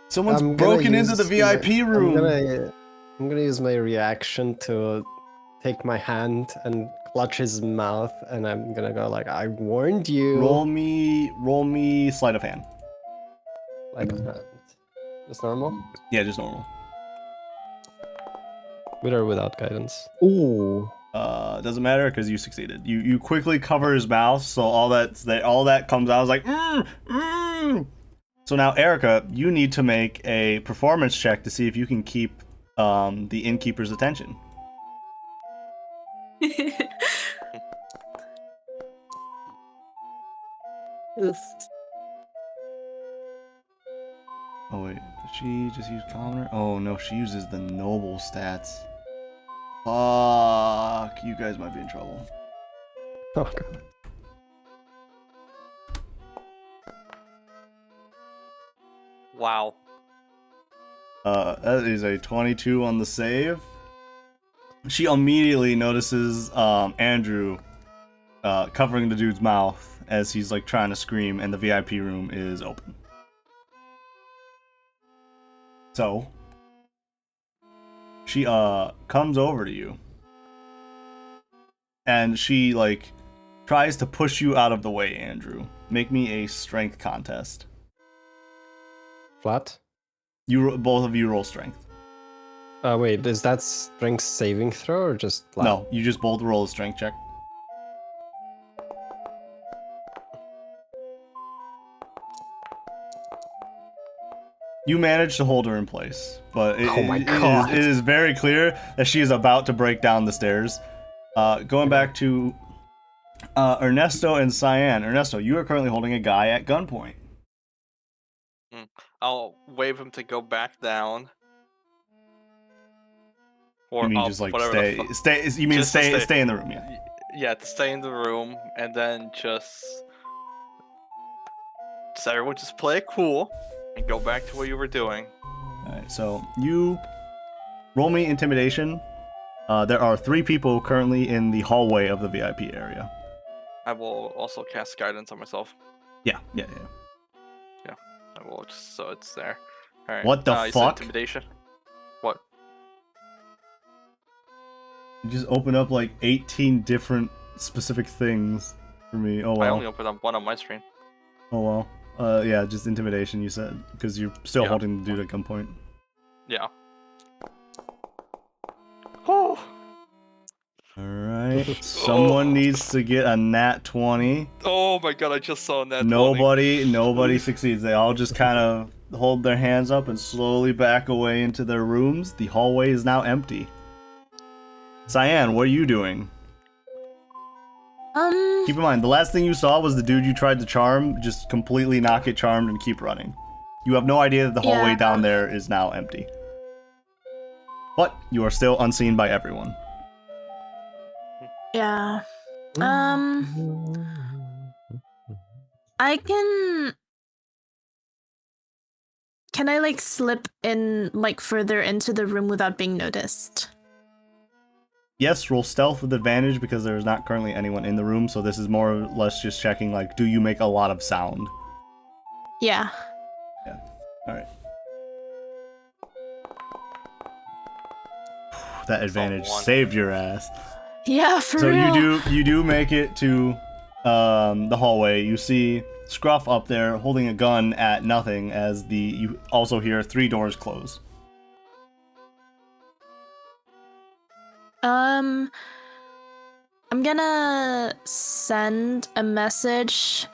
Someone's I'm gonna broken into the use my- VIP room. I'm gonna use my reaction to take my hand and clutch his mouth, and I'm gonna go like, I warned you. Roll me sleight of hand. Like that. Just normal? Yeah, just normal. With or without guidance? Ooh. Doesn't matter because you succeeded. You quickly cover his mouth, so all that comes out is like. So now, Erica, you need to make a performance check to see if you can keep the innkeeper's attention. Oof. Oh wait, did she just use commoner? Oh no, she uses the noble stats. Fuck, you guys might be in trouble. Oh god. Wow. That is a 22 on the save. She immediately notices Andrew covering the dude's mouth as he's like trying to scream, and the VIP room is open. So she comes over to you, and she like tries to push you out of the way. Andrew, make me a strength contest. Flat? Both of you roll strength. Wait, is that strength saving throw or just flat? No, you just both roll a strength check. You manage to hold her in place, but Oh my God. it is very clear that she is about to break down the stairs. Going back to Ernesto and Cyan. Ernesto, you are currently holding a guy at gunpoint. I'll wave him to go back down. Or You mean up, just like whatever the stay? You mean Just to stay in the room? Yeah. Yeah, to stay in the room, and then just everyone just play it cool and go back to what you were doing. All right. So you roll me intimidation. There are 3 people currently in the hallway of the VIP area. I will also cast guidance on myself. Yeah. I will just so it's there. All right. What the you said fuck? Intimidation. What? You just open up like 18 different specific things for me. Oh I well. only opened up one on my screen. Oh well. Yeah, just intimidation. You said because you're still Yeah. holding the dude at gunpoint. Yeah. Oh. All right. Someone needs to get a nat 20. Oh my god! I just saw that. Nobody succeeds. They all just kind of hold their hands up and slowly back away into their rooms. The hallway is now empty. Cyan, what are you doing? Keep in mind, the last thing you saw was the dude you tried to charm, just completely not get charmed and keep running. You have no idea that the hallway Yeah. down there is now empty. But you are still unseen by everyone. Yeah. I can I like slip in like further into the room without being noticed? Yes, roll stealth with advantage because there is not currently anyone in the room, so this is more or less just checking, like, do you make a lot of sound? Yeah. Alright. That advantage one. saved your ass. Yeah, for So real. you do make it to the hallway. You see Scruff up there holding a gun at nothing as you also hear 3 doors close. I'm gonna send a message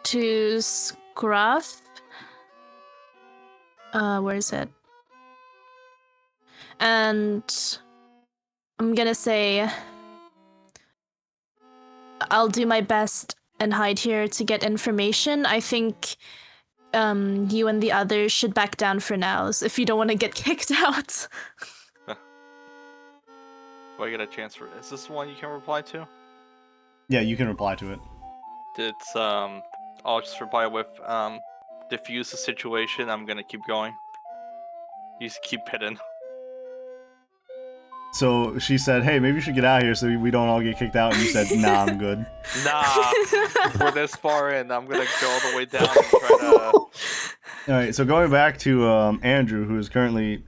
to Scruff. Where is it? And I'm gonna say I'll do my best and hide here to get information. I think you and the others should back down for now, if you don't want to get kicked out. Do I get a chance for? Is this one you can reply to? Yeah, you can reply to it. It's I'll just reply with diffuse the situation. I'm gonna keep going. You just keep hitting. So she said, "Hey, maybe you should get out of here so we don't all get kicked out." And you said, "Nah, I'm good." Nah, we're this far in. I'm gonna go all the way down and try to. All right. So going back to Andrew, who is currently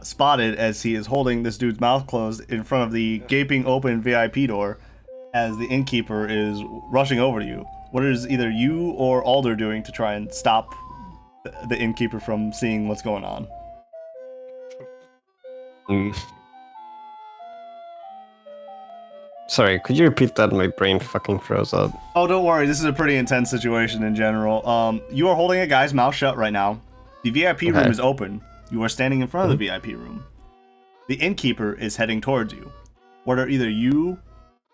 spotted as he is holding this dude's mouth closed in front of the gaping open VIP door, as the innkeeper is rushing over to you. What is either you or Alder doing to try and stop the innkeeper from seeing what's going on? Sorry, could you repeat that? My brain fucking froze up. Oh, don't worry. This is a pretty intense situation in general. You are holding a guy's mouth shut right now. The VIP room is open. You are standing in front of the VIP room. The innkeeper is heading towards you. What are either you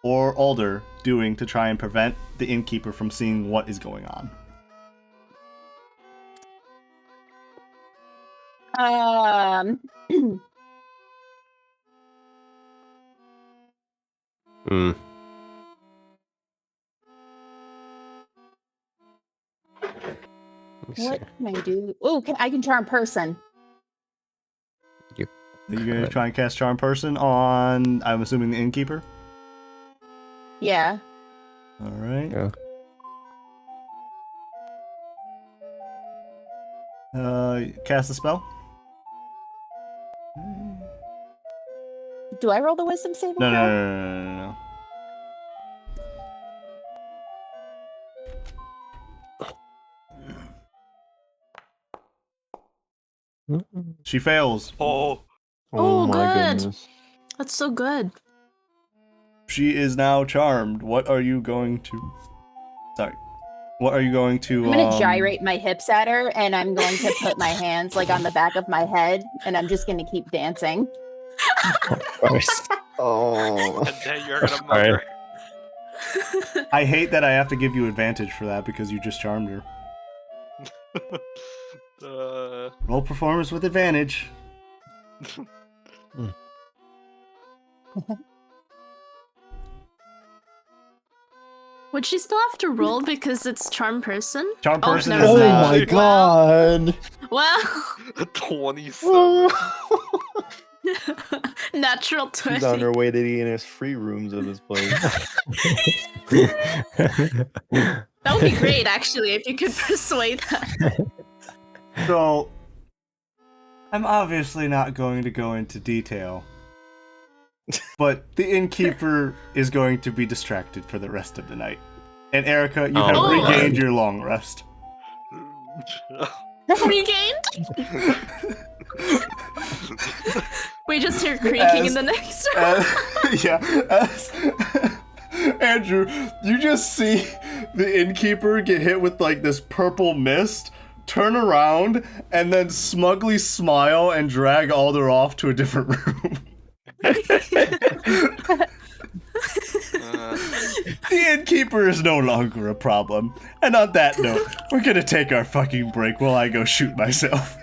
or Alder doing to try and prevent the innkeeper from seeing what is going on? Hmm. What can I do? Oh, I can charm person. Are you going to try and cast Charm Person on, I'm assuming, the innkeeper? Yeah. All right. Yeah. Cast a spell? Do I roll the wisdom saving No, throw? no. She fails. Oh, Oh, my good. goodness. That's so good. She is now charmed. What are you going to... Sorry. What are you going to... I'm gonna gyrate my hips at her, and I'm going to put my hands like on the back of my head, and I'm just gonna keep dancing. Of course. Oh. and then you're gonna Alright. mutter. I hate that I have to give you advantage for that because you just charmed her. Roll performance with advantage. Would she still have to roll because it's charm person? Charm Oh, person never is Oh mind. not... my god. Well, 27. natural She's 20. on her way to the inner free rooms of this place. That would be great, actually, if you could persuade that. So, I'm obviously not going to go into detail, but the innkeeper is going to be distracted for the rest of the night. And Erica, you have Oh. regained your long rest. Regained? We just hear creaking in the next room. Andrew, you just see the innkeeper get hit with like this purple mist, turn around, and then smugly smile and drag Alder off to a different room. The innkeeper is no longer a problem. And on that note, we're gonna take our fucking break while I go shoot myself.